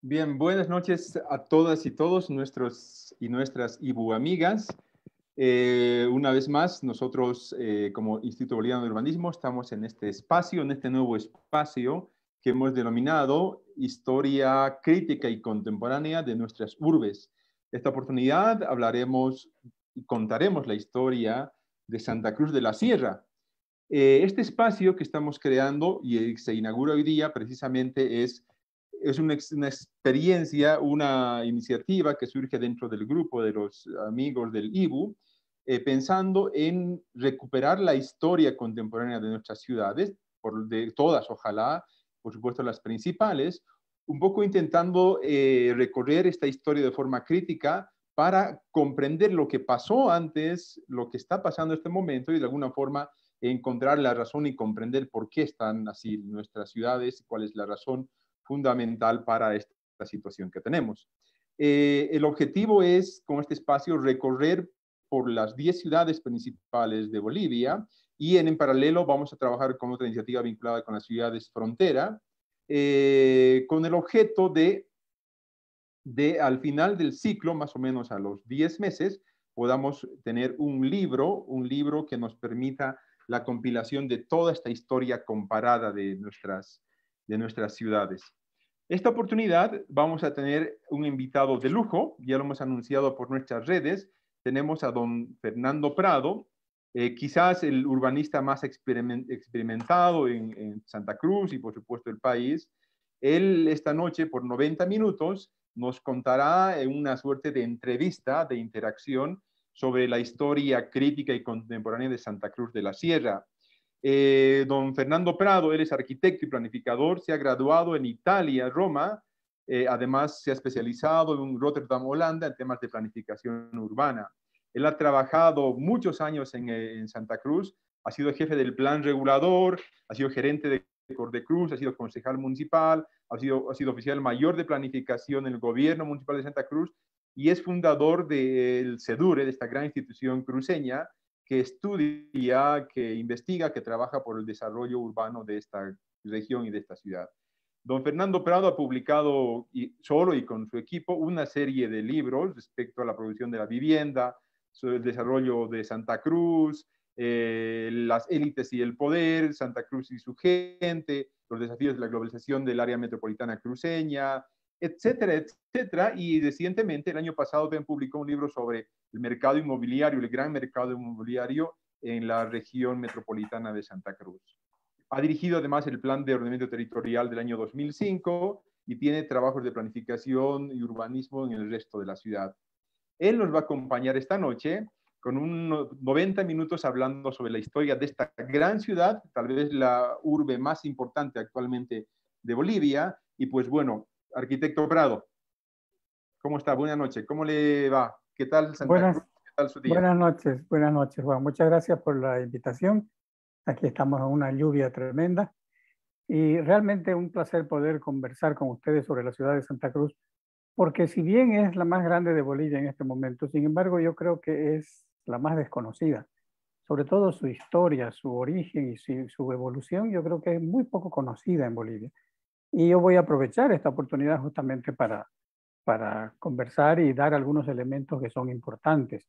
Bien, buenas noches a todas y todos nuestros y nuestras IBU amigas. Una vez más, nosotros como Instituto Boliviano de Urbanismo estamos en este espacio, en este nuevo espacio que hemos denominado Historia Crítica y Contemporánea de nuestras urbes. Esta oportunidad hablaremos y contaremos la historia de Santa Cruz de la Sierra. Este espacio que estamos creando y se inaugura hoy día precisamente es una experiencia, una iniciativa que surge dentro del grupo de los amigos del IBU, pensando en recuperar la historia contemporánea de nuestras ciudades, de todas, ojalá, por supuesto las principales, un poco intentando recorrer esta historia de forma crítica para comprender lo que pasó antes, lo que está pasando en este momento y de alguna forma encontrar la razón y comprender por qué están así nuestras ciudades, cuál es la razón fundamental para esta situación que tenemos. El objetivo es, con este espacio, recorrer por las 10 ciudades principales de Bolivia y en paralelo vamos a trabajar con otra iniciativa vinculada con las ciudades frontera, con el objeto de al final del ciclo, más o menos a los 10 meses, podamos tener un libro que nos permita la compilación de toda esta historia comparada de nuestras ciudades. Esta oportunidad vamos a tener un invitado de lujo, ya lo hemos anunciado por nuestras redes, tenemos a don Fernando Prado, quizás el urbanista más experimentado en Santa Cruz y por supuesto el país. Él esta noche por 90 minutos nos contará en una suerte de entrevista, de interacción sobre la historia crítica y contemporánea de Santa Cruz de la Sierra. Don Fernando Prado, él es arquitecto y planificador, se ha graduado en Italia, Roma, además se ha especializado en Rotterdam, Holanda, en temas de planificación urbana. Él ha trabajado muchos años en Santa Cruz, ha sido jefe del plan regulador, ha sido gerente de Cordecruz, ha sido concejal municipal, ha sido oficial mayor de planificación en el gobierno municipal de Santa Cruz y es fundador del CEDURE, de esta gran institución cruceña, que estudia, que investiga, que trabaja por el desarrollo urbano de esta región y de esta ciudad. Don Fernando Prado ha publicado solo y con su equipo una serie de libros respecto a la producción de la vivienda, sobre el desarrollo de Santa Cruz, las élites y el poder, Santa Cruz y su gente, los desafíos de la globalización del área metropolitana cruceña, etcétera, etcétera. Y recientemente, el año pasado, también publicó un libro sobre el mercado inmobiliario, el gran mercado inmobiliario en la región metropolitana de Santa Cruz. Ha dirigido además el Plan de Ordenamiento Territorial del año 2005 y tiene trabajos de planificación y urbanismo en el resto de la ciudad. Él nos va a acompañar esta noche con unos 90 minutos hablando sobre la historia de esta gran ciudad, tal vez la urbe más importante actualmente de Bolivia. Y pues bueno, arquitecto Prado, ¿cómo está? Buenas noches. ¿Cómo le va? ¿Qué tal Santa Cruz? ¿Qué tal su día? Buenas noches, Juan. Muchas gracias por la invitación. Aquí estamos en una lluvia tremenda y realmente un placer poder conversar con ustedes sobre la ciudad de Santa Cruz, porque si bien es la más grande de Bolivia en este momento, sin embargo yo creo que es la más desconocida. Sobre todo su historia, su origen y su evolución, yo creo que es muy poco conocida en Bolivia. Y yo voy a aprovechar esta oportunidad justamente para conversar y dar algunos elementos que son importantes.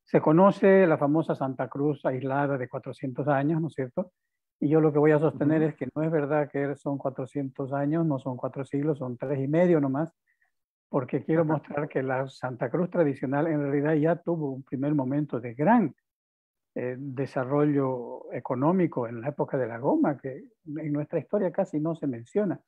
Se conoce la famosa Santa Cruz aislada de 400 años, ¿no es cierto? Y yo lo que voy a sostener Ujú. es que no es verdad que son 400 años, no son 4 siglos, son 3 y medio nomás, porque quiero Ajá. mostrar que la Santa Cruz tradicional en realidad ya tuvo un primer momento de gran desarrollo económico en la época de la goma, que en nuestra historia casi no se menciona.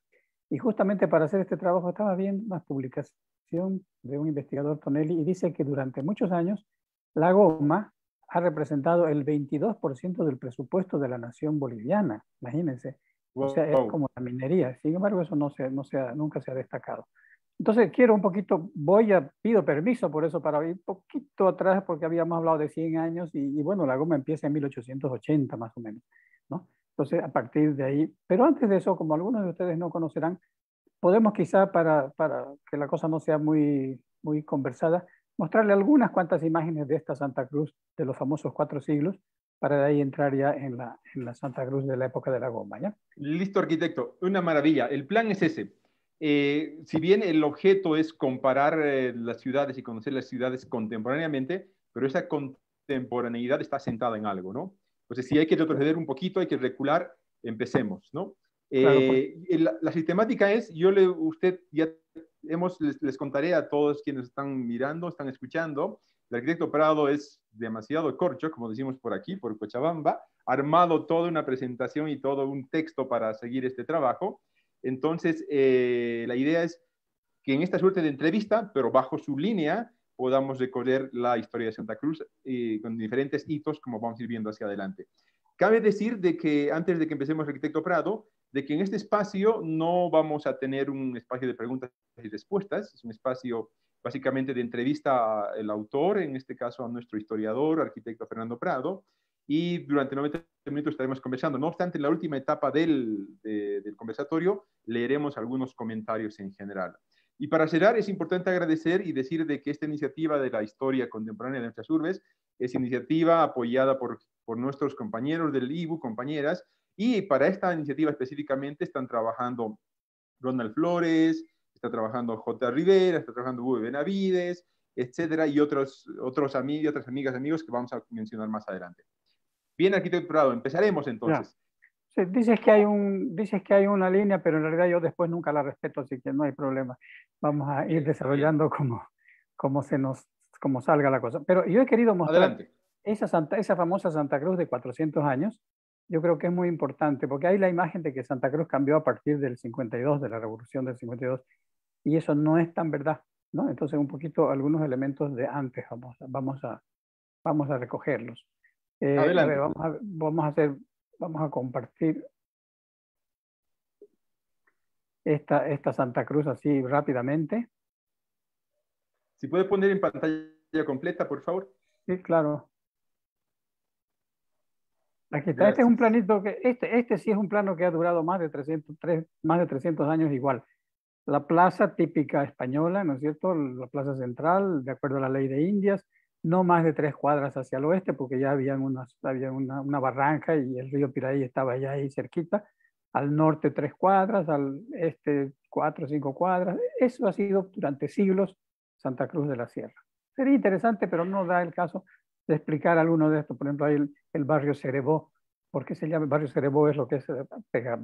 Y justamente para hacer este trabajo estaba viendo una publicación de un investigador Tonelli y dice que durante muchos años la goma ha representado el 22% del presupuesto de la nación boliviana, imagínense. O sea, es Wow. como la minería. Sin embargo, eso nunca se ha destacado. Entonces, quiero un poquito, pido permiso por eso para ir un poquito atrás, porque habíamos hablado de 100 años y bueno, la goma empieza en 1880 más o menos, ¿no? Entonces, a partir de ahí, pero antes de eso, como algunos de ustedes no conocerán, podemos quizá para que la cosa no sea muy conversada, mostrarle algunas cuantas imágenes de esta Santa Cruz de los famosos 4 siglos, para de ahí entrar ya en la Santa Cruz de la época de la goma, ¿ya? Listo, arquitecto. Una maravilla. El plan es ese. Si bien el objeto es comparar las ciudades y conocer las ciudades contemporáneamente, pero esa contemporaneidad está sentada en algo, ¿no? Entonces, si hay que retroceder un poquito, hay que recular, empecemos, ¿no? Claro, por La sistemática es, usted ya les contaré a todos quienes están mirando, están escuchando, el arquitecto Prado es demasiado corcho, como decimos por aquí, por Cochabamba, armado toda una presentación y todo un texto para seguir este trabajo. Entonces, la idea es que en esta suerte de entrevista, pero bajo su línea, podamos recorrer la historia de Santa Cruz con diferentes hitos, como vamos a ir viendo hacia adelante. Cabe decir de que antes de que empecemos, arquitecto Prado, de que en este espacio no vamos a tener un espacio de preguntas y respuestas, es un espacio básicamente de entrevista al autor, en este caso a nuestro historiador, arquitecto Fernando Prado, y durante 90 minutos estaremos conversando. No obstante, en la última etapa del conversatorio leeremos algunos comentarios en general. Y para cerrar, es importante agradecer y decir de que esta iniciativa de la historia contemporánea de nuestras urbes es iniciativa apoyada por nuestros compañeros del IBU, compañeras, y para esta iniciativa específicamente están trabajando Ronald Flores, está trabajando J. Rivera, está trabajando Uwe Benavides, etcétera, y otras amigas, amigos que vamos a mencionar más adelante. Bien, arquitecto Prado, empezaremos ya. entonces. Sí, dices que hay una línea, pero en realidad yo después nunca la respeto, así que no hay problema. Vamos a ir Está bien. desarrollando como como salga la cosa. Pero yo he querido mostrar Adelante. esa famosa Santa Cruz de 400 años. Yo creo que es muy importante, porque hay la imagen de que Santa Cruz cambió a partir del 52, de la Revolución del 52, y eso no es tan verdad, ¿no? Entonces, un poquito algunos elementos de antes vamos a recogerlos. A ver, Adelante. vamos a compartir esta Santa Cruz así rápidamente. Si puede poner en pantalla completa, por favor. Sí, claro. Aquí está. Este es un Gracias. planito este sí es un plano que ha durado más de 300 años igual. La plaza típica española, ¿no es cierto? La plaza central, de acuerdo a la ley de Indias, no más de 3 cuadras hacia el oeste, porque ya había una barranca y el río Piraí estaba ya ahí cerquita. Al norte 3 cuadras, al este 4 o 5 cuadras. Eso ha sido durante siglos Santa Cruz de la Sierra. Sería interesante, pero no da el caso de explicar alguno de estos. Por ejemplo, hay el barrio Cerebó. ¿Por qué se llama el barrio Cerebó? Es lo que es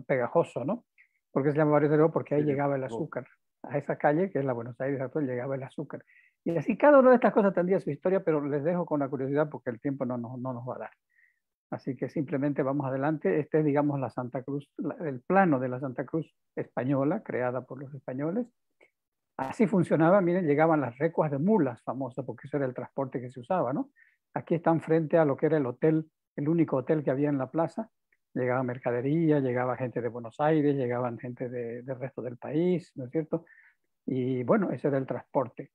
pegajoso, ¿no? ¿Por qué se llama barrio Cerebó? Porque ahí llegaba el azúcar. A esa calle, que es la Buenos Aires actual, llegaba el azúcar. Y así cada una de estas cosas tendría su historia, pero les dejo con la curiosidad porque el tiempo no nos va a dar. Así que simplemente vamos adelante. Este es, digamos, la Santa Cruz, el plano de la Santa Cruz española, creada por los españoles. Así funcionaba, miren, llegaban las recuas de mulas famosas, porque eso era el transporte que se usaba, ¿no? Aquí están frente a lo que era el hotel, el único hotel que había en la plaza. Llegaba mercadería, llegaba gente de Buenos Aires, llegaban gente del resto del país, ¿no es cierto? Y bueno, ese era el transporte.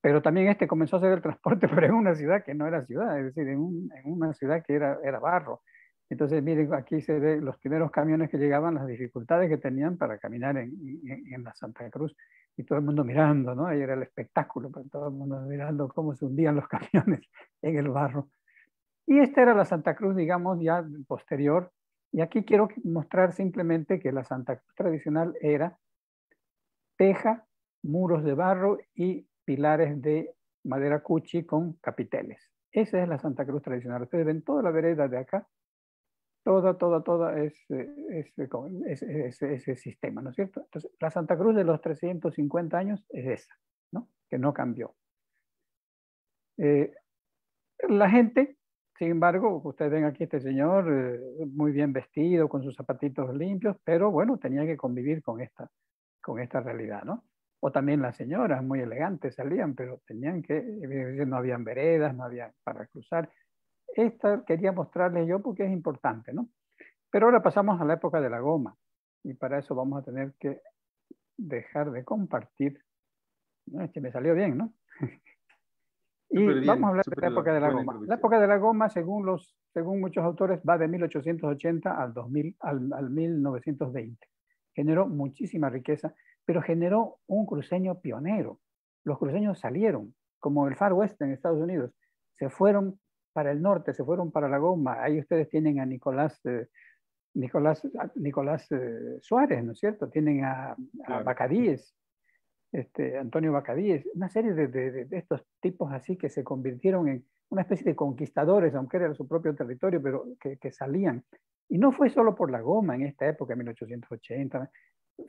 Pero también este comenzó a ser el transporte, pero en una ciudad que no era ciudad, es decir, en una ciudad que era barro. Entonces, miren, aquí se ve los primeros camiones que llegaban, las dificultades que tenían para caminar en la Santa Cruz. Y todo el mundo mirando, ¿no? Ahí era el espectáculo, pues, todo el mundo mirando cómo se hundían los camiones en el barro. Y esta era la Santa Cruz, digamos, ya posterior. Y aquí quiero mostrar simplemente que la Santa Cruz tradicional era teja, muros de barro y pilares de madera cuchi con capiteles. Esa es la Santa Cruz tradicional. Ustedes ven toda la vereda de acá, toda es ese sistema, ¿no es cierto? Entonces, la Santa Cruz de los 350 años es esa, ¿no? Que no cambió. La gente, sin embargo, ustedes ven aquí este señor muy bien vestido, con sus zapatitos limpios, pero bueno, tenía que convivir con esta realidad, ¿no? O también las señoras muy elegantes salían, pero tenían que, no habían veredas, no había para cruzar. Esta quería mostrarles yo porque es importante, ¿no? Pero ahora pasamos a la época de la goma y para eso vamos a tener que dejar de compartir. No, es que me salió bien, ¿no? Y Súper vamos a bien, hablar de súper la época de la buena goma. La introducción. época de la goma, según muchos autores, va de 1880 al 2000, al 1920. Generó muchísima riqueza, pero generó un cruceño pionero. Los cruceños salieron, como el Far West en Estados Unidos, se fueron para el norte, se fueron para la goma. Ahí ustedes tienen a Nicolás Suárez, ¿no es cierto? Tienen a Claro. Bacadíes, Antonio Bacadíes, una serie de estos tipos así que se convirtieron en una especie de conquistadores, aunque era su propio territorio, pero que salían. Y no fue solo por la goma en esta época, en 1880,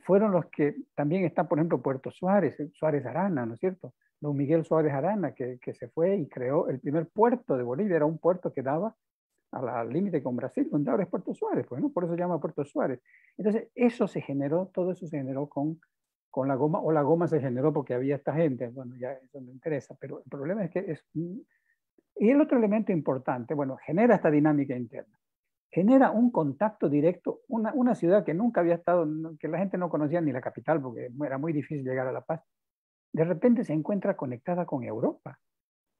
fueron los que también está, por ejemplo, Puerto Suárez, Suárez Arana, ¿no es cierto? Don Miguel Suárez Arana, que se fue y creó el primer puerto de Bolivia, era un puerto que daba al límite con Brasil, donde ahora es Puerto Suárez, pues, ¿no? Por eso se llama Puerto Suárez. Entonces, todo eso se generó con la goma, o la goma se generó porque había esta gente, bueno, ya eso no interesa, pero el problema es que y el otro elemento importante, bueno, genera esta dinámica interna, genera un contacto directo, una ciudad que nunca había estado, que la gente no conocía ni la capital, porque era muy difícil llegar a La Paz, de repente se encuentra conectada con Europa,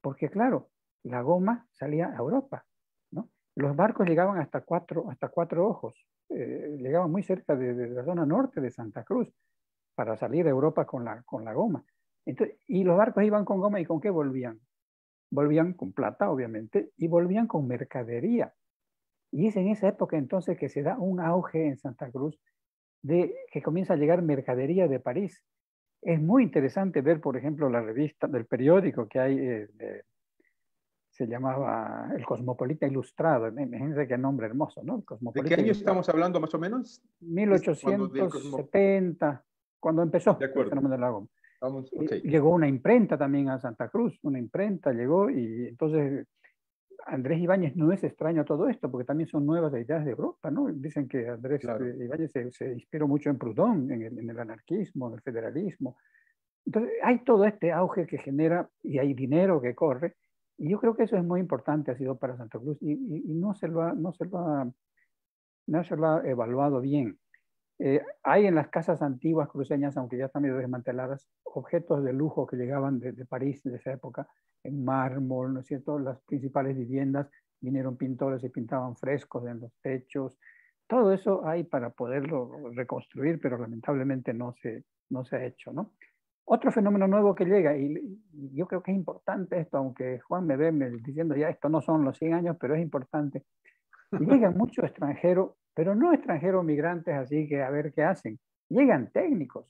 porque claro, la goma salía a Europa, ¿no? Los barcos llegaban hasta cuatro ojos, llegaban muy cerca de la zona norte de Santa Cruz, para salir a Europa con la goma. Entonces, y los barcos iban con goma, ¿y con qué volvían? Volvían con plata, obviamente, y volvían con mercadería. Y es en esa época entonces que se da un auge en Santa Cruz de que comienza a llegar mercadería de París. Es muy interesante ver, por ejemplo, la revista del periódico que hay, se llamaba El Cosmopolita Ilustrado. Imagínense qué nombre hermoso, ¿no? El ¿De qué Cosmopolita año Ilustrado. estamos hablando más o menos? Es cuando del Cosmo. 1870, cuando De empezó el acuerdo. fenómeno de la goma. Vamos, ok. Llegó una imprenta también a Santa Cruz, una imprenta llegó y entonces Andrés Ibáñez no es extraño a todo esto, porque también son nuevas ideas de Europa, ¿no? Dicen que Andrés Claro. Ibáñez se inspiró mucho en Proudhon, en el anarquismo, en el federalismo. Entonces hay todo este auge que genera y hay dinero que corre, y yo creo que eso es muy importante, ha sido para Santa Cruz, y no se lo ha evaluado bien. Hay en las casas antiguas cruceñas, aunque ya están medio desmanteladas, objetos de lujo que llegaban de París de esa época, en mármol, ¿no es cierto? Las principales viviendas, vinieron pintores y pintaban frescos en los techos. Todo eso hay para poderlo reconstruir, pero lamentablemente no se ha hecho, ¿no? Otro fenómeno nuevo que llega, y yo creo que es importante esto, aunque Juan me ve diciendo ya esto no son los 100 años, pero es importante. Llegan muchos extranjeros, pero no extranjeros migrantes así que a ver qué hacen. Llegan técnicos,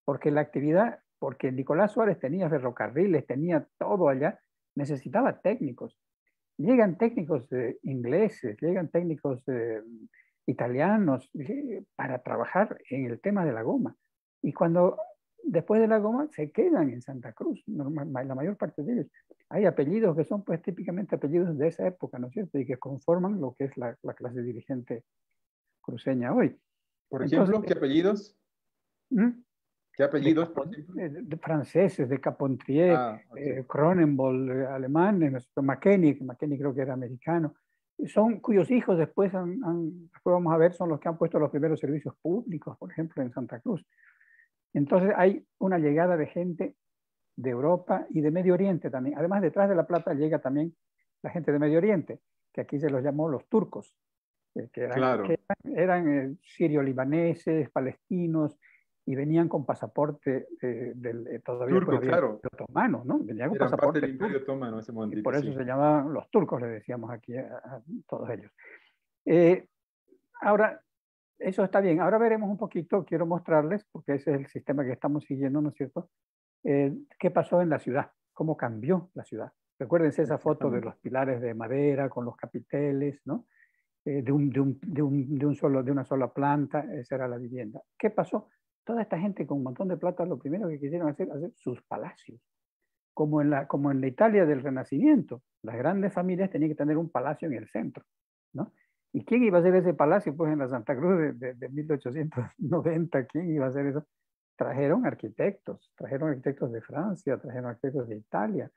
porque la actividad, porque Nicolás Suárez tenía ferrocarriles, tenía todo allá, necesitaba técnicos. Llegan técnicos ingleses, llegan técnicos italianos para trabajar en el tema de la goma. Y cuando después de la goma se quedan en Santa Cruz, la mayor parte de ellos. Hay apellidos que son pues típicamente apellidos de esa época, ¿no es cierto? Y que conforman lo que es la clase dirigente cruceña hoy. Por Entonces, ejemplo, ¿qué apellidos? ¿Mm? ¿Qué apellidos, por ejemplo? De franceses, de Capontrier, Ah, ok. Cronenboll, alemanes, McKenny creo que era americano, son cuyos hijos después, después vamos a ver, son los que han puesto los primeros servicios públicos, por ejemplo, en Santa Cruz. Entonces hay una llegada de gente de Europa y de Medio Oriente también. Además, detrás de La Plata llega también la gente de Medio Oriente, que aquí se los llamó los turcos, Claro. sirio-libaneses, palestinos, y venían con pasaporte todavía pues Turco, había el claro. otomano, ¿no? Venían con Eran parte pasaporte del Imperio turco, Otomano en ese y momentito, por eso sí. se llamaban los turcos, les decíamos aquí a todos ellos. Eh, Ahora, eso está bien. Ahora veremos un poquito, quiero mostrarles, porque ese es el sistema que estamos siguiendo, ¿no es cierto? ¿Qué pasó en la ciudad? ¿Cómo cambió la ciudad? Recuérdense esa foto de exactamente. los pilares de madera con los capiteles, ¿no? De una sola planta, esa era la vivienda. ¿Qué pasó? Toda esta gente con un montón de plata, lo primero que quisieron hacer sus palacios, como en la Italia del Renacimiento. Las grandes familias tenían que tener un palacio en el centro, ¿no? ¿Y quién iba a hacer ese palacio? Pues en la Santa Cruz de 1890, ¿quién iba a hacer eso? Trajeron arquitectos de Francia, trajeron arquitectos de Italia,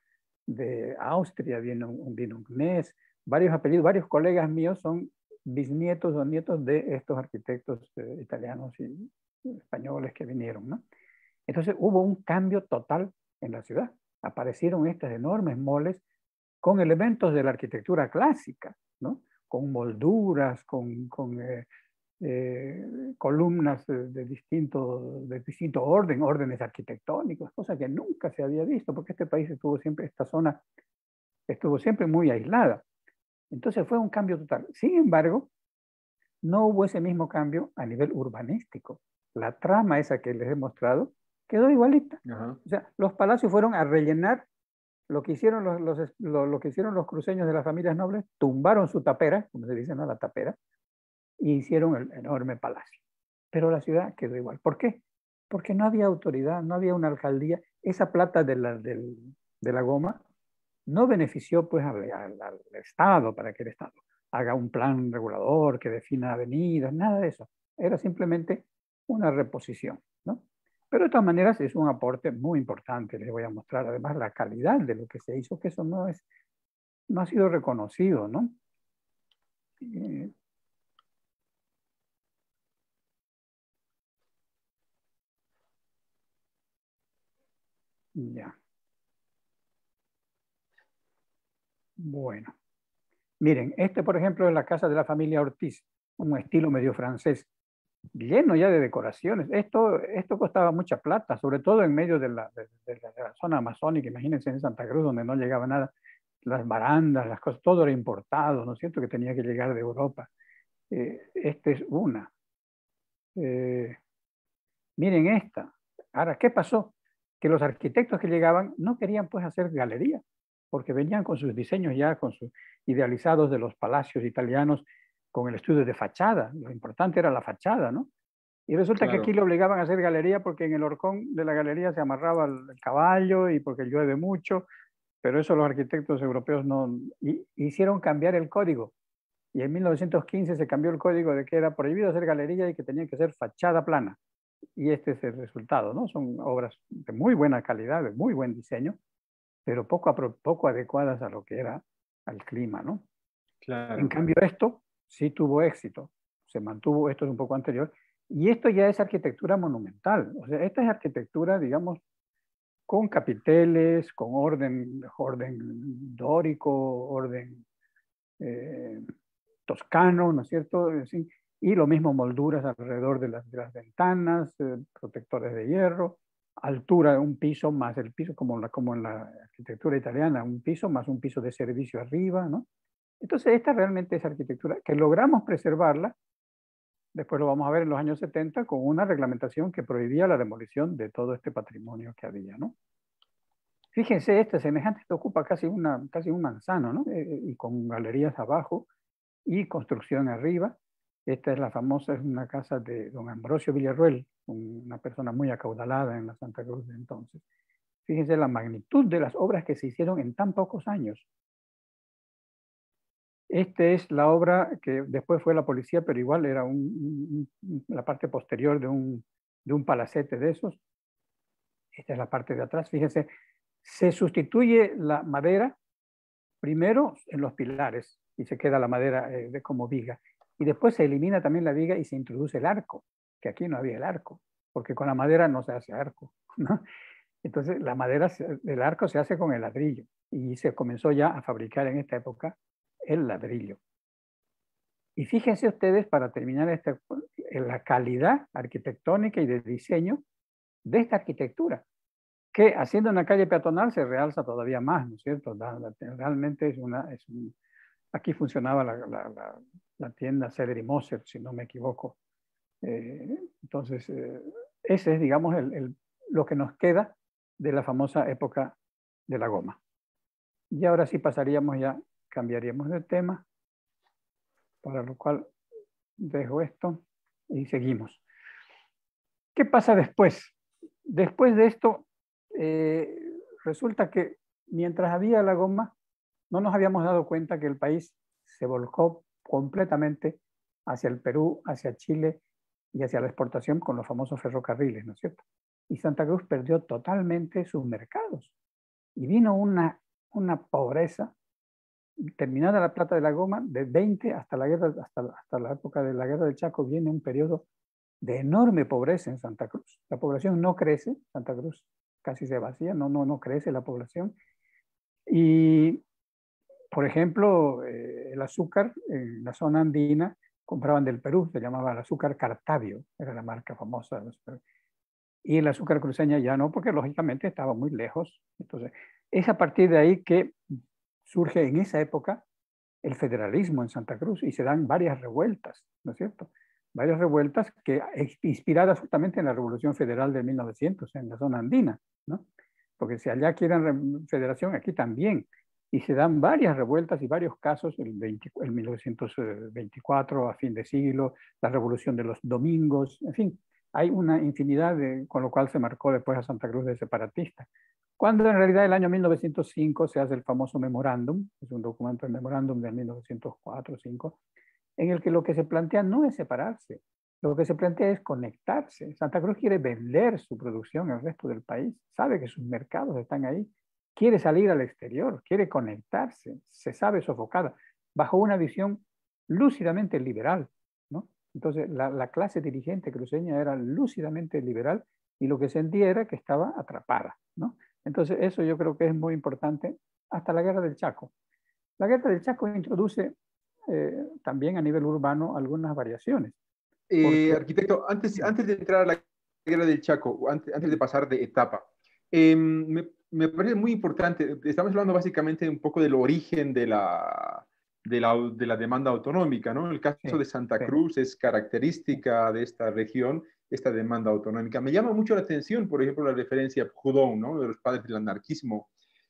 de Austria, vino un Gnés, varios apellidos, varios colegas míos son bisnietos o nietos de estos arquitectos italianos y españoles que vinieron, ¿no? Entonces hubo un cambio total en la ciudad. Aparecieron estas enormes moles con elementos de la arquitectura clásica, ¿no? Con molduras, columnas de distinto orden, órdenes arquitectónicos, cosa que nunca se había visto, porque este país esta zona estuvo siempre muy aislada. Entonces fue un cambio total. Sin embargo, no hubo ese mismo cambio a nivel urbanístico. La trama esa que les he mostrado quedó igualita. Ajá. O sea, los palacios fueron a rellenar lo que hicieron lo que hicieron los cruceños de las familias nobles, tumbaron su tapera, como se dice, ¿no? La tapera, y hicieron el enorme palacio. Pero la ciudad quedó igual. ¿Por qué? Porque no había autoridad, no había una alcaldía. Esa plata de la goma no benefició pues al Estado para que el Estado haga un plan regulador que defina avenidas, nada de eso. Era simplemente una reposición, ¿no? Pero de todas maneras es un aporte muy importante, les voy a mostrar además la calidad de lo que se hizo, que eso no ha sido reconocido, ¿no? Eh, ya, bueno. Miren, este por ejemplo es la casa de la familia Ortiz, un estilo medio francés, lleno ya de decoraciones. Esto costaba mucha plata, sobre todo en medio de la zona amazónica. Imagínense en Santa Cruz, donde no llegaba nada. Las barandas, las cosas, todo era importado, ¿no es cierto? Que tenía que llegar de Europa. Esta es una. Eh, Miren esta. Ahora, ¿qué pasó? Que los arquitectos que llegaban no querían pues hacer galerías, porque venían con sus diseños ya, con sus idealizados de los palacios italianos, con el estudio de fachada. Lo importante era la fachada, ¿no? Y resulta que aquí Claro, le obligaban a hacer galería porque en el horcón de la galería se amarraba el caballo y porque llueve mucho, pero eso los arquitectos europeos no hicieron cambiar el código. Y en 1915 se cambió el código de que era prohibido hacer galería y que tenía que ser fachada plana. Y este es el resultado, ¿no? Son obras de muy buena calidad, de muy buen diseño, pero poco adecuadas a lo que era al clima, ¿no? En claro. cambio, esto sí tuvo éxito, se mantuvo, esto es un poco anterior, y esto ya es arquitectura monumental, o sea, esta es arquitectura, digamos, con capiteles, con orden dórico, orden eh, toscano, ¿no es cierto? Sí, y lo mismo molduras alrededor de las ventanas, protectores de hierro, altura de un piso más el piso, como en la arquitectura italiana, un piso más un piso de servicio arriba, ¿no? Entonces, esta realmente es arquitectura que logramos preservarla, después lo vamos a ver en los años 70, con una reglamentación que prohibía la demolición de todo este patrimonio que había, ¿no? Fíjense, este semejante, esto ocupa casi un manzano, ¿no? Y con galerías abajo y construcción arriba. Esta es la famosa, es una casa de don Ambrosio Villarroel, una persona muy acaudalada en la Santa Cruz de entonces. Fíjense la magnitud de las obras que se hicieron en tan pocos años. Esta es la obra que después fue la policía, pero igual era la parte posterior de un palacete de esos. Esta es la parte de atrás. Fíjense, se sustituye la madera primero en los pilares y se queda la madera como viga. Y después se elimina también la viga y se introduce el arco, que aquí no había el arco, porque con la madera no se hace arco, ¿no? Entonces el arco se hace con el ladrillo y se comenzó ya a fabricar en esta época el ladrillo. Y fíjense ustedes, para terminar, en la calidad arquitectónica y de diseño de esta arquitectura, que haciendo una calle peatonal se realza todavía más, ¿no es cierto? Realmente aquí funcionaba la tienda Cedric Moser, si no me equivoco. Entonces, ese es, digamos, lo que nos queda de la famosa época de la goma. Y ahora sí pasaríamos ya, cambiaríamos de tema, para lo cual dejo esto y seguimos. ¿Qué pasa después? Después de esto, resulta que mientras había la goma, no nos habíamos dado cuenta que el país se volcó completamente hacia el Perú, hacia Chile y hacia la exportación con los famosos ferrocarriles, ¿no es cierto? Y Santa Cruz perdió totalmente sus mercados y vino una pobreza. Terminada la plata de la goma, de 20 hasta la guerra, hasta la época de la guerra del Chaco, viene un periodo de enorme pobreza en Santa Cruz. La población no crece, Santa Cruz casi se vacía, no crece la población. Y, por ejemplo, el azúcar en la zona andina compraban del Perú, se llamaba el azúcar Cartavio, era la marca famosa. Y el azúcar cruceña ya no, porque lógicamente estaba muy lejos. Entonces, es a partir de ahí que surge en esa época el federalismo en Santa Cruz y se dan varias revueltas, ¿no es cierto? Varias revueltas que inspiradas justamente en la Revolución Federal de 1900 en la zona andina, ¿no? Porque si allá quieren federación, aquí también. Y se dan varias revueltas y varios casos, el 1924, a fin de siglo, la Revolución de los Domingos, en fin, hay una infinidad, con lo cual se marcó después a Santa Cruz de separatista. Cuando en realidad el año 1905 se hace el famoso memorándum, es un documento de memorándum del 1904-05, en el que lo que se plantea no es separarse, lo que se plantea es conectarse. Santa Cruz quiere vender su producción al resto del país, sabe que sus mercados están ahí, quiere salir al exterior, quiere conectarse, se sabe sofocada, bajo una visión lúcidamente liberal, ¿no? Entonces, la clase dirigente cruceña era lúcidamente liberal y lo que sentía era que estaba atrapada, ¿no? Entonces, eso yo creo que es muy importante hasta la Guerra del Chaco. La Guerra del Chaco introduce también a nivel urbano algunas variaciones. Porque, Arquitecto, antes de entrar a la guerra del Chaco, antes de pasar de etapa, me parece muy importante, estamos hablando básicamente un poco del origen de la demanda autonómica, ¿no? El caso sí, de Santa sí, Cruz es sí, característica de esta región, esta demanda autonómica. Me llama mucho la atención, por ejemplo, la referencia a Proudhon, ¿no? De los padres del anarquismo.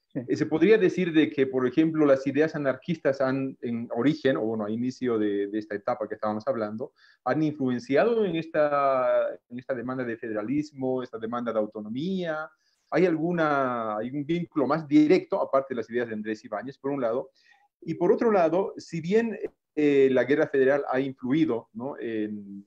sí. Se podría decir de que, por ejemplo, las ideas anarquistas han, en origen, o bueno, a inicio de esta etapa que estábamos hablando, han influenciado en esta demanda de federalismo, esta demanda de autonomía. ¿Hay algún vínculo más directo, aparte de las ideas de Andrés Ibáñez, por un lado? Y por otro lado, si bien la guerra federal ha influido, ¿no?, en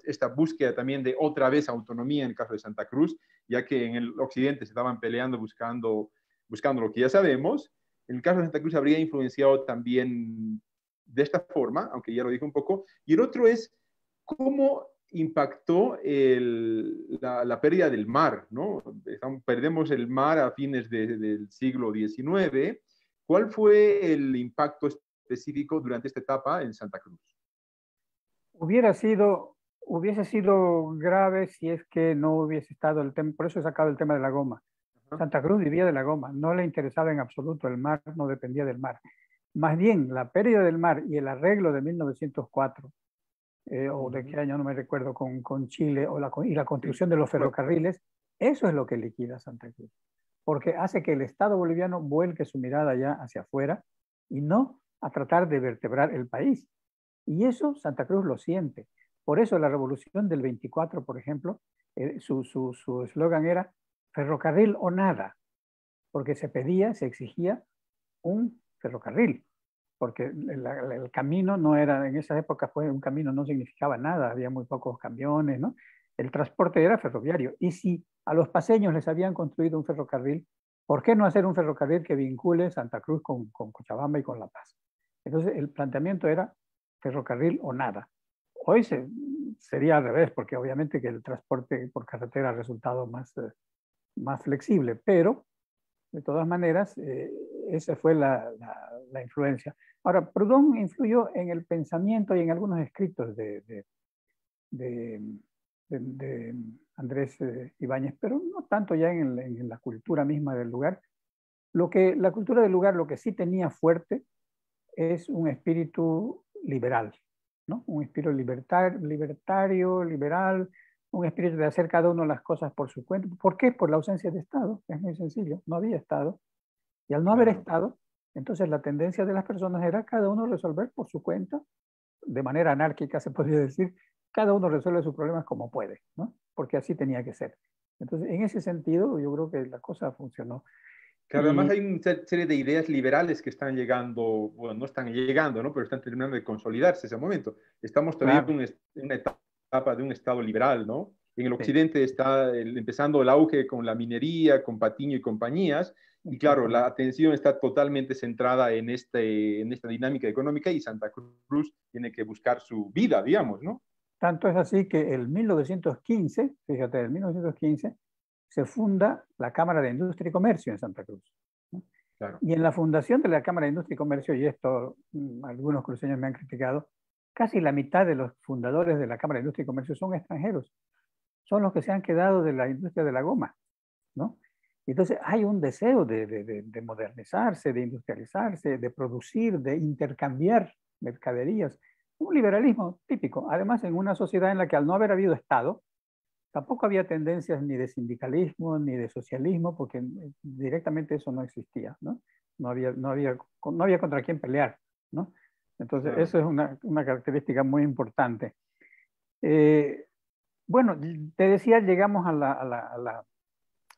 esta búsqueda también de otra vez autonomía en el caso de Santa Cruz, ya que en el occidente se estaban peleando buscando lo que ya sabemos. En el caso de Santa Cruz habría influenciado también de esta forma, aunque ya lo dije un poco. Y el otro es cómo impactó la pérdida del mar, ¿no? Perdemos el mar a fines del siglo XIX. ¿Cuál fue el impacto específico durante esta etapa en Santa Cruz? Hubiese sido grave si es que no hubiese estado el tema, por eso he sacado el tema de la goma. Ajá. Santa Cruz vivía de la goma, no le interesaba en absoluto el mar, no dependía del mar. Más bien, la pérdida del mar y el arreglo de 1904, o de qué año no me recuerdo, con Chile, y la Sí, construcción de los bueno, ferrocarriles, eso es lo que liquida Santa Cruz, porque hace que el Estado boliviano vuelque su mirada ya hacia afuera y no a tratar de vertebrar el país. Y eso Santa Cruz lo siente. Por eso la revolución del 24, por ejemplo, su eslogan era ferrocarril o nada, porque se pedía, se exigía un ferrocarril, porque el camino no era, en esa época fue un camino, no significaba nada, había muy pocos camiones, ¿no? El transporte era ferroviario. Y si a los paseños les habían construido un ferrocarril, ¿por qué no hacer un ferrocarril que vincule Santa Cruz con Cochabamba y con La Paz? Entonces el planteamiento era ferrocarril o nada. Hoy sería al revés, porque obviamente que el transporte por carretera ha resultado más flexible, pero de todas maneras, esa fue la influencia. Ahora, Proudhon influyó en el pensamiento y en algunos escritos de, de Andrés Ibáñez, pero no tanto ya en la cultura misma del lugar. La cultura del lugar, lo que sí tenía fuerte es un espíritu liberal, ¿no? Un espíritu libertario, liberal, un espíritu de hacer cada uno las cosas por su cuenta. ¿Por qué? Por la ausencia de Estado. Es muy sencillo, no había Estado. Y al no haber Estado, entonces la tendencia de las personas era cada uno resolver por su cuenta, de manera anárquica se podría decir, cada uno resuelve sus problemas como puede, ¿no? Porque así tenía que ser. Entonces, en ese sentido, yo creo que la cosa funcionó. Claro, además hay una serie de ideas liberales que están llegando, bueno, no están llegando, ¿no? Pero están terminando de consolidarse ese momento. Estamos todavía claro, en una etapa de un Estado liberal, ¿no? En el sí, occidente está empezando el auge con la minería, con Patiño y compañías, y claro, la exactamente. atención está totalmente centrada en esta dinámica económica y Santa Cruz tiene que buscar su vida, digamos, ¿no? Tanto es así que en 1915, fíjate, en 1915 se funda la Cámara de Industria y Comercio en Santa Cruz, ¿no? Claro. Y en la fundación de la Cámara de Industria y Comercio, y esto algunos cruceños me han criticado, casi la mitad de los fundadores de la Cámara de Industria y Comercio son extranjeros, son los que se han quedado de la industria de la goma, ¿no? Entonces hay un deseo de modernizarse, de industrializarse, de producir, de intercambiar mercaderías. Un liberalismo típico. Además, en una sociedad en la que al no haber habido Estado, tampoco había tendencias ni de sindicalismo ni de socialismo, porque directamente eso no existía, ¿no? No había contra quién pelear, ¿no? Entonces, Claro. eso es una característica muy importante. Eh, bueno, te decía, llegamos a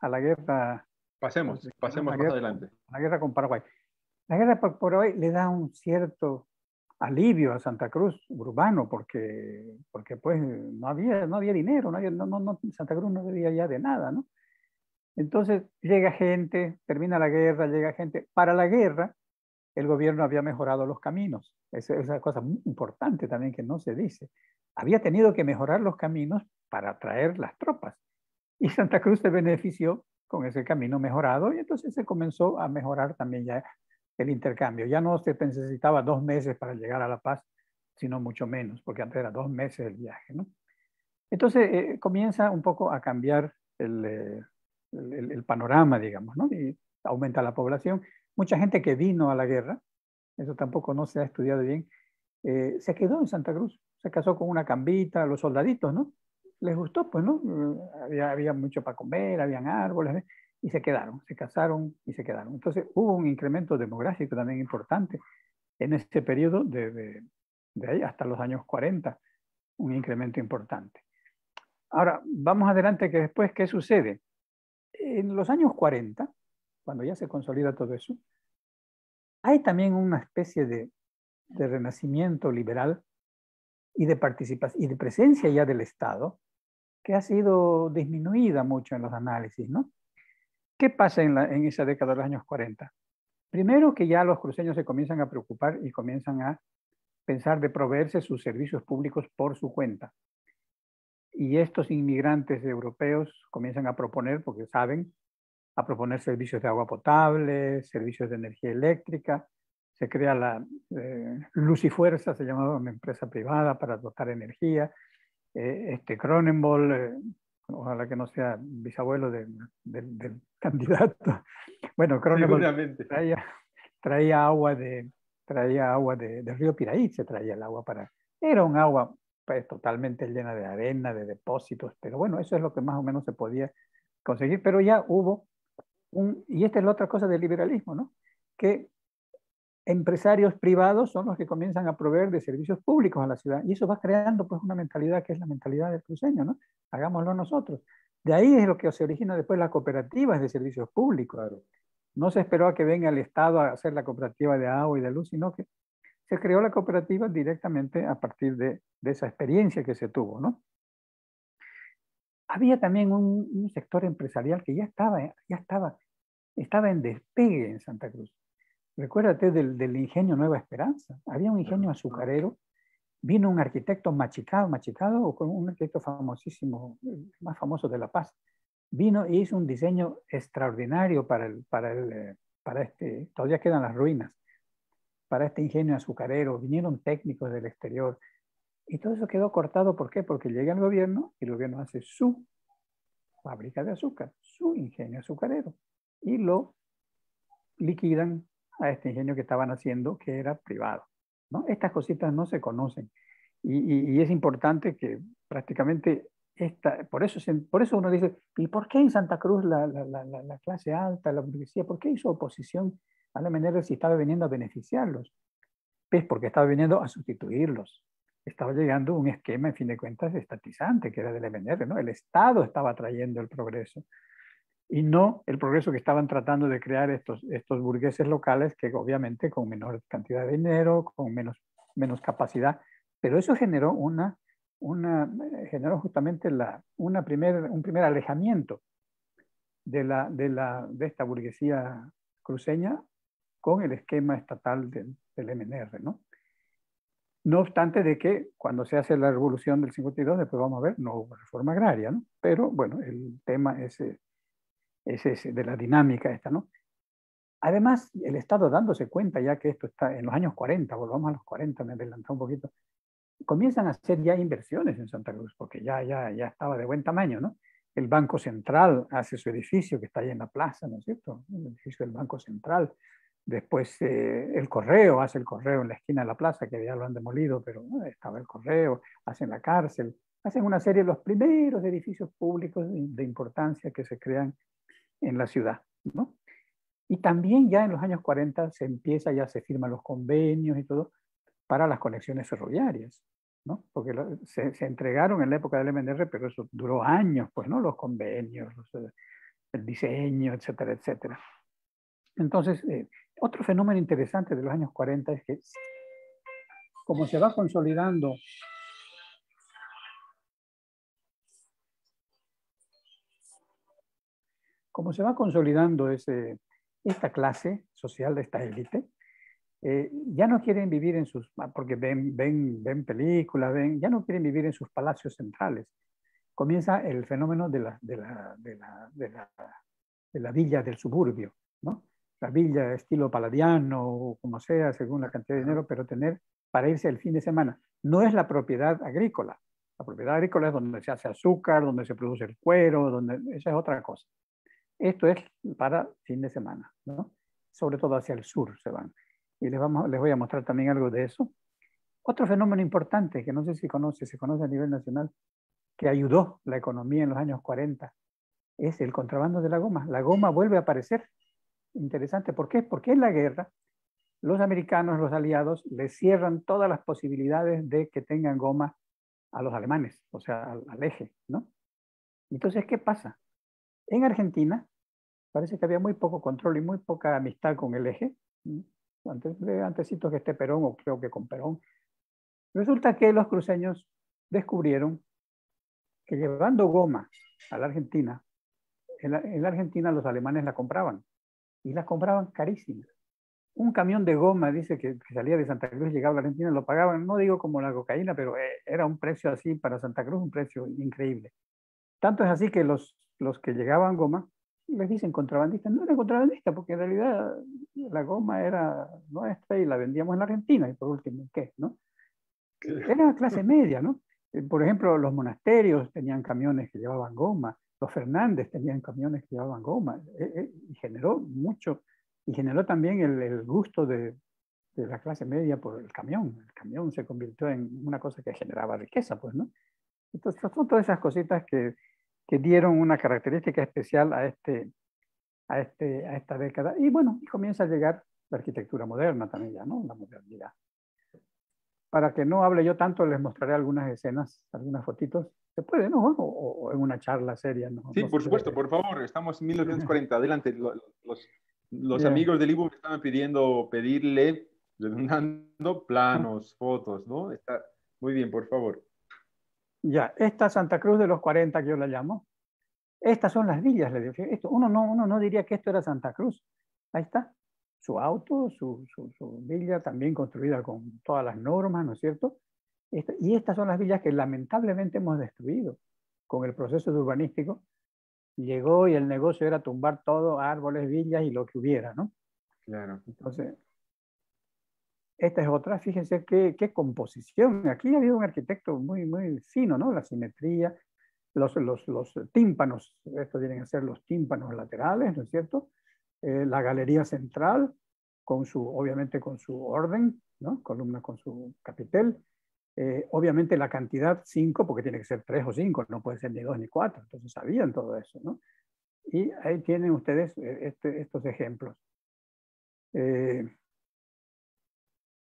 la guerra, Pasemos más adelante. la guerra con Paraguay. La guerra por Paraguay le da un cierto alivio a Santa Cruz urbano porque pues no había dinero, Santa Cruz no debía ya de nada, ¿no? Entonces llega gente, termina la guerra, llega gente. Para la guerra, el gobierno había mejorado los caminos. Esa es una cosa muy importante también que no se dice. Había tenido que mejorar los caminos para traer las tropas. Y Santa Cruz se benefició con ese camino mejorado y entonces se comenzó a mejorar también ya el intercambio. Ya no se necesitaba 2 meses para llegar a La Paz, sino mucho menos, porque antes era 2 meses el viaje, ¿no? Entonces comienza un poco a cambiar el panorama, digamos, ¿no? Y aumenta la población. Mucha gente que vino a la guerra, eso tampoco no se ha estudiado bien, se quedó en Santa Cruz, se casó con una cambita, los soldaditos, ¿no? Les gustó, pues, ¿no? Había mucho para comer, habían árboles, ¿eh? Y se quedaron, se casaron y se quedaron. Entonces hubo un incremento demográfico también importante en ese periodo de ahí hasta los años 40, un incremento importante. Ahora, vamos adelante, que después, ¿qué sucede? En los años 40, cuando ya se consolida todo eso, hay también una especie de renacimiento liberal y de participación y de presencia ya del Estado que ha sido disminuida mucho en los análisis, ¿no? ¿Qué pasa en esa década de los años 40? Primero que ya los cruceños se comienzan a preocupar y comienzan a pensar de proveerse sus servicios públicos por su cuenta. Y estos inmigrantes europeos comienzan a proponer, porque saben, a proponer servicios de agua potable, servicios de energía eléctrica. Se crea la Luz y Fuerza, se llamaba una empresa privada para dotar energía. Cronenbol, ojalá que no sea bisabuelo del candidato. Bueno, Cronenbol Seguramente. traía, traía agua traía agua de Río Piraí, se traía el agua para... Era un agua pues, totalmente llena de arena, de depósitos, pero bueno, eso es lo que más o menos se podía conseguir, pero ya hubo y esta es la otra cosa del liberalismo, ¿no? Que empresarios privados son los que comienzan a proveer de servicios públicos a la ciudad y eso va creando pues una mentalidad que es la mentalidad del cruceño, ¿no? Hagámoslo nosotros. De ahí es lo que se origina después las cooperativas de servicios públicos. Claro. No se esperó a que venga el Estado a hacer la cooperativa de agua y de luz, sino que se creó la cooperativa directamente a partir de esa experiencia que se tuvo, ¿no? Había también un sector empresarial que estaba en despegue en Santa Cruz. Recuérdate del ingenio Nueva Esperanza. Había un ingenio azucarero. Vino un arquitecto Machicado, o con un arquitecto famosísimo, el más famoso de La Paz. Vino e hizo un diseño extraordinario para este, todavía quedan las ruinas, para este ingenio azucarero. Vinieron técnicos del exterior. Y todo eso quedó cortado. ¿Por qué? Porque llega el gobierno y el gobierno hace su fábrica de azúcar, su ingenio azucarero. Y lo liquidan a este ingenio que estaban haciendo, que era privado, ¿no? Estas cositas no se conocen y es importante que prácticamente por eso uno dice, ¿y por qué en Santa Cruz la clase alta, la burguesía, por qué hizo oposición a la MNR si estaba viniendo a beneficiarlos? Pues porque estaba viniendo a sustituirlos. Estaba llegando un esquema, en fin de cuentas, estatizante, que era del MNR, ¿no? El Estado estaba trayendo el progreso y no el progreso que estaban tratando de crear estos burgueses locales que obviamente con menor cantidad de dinero, con menos capacidad, pero eso generó generó justamente un primer alejamiento de esta burguesía cruceña con el esquema estatal del MNR, ¿no? No obstante de que cuando se hace la revolución del 52, después vamos a ver, no hubo reforma agraria, ¿no? Pero bueno, el tema es ese de la dinámica esta, ¿no? Además, el Estado dándose cuenta ya que esto está en los años 40, volvamos a los 40, me adelanté un poquito, comienzan a hacer ya inversiones en Santa Cruz, porque ya estaba de buen tamaño, ¿no? El Banco Central hace su edificio que está ahí en la plaza, ¿no es cierto? El edificio del Banco Central. Después el correo, hace el correo en la esquina de la plaza, que ya lo han demolido, pero ¿no? Estaba el correo, hacen la cárcel, hacen una serie de los primeros edificios públicos de importancia que se crean en la ciudad, ¿no? Y también ya en los años 40 ya se firman los convenios y todo para las conexiones ferroviarias, ¿no? Porque se entregaron en la época del MNR, pero eso duró años, pues, ¿no? Los convenios, el diseño, etcétera, etcétera. Entonces, otro fenómeno interesante de los años 40 es que como se va consolidando esta clase social, esta élite, ya no quieren vivir porque ven películas, ya no quieren vivir en sus palacios centrales. Comienza el fenómeno de la villa del suburbio, ¿no? La villa estilo paladiano o como sea, según la cantidad de dinero, pero tener para irse el fin de semana. No es la propiedad agrícola. La propiedad agrícola es donde se hace azúcar, donde se produce el cuero, esa es otra cosa. Esto es para fin de semana, ¿no? Sobre todo hacia el sur se van. Y les voy a mostrar también algo de eso. Otro fenómeno importante que no sé si se conoce a nivel nacional, que ayudó la economía en los años 40, es el contrabando de la goma. La goma vuelve a aparecer. Interesante. ¿Por qué? Porque en la guerra los americanos, los aliados, les cierran todas las posibilidades de que tengan goma a los alemanes, o sea, al eje, ¿no? Entonces, ¿qué pasa? En Argentina parece que había muy poco control y muy poca amistad con el eje, antesito que esté Perón o creo que con Perón. Resulta que los cruceños descubrieron que llevando goma a la Argentina, en la Argentina los alemanes la compraban y la compraban carísima. Un camión de goma, dice que salía de Santa Cruz y llegaba a la Argentina, lo pagaban, no digo como la cocaína, pero era un precio así para Santa Cruz, un precio increíble. Tanto es así que los que llegaban goma les dicen contrabandistas. No era contrabandista porque en realidad la goma era nuestra y la vendíamos en la Argentina y por último, ¿qué? ¿No? Era clase media, ¿no? Por ejemplo, los monasterios tenían camiones que llevaban goma, los Fernández tenían camiones que llevaban goma, y generó mucho, y generó también el gusto de la clase media por el camión. El camión se convirtió en una cosa que generaba riqueza, pues, ¿no? Entonces, son todas esas cositas que dieron una característica especial a esta década. Y bueno, comienza a llegar la arquitectura moderna también ya, ¿no? La modernidad. Para que no hable yo tanto, les mostraré algunas escenas, algunas fotitos. Se puede, ¿no? O en una charla seria, ¿no? Sí, No por se supuesto, debe. por favor, estamos en 1940. Adelante, los Bien. amigos del IBU me estaban pedirle, redundando, planos, fotos, ¿no? Está muy bien, por favor. Ya, esta Santa Cruz de los 40 que yo la llamo, estas son las villas, le digo. Uno no diría que esto era Santa Cruz. Ahí está, su auto, su villa también construida con todas las normas, ¿no es cierto? Y estas son las villas que lamentablemente hemos destruido con el proceso de urbanístico. Llegó y el negocio era tumbar todo, árboles, villas y lo que hubiera, ¿no? Claro. Entonces, esta es otra, fíjense qué composición. Aquí ha habido un arquitecto muy fino, ¿no? La simetría, los tímpanos, estos tienen que ser los tímpanos laterales, ¿no es cierto? La galería central, obviamente con su orden, ¿no? Columna con su capitel. Obviamente la cantidad 5, porque tiene que ser 3 o 5, no puede ser ni 2 ni 4. Entonces sabían todo eso, ¿no? Y ahí tienen ustedes estos ejemplos.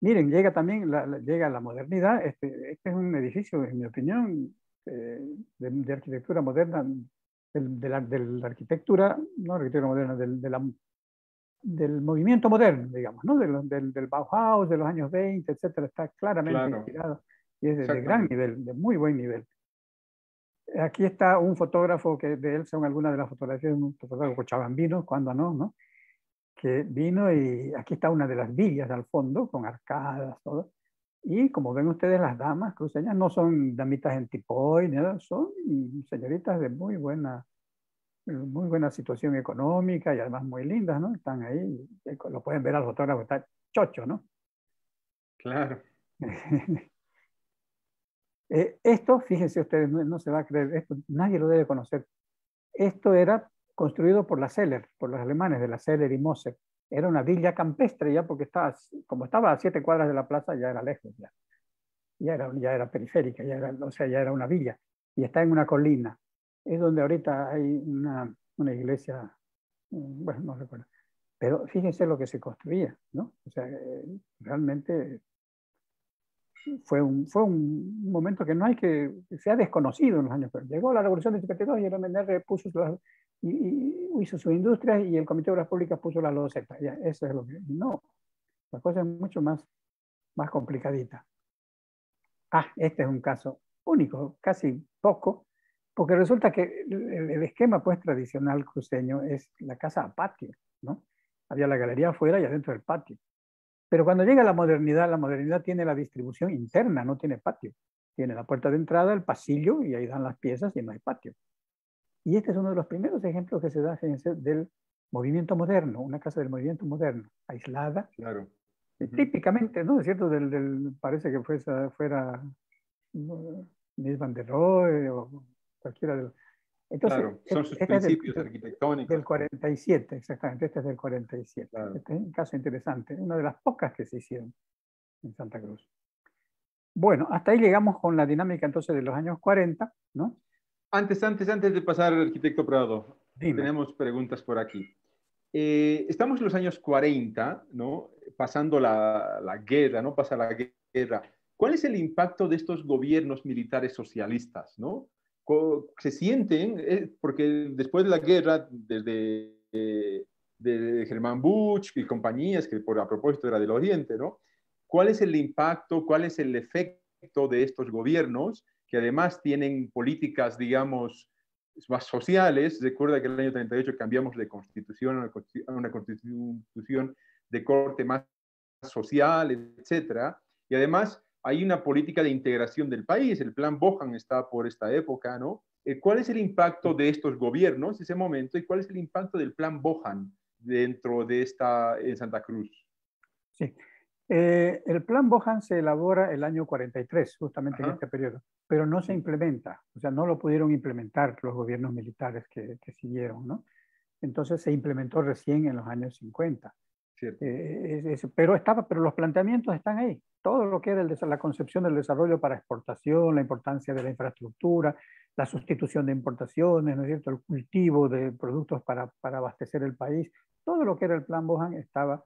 Miren, llega también llega la modernidad. Este es un edificio, en mi opinión, de arquitectura moderna, de la arquitectura, no arquitectura moderna, del movimiento moderno, digamos, ¿no? Del Bauhaus de los años 20, etcétera. Está claramente Claro, inspirado y es de gran exactamente. nivel, de muy buen nivel. Aquí está un fotógrafo que de él son algunas de las fotografías de un fotógrafo cochabambino, cuando no, ¿no? Que vino y aquí está una de las villas al fondo, con arcadas, todo. Y como ven ustedes, las damas cruceñas no son damitas en tipoy, nada, son señoritas de muy buena situación económica y además muy lindas, ¿no? Están ahí, lo pueden ver al fotógrafo, está chocho, ¿no? Claro. Esto, fíjense ustedes, no se va a creer, esto nadie lo debe conocer. Esto era construido por la Seller, por los alemanes de la Seller y Moser. Era una villa campestre ya porque como estaba a 7 cuadras de la plaza, ya era lejos, ya era periférica, o sea, ya era una villa. Y está en una colina. Es donde ahorita hay una iglesia, bueno, no recuerdo. Pero fíjense lo que se construía, ¿no? O sea, realmente fue un momento que no hay que se ha desconocido en los años. Pero llegó la Revolución de 52 y el MNR hizo su industria y el Comité de Obras Públicas puso la loseta. Ya, eso es lo que... No, la cosa es mucho más complicadita. Este es un caso único, casi poco, porque resulta que el esquema pues tradicional cruceño es la casa a patio, ¿no? Había la galería afuera y adentro del patio. Pero cuando llega la modernidad tiene la distribución interna, no tiene patio. Tiene la puerta de entrada, el pasillo, y ahí dan las piezas y no hay patio. Y este es uno de los primeros ejemplos que se da, fíjense, del movimiento moderno, una casa del movimiento moderno, aislada, Claro. Ujú. típicamente, ¿no? Es cierto, parece que fuera Mies van der Rohe o cualquiera de los... Entonces, Claro, son sus este es principios del arquitectónicos. 47, exactamente, este es del 47. Claro. Este es un caso interesante, una de las pocas que se hicieron en Santa Cruz. Bueno, hasta ahí llegamos con la dinámica entonces de los años 40, ¿no? Antes de pasar al arquitecto Prado, Dime. tenemos preguntas por aquí. Estamos en los años 40, ¿no? Pasando la guerra, ¿no? Pasa la guerra. ¿Cuál es el impacto de estos gobiernos militares socialistas, ¿no? Se sienten, porque después de la guerra, desde de Germán Busch y compañías, que a propósito era del Oriente, ¿no? ¿Cuál es el impacto, cuál es el efecto de estos gobiernos que además tienen políticas, digamos, más sociales? Recuerda que en el año 38 cambiamos de constitución a una constitución de corte más social, etcétera. Y además hay una política de integración del país. El plan Bohan está por esta época, ¿no? ¿Cuál es el impacto de estos gobiernos en ese momento y cuál es el impacto del plan Bohan dentro de en Santa Cruz? Sí. El plan Bohan se elabora el año 43, justamente en Ajá, este periodo, pero no se sí, implementa, o sea, no lo pudieron implementar los gobiernos militares que siguieron, ¿no? Entonces se implementó recién en los años 50. cierto. Pero los planteamientos están ahí. Todo lo que era la concepción del desarrollo para exportación, la importancia de la infraestructura, la sustitución de importaciones, ¿no es cierto? El cultivo de productos para abastecer el país, todo lo que era el plan Bohan estaba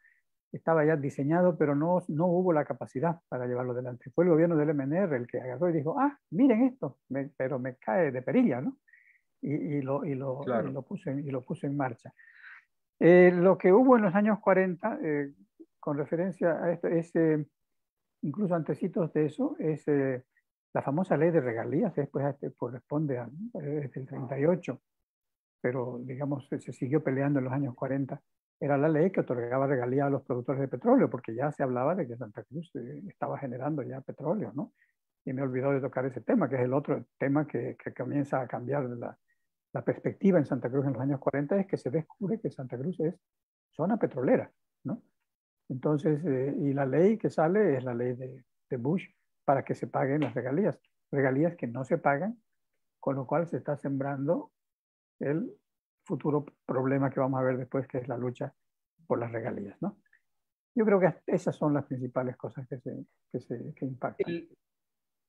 ya diseñado, pero no hubo la capacidad para llevarlo adelante. Fue el gobierno del MNR el que agarró y dijo, miren esto, pero me cae de perilla, ¿no? Claro, Y lo puso en marcha. Lo que hubo en los años 40, con referencia a esto, incluso antecitos de eso, es la famosa ley de regalías, que después corresponde desde el 38, pero digamos se siguió peleando en los años 40. Era la ley que otorgaba regalías a los productores de petróleo, porque ya se hablaba de que Santa Cruz estaba generando ya petróleo, ¿no? Y me he olvidado de tocar ese tema, que es el otro tema que comienza a cambiar la perspectiva en Santa Cruz en los años 40, es que se descubre que Santa Cruz es zona petrolera, ¿no? Entonces, y la ley que sale es la ley de Bush para que se paguen las regalías que no se pagan, con lo cual se está sembrando el futuro problema que vamos a ver después, que es la lucha por las regalías, ¿no? Yo creo que esas son las principales cosas que impactan.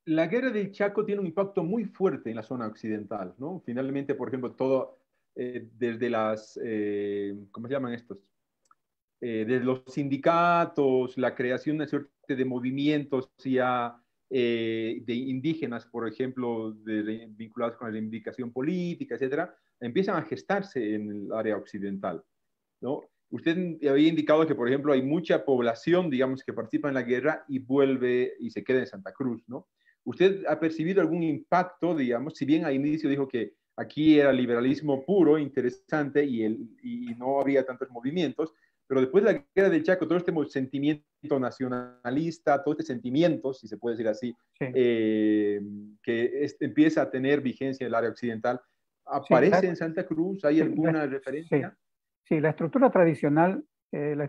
la guerra del Chaco tiene un impacto muy fuerte en la zona occidental, ¿no? Finalmente, por ejemplo, todo desde ¿cómo se llaman estos? Desde los sindicatos, la creación de una suerte de movimientos ya de indígenas, por ejemplo, vinculados con la reivindicación política, etcétera, empiezan a gestarse en el área occidental, ¿no? Usted había indicado que, por ejemplo, hay mucha población, digamos, que participa en la guerra y vuelve y se queda en Santa Cruz, ¿no? ¿Usted ha percibido algún impacto, digamos, si bien al inicio dijo que aquí era liberalismo puro, interesante, y no había tantos movimientos, pero después de la guerra del Chaco, todo este sentimiento nacionalista, todo este sentimiento, si se puede decir así, Sí, eh, que empieza a tener vigencia en el área occidental, sí, ¿aparece en Santa Cruz? ¿Hay sí, alguna sí, referencia? sí, la estructura tradicional en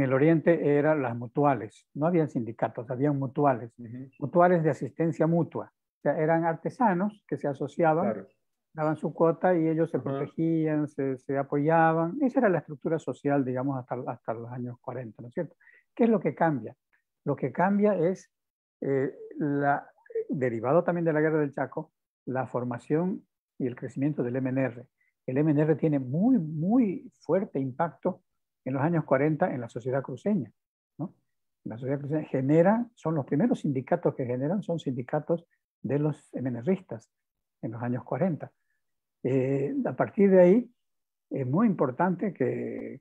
el Oriente eran las mutuales. No habían sindicatos, habían mutuales, Uh -huh. mutuales de asistencia mutua. O sea, eran artesanos que se asociaban, Claro. daban su cuota y ellos se Ajá. protegían, se apoyaban. Esa era la estructura social, digamos, hasta los años 40, ¿no es cierto? ¿Qué es lo que cambia? Lo que cambia es, derivado también de la guerra del Chaco, la formación y el crecimiento del MNR. El MNR tiene muy, muy fuerte impacto en los años 40 en la sociedad cruceña, ¿no? La sociedad cruceña son los primeros sindicatos que generan, son sindicatos de los MNRistas en los años 40. A partir de ahí, es muy importante que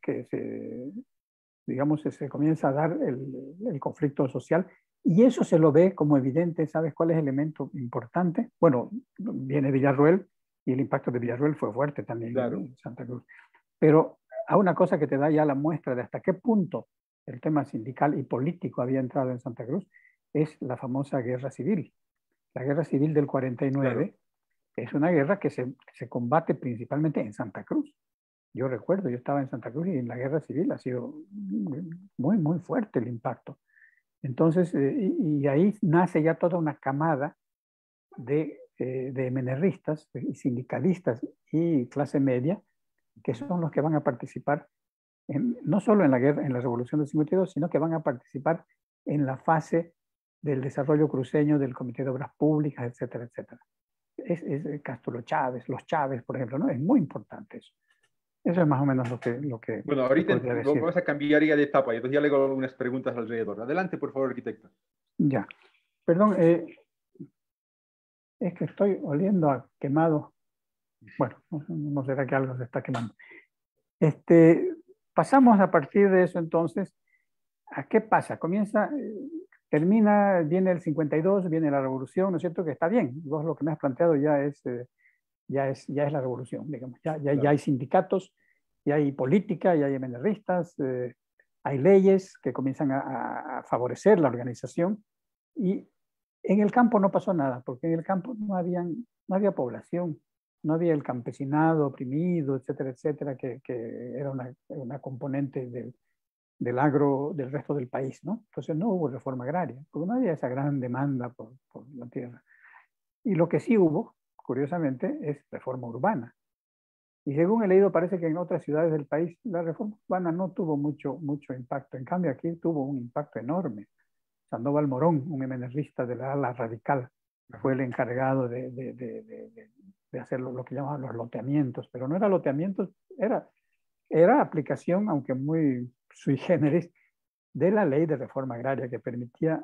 digamos, se comienza a dar el conflicto social y eso se lo ve como evidente. ¿Sabes cuál es el elemento importante? Bueno, viene Villarroel y el impacto de Villarroel fue fuerte también Claro. en Santa Cruz. Pero a una cosa que te da ya la muestra de hasta qué punto el tema sindical y político había entrado en Santa Cruz es la famosa guerra civil. La guerra civil del Claro. 49 es una guerra que se combate principalmente en Santa Cruz. Yo recuerdo, yo estaba en Santa Cruz y en la guerra civil ha sido muy, muy fuerte el impacto. Entonces, y ahí nace ya toda una camada de MNRistas y sindicalistas y clase media, que son los que van a participar no solo en la guerra, en la Revolución del 52, sino que van a participar en la fase del desarrollo cruceño del Comité de Obras Públicas, etcétera, etcétera. Es Castro Chávez, los Chávez, por ejemplo, ¿no? Es muy importante eso. Eso es más o menos lo que Bueno, te ahorita podría decir. vamos a cambiar ya de etapa y entonces ya le hago algunas preguntas alrededor. Adelante, por favor, arquitecto. Ya. Perdón, es que estoy oliendo a quemado. Bueno, no será que algo se está quemando. Este, pasamos a partir de eso entonces, ¿a qué pasa? Termina, viene el 52, viene la revolución, ¿no es cierto? Que está bien. Vos lo que me has planteado ya es la revolución, digamos. Ya Claro. hay sindicatos, ya hay política, ya hay MNRistas, hay leyes que comienzan a favorecer la organización y en el campo no pasó nada, porque en el campo no había población, no había el campesinado oprimido, etcétera, etcétera, que era una componente del agro del resto del país, ¿no? Entonces no hubo reforma agraria, porque no había esa gran demanda por la tierra. Y lo que sí hubo, curiosamente, es reforma urbana. Y según he leído, parece que en otras ciudades del país la reforma urbana no tuvo mucho impacto. En cambio, aquí tuvo un impacto enorme. Sandoval Morón, un MNRista de la ala radical, fue Ajá. el encargado de hacer lo que llamaban los loteamientos, pero no era loteamientos, era aplicación, aunque muy sui generis, de la ley de reforma agraria que permitía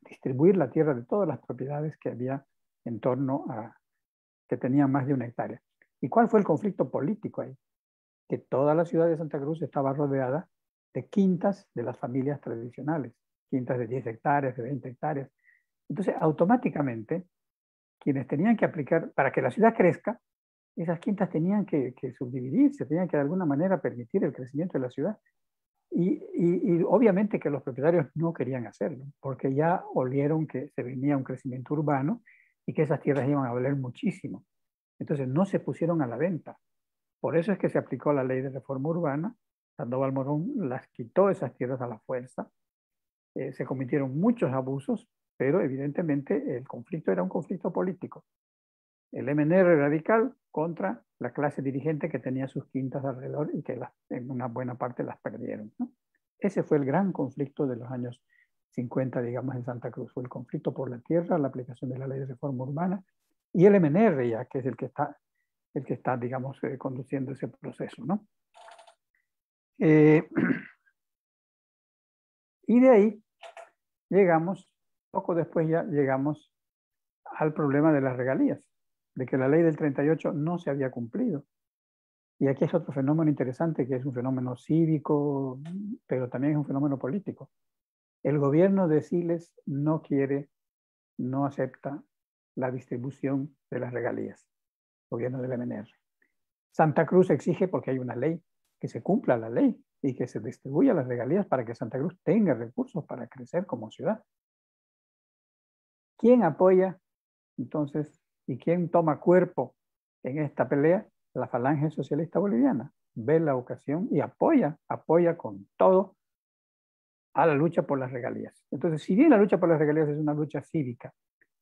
distribuir la tierra de todas las propiedades que había en torno a que tenían más de 1 hectárea. ¿Y cuál fue el conflicto político ahí? Que toda la ciudad de Santa Cruz estaba rodeada de quintas de las familias tradicionales, quintas de 10 hectáreas, de 20 hectáreas. Entonces, automáticamente, quienes tenían que aplicar, para que la ciudad crezca, esas quintas tenían que subdividirse, tenían que de alguna manera permitir el crecimiento de la ciudad. Y obviamente que los propietarios no querían hacerlo, porque ya olieron que se venía un crecimiento urbano y que esas tierras iban a valer muchísimo. Entonces no se pusieron a la venta. Por eso es que se aplicó la ley de reforma urbana. Sandoval Morón las quitó esas tierras a la fuerza. Se cometieron muchos abusos, pero evidentemente el conflicto era un conflicto político. El MNR radical contra la clase dirigente que tenía sus quintas alrededor y que en una buena parte las perdieron, ¿no? Ese fue el gran conflicto de los años 50, digamos, en Santa Cruz. Fue el conflicto por la tierra, la aplicación de la ley de reforma urbana y el MNR ya, que es el que está digamos, conduciendo ese proceso, ¿no? Y de ahí llegamos, poco después ya llegamos al problema de las regalías, de que la ley del 38 no se había cumplido. Y aquí es otro fenómeno interesante, que es un fenómeno cívico, pero también es un fenómeno político. El gobierno de Siles no quiere, no acepta la distribución de las regalías, el gobierno del MNR. Santa Cruz exige, porque hay una ley, que se cumpla la ley y que se distribuya las regalías para que Santa Cruz tenga recursos para crecer como ciudad. ¿Quién apoya entonces y quién toma cuerpo en esta pelea? La Falange Socialista Boliviana. Ve la ocasión y apoya con todo a la lucha por las regalías. Entonces, si bien la lucha por las regalías es una lucha cívica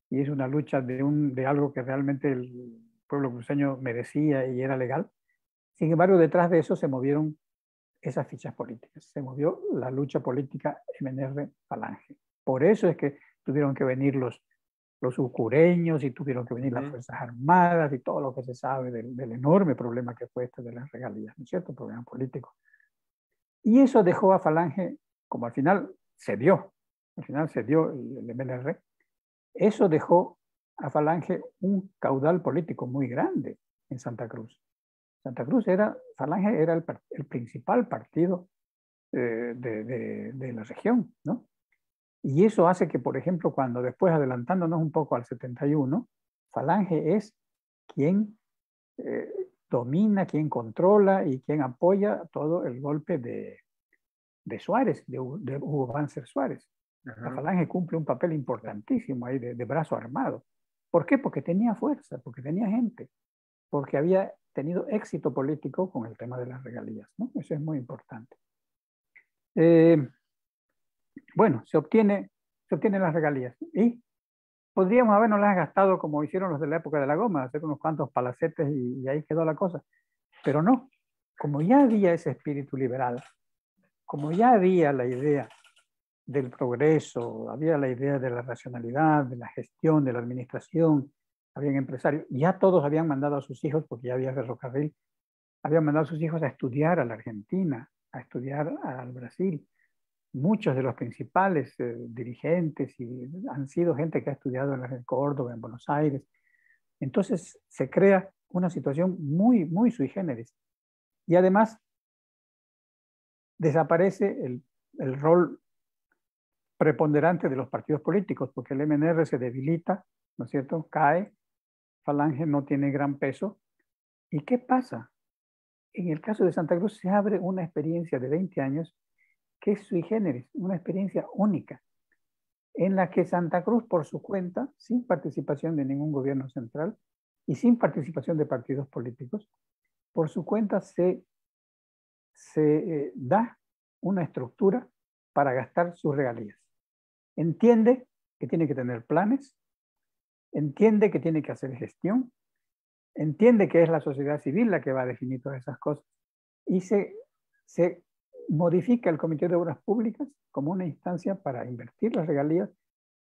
y es una lucha de algo que realmente el pueblo cruceño merecía y era legal, sin embargo, detrás de eso se movieron esas fichas políticas. Se movió la lucha política MNR-Falange. Por eso es que tuvieron que venir los ucureños y tuvieron que venir las Fuerzas Armadas y todo lo que se sabe del enorme problema que fue este de las regalías, ¿no es cierto? Problema político. Y eso dejó a Falange, como al final se dio el MNR, eso dejó a Falange un caudal político muy grande en Santa Cruz. Falange era el principal partido de la región, ¿no? Y eso hace que, por ejemplo, cuando después, adelantándonos un poco al 71, Falange es quien domina, quien controla y quien apoya todo el golpe de Suárez, de Hugo Banzer Suárez. La Falange cumple un papel importantísimo ahí de brazo armado. ¿Por qué? Porque tenía fuerza, porque tenía gente, porque había tenido éxito político con el tema de las regalías, ¿no? Eso es muy importante. Bueno, se obtienen las regalías y podríamos habernos las gastado como hicieron los de la época de la goma, hacer unos cuantos palacetes y ahí quedó la cosa. Pero no, como ya había ese espíritu liberal, como ya había la idea del progreso, había la idea de la racionalidad, de la gestión, de la administración, habían empresarios, ya todos habían mandado a sus hijos, porque ya había ferrocarril, habían mandado a sus hijos a estudiar a la Argentina, a estudiar al Brasil. Muchos de los principales dirigentes han sido gente que ha estudiado en Córdoba, en Buenos Aires. Entonces se crea una situación muy, muy sui generis. Y además desaparece el rol preponderante de los partidos políticos, porque el MNR se debilita, ¿no es cierto? Cae, Falange no tiene gran peso. ¿Y qué pasa? En el caso de Santa Cruz se abre una experiencia de 20 años que es sui generis, una experiencia única, en la que Santa Cruz por su cuenta, sin participación de ningún gobierno central y sin participación de partidos políticos, por su cuenta se da una estructura para gastar sus regalías. Entiende que tiene que tener planes, entiende que tiene que hacer gestión, entiende que es la sociedad civil la que va a definir todas esas cosas y se modifica el Comité de Obras Públicas como una instancia para invertir las regalías,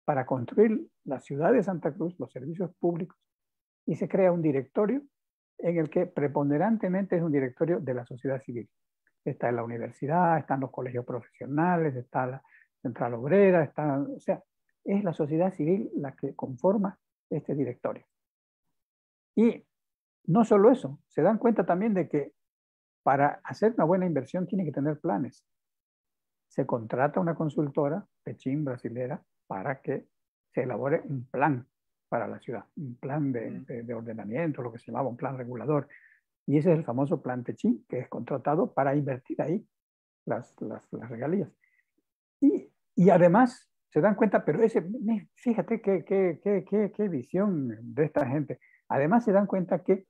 para construir la ciudad de Santa Cruz, los servicios públicos, y se crea un directorio en el que preponderantemente es un directorio de la sociedad civil. Está en la universidad, están los colegios profesionales, está la central obrera, o sea, es la sociedad civil la que conforma este directorio. Y no solo eso, se dan cuenta también de que para hacer una buena inversión tiene que tener planes. Se contrata una consultora, Techin, brasilera, para que se elabore un plan para la ciudad, un plan de ordenamiento, lo que se llamaba un plan regulador. Y ese es el famoso plan Techin, que es contratado para invertir ahí las regalías. Y además se dan cuenta, pero fíjate qué visión de esta gente. Además se dan cuenta que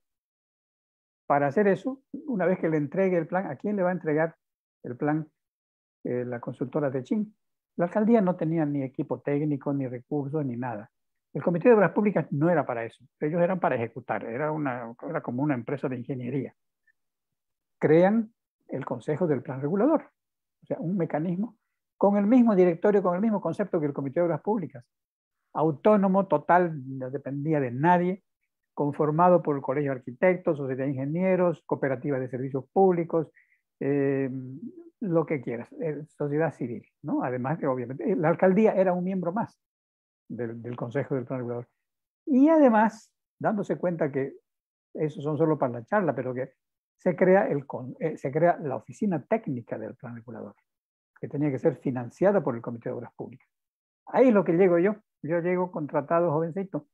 para hacer eso, una vez que le entregue el plan, ¿a quién le va a entregar el plan? La consultora Techin. La alcaldía no tenía ni equipo técnico, ni recursos, ni nada. El Comité de Obras Públicas no era para eso. Ellos eran para ejecutar. Era como una empresa de ingeniería. Crean el Consejo del Plan Regulador. O sea, un mecanismo con el mismo directorio, con el mismo concepto que el Comité de Obras Públicas. Autónomo, total, no dependía de nadie, conformado por el Colegio de Arquitectos, Sociedad de Ingenieros, Cooperativa de Servicios Públicos, lo que quieras, sociedad civil, ¿no? Además que obviamente la alcaldía era un miembro más del Consejo del Plan Regulador. Y además, dándose cuenta que eso son solo para la charla, pero que se crea la oficina técnica del Plan Regulador, que tenía que ser financiada por el Comité de Obras Públicas. Ahí es lo que llego yo. Yo llego contratado jovencito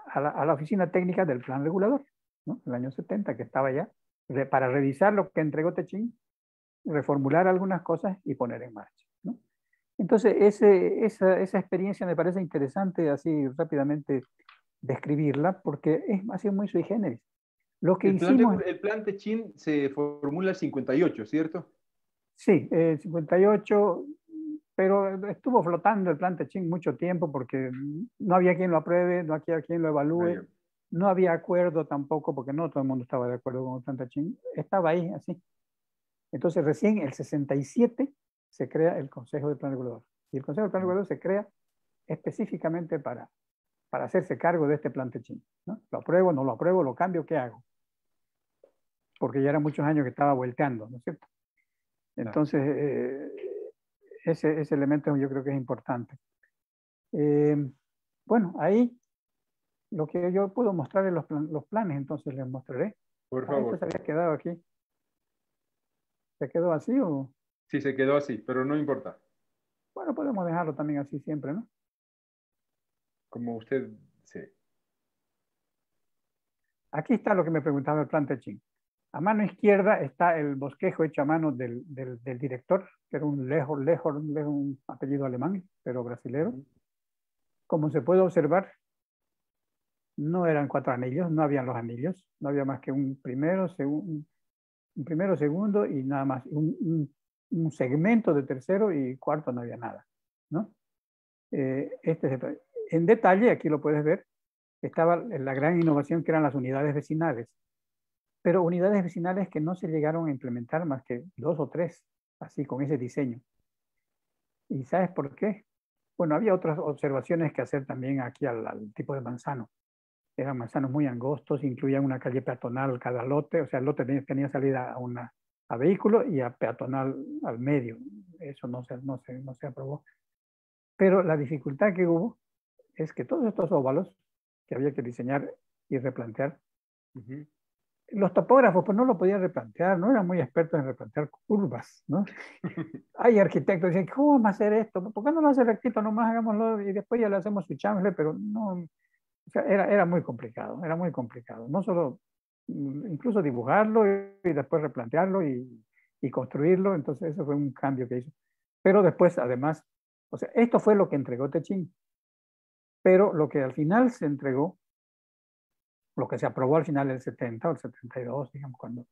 a la oficina técnica del Plan Regulador, ¿no? En el año 70, que estaba ya, para revisar lo que entregó Techín, reformular algunas cosas y poner en marcha, ¿no? Entonces, esa experiencia me parece interesante así rápidamente describirla, porque ha sido muy sui generis. Lo que hicimos... El plan Techín se formula en 58, ¿cierto? Sí, 58, pero estuvo flotando el plan Techín mucho tiempo porque no había quien lo apruebe, no había quien lo evalúe, no había acuerdo tampoco porque no todo el mundo estaba de acuerdo con el plan Techín, estaba ahí así. Entonces recién el 67 se crea el Consejo de Plan Regulador. Y el Consejo de Plan Regulador se crea específicamente para hacerse cargo de este plan Techín, ¿no? Lo apruebo, no lo apruebo, lo cambio, ¿qué hago? Porque ya eran muchos años que estaba volteando, ¿no es cierto? Entonces, ese elemento yo creo que es importante. Bueno, ahí lo que yo puedo mostrar es los planes, entonces les mostraré. Por favor. Esto se había quedado aquí. ¿Se quedó así o...? Sí, se quedó así, pero no importa. Bueno, podemos dejarlo también así siempre, ¿no? Como usted, sí. Aquí está lo que me preguntaba el plan Techín. A mano izquierda está el bosquejo hecho a mano del director, que era un un apellido alemán, pero brasilero. Como se puede observar, no eran 4 anillos, no habían los anillos, no había más que un primero, segundo y nada más, un segmento de tercero y cuarto no había nada, ¿no? En detalle, aquí lo puedes ver, estaba la gran innovación que eran las unidades vecinales, pero unidades vecinales que no se llegaron a implementar más que 2 o 3, así con ese diseño. ¿Y sabes por qué? Bueno, había otras observaciones que hacer también aquí al tipo de manzano. Eran manzanos muy angostos, incluían una calle peatonal cada lote, o sea, el lote tenía salida a vehículo y a peatonal al medio. Eso no se aprobó. Pero la dificultad que hubo es que todos estos óvalos que había que diseñar y replantear, los topógrafos pues no lo podían replantear, no eran muy expertos en replantear curvas, ¿no? Hay arquitectos que dicen, ¿cómo vamos a hacer esto? ¿Por qué no lo hace rectito? Nomás hagámoslo y después ya le hacemos su chanfle, pero no, o sea, era muy complicado, era muy complicado. No solo, incluso dibujarlo y después replantearlo y construirlo, entonces eso fue un cambio que hizo. Pero después, además, o sea, esto fue lo que entregó Techín, pero lo que al final se entregó, lo que se aprobó al final del 70 o el 72, digamos, cuando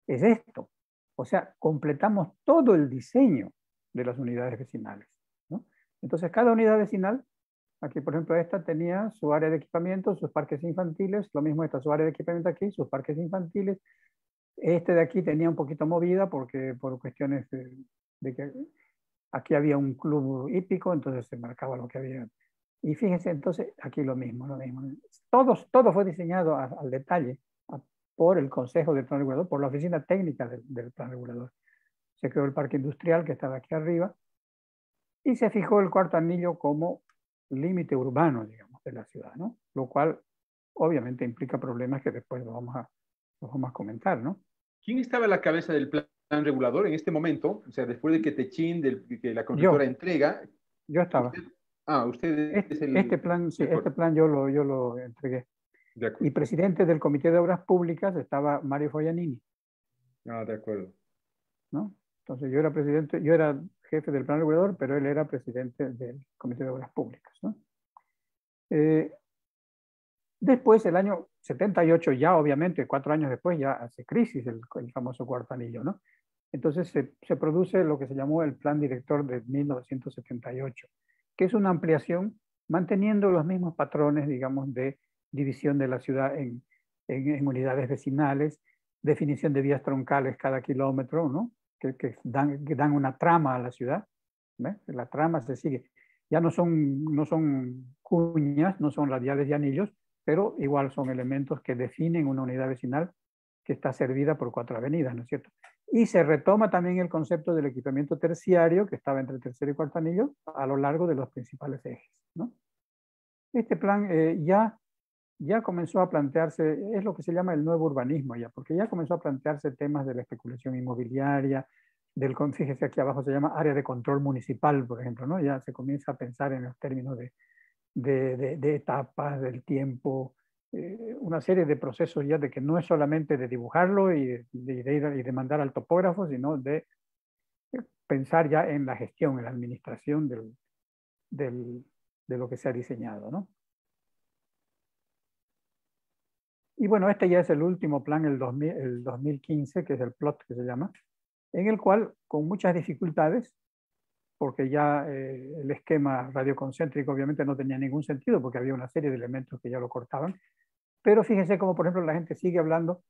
es esto. O sea, completamos todo el diseño de las unidades vecinales, ¿no? Entonces, cada unidad vecinal, aquí por ejemplo esta tenía su área de equipamiento, sus parques infantiles, lo mismo esta, su área de equipamiento aquí, sus parques infantiles. Este de aquí tenía un poquito movida porque por cuestiones de que aquí había un club hípico, entonces se marcaba lo que había. Y fíjense, entonces aquí lo mismo, lo mismo. Todo fue diseñado al detalle por el Consejo del Plan Regulador, por la oficina técnica del Plan Regulador. Se creó el parque industrial que estaba aquí arriba y se fijó el cuarto anillo como límite urbano, digamos, de la ciudad, ¿no? Lo cual obviamente implica problemas que después los vamos a comentar, ¿no? ¿Quién estaba a la cabeza del plan regulador en este momento? O sea, después de que Techín, que la constructora entrega. Yo estaba. Usted es el... Este plan, sí, este plan yo lo entregué. De acuerdo. Y presidente del Comité de Obras Públicas estaba Mario Foglianini. De acuerdo. ¿No? Entonces yo era presidente, yo era jefe del plan regulador, pero él era presidente del Comité de Obras Públicas, ¿no? Después, el año 78, ya obviamente, 4 años después, ya hace crisis el famoso cuarto anillo, ¿no? Entonces se produce lo que se llamó el Plan Director de 1978, que es una ampliación manteniendo los mismos patrones, digamos, de división de la ciudad en unidades vecinales, definición de vías troncales cada kilómetro, ¿no? que dan una trama a la ciudad, ¿Ves? La trama se sigue. Ya no son cuñas, no son radiales y anillos, pero igual son elementos que definen una unidad vecinal que está servida por 4 avenidas, ¿no es cierto? Y se retoma también el concepto del equipamiento terciario, que estaba entre tercer y cuarto anillo, a lo largo de los principales ejes, ¿no? Este plan ya comenzó a plantearse, es lo que se llama el nuevo urbanismo ya, porque ya comenzó a plantearse temas de la especulación inmobiliaria, fíjese aquí abajo se llama área de control municipal, por ejemplo, ¿no? Ya se comienza a pensar en los términos de etapas, del tiempo, una serie de procesos ya de que no es solamente de dibujarlo y de mandar al topógrafo, sino de pensar ya en la gestión, en la administración de lo que se ha diseñado, ¿no? Y bueno, este ya es el último plan, el 2015, que es el plot que se llama, en el cual, con muchas dificultades, porque ya el esquema radioconcéntrico obviamente no tenía ningún sentido, porque había una serie de elementos que ya lo cortaban, pero fíjense cómo, por ejemplo, la gente sigue hablando,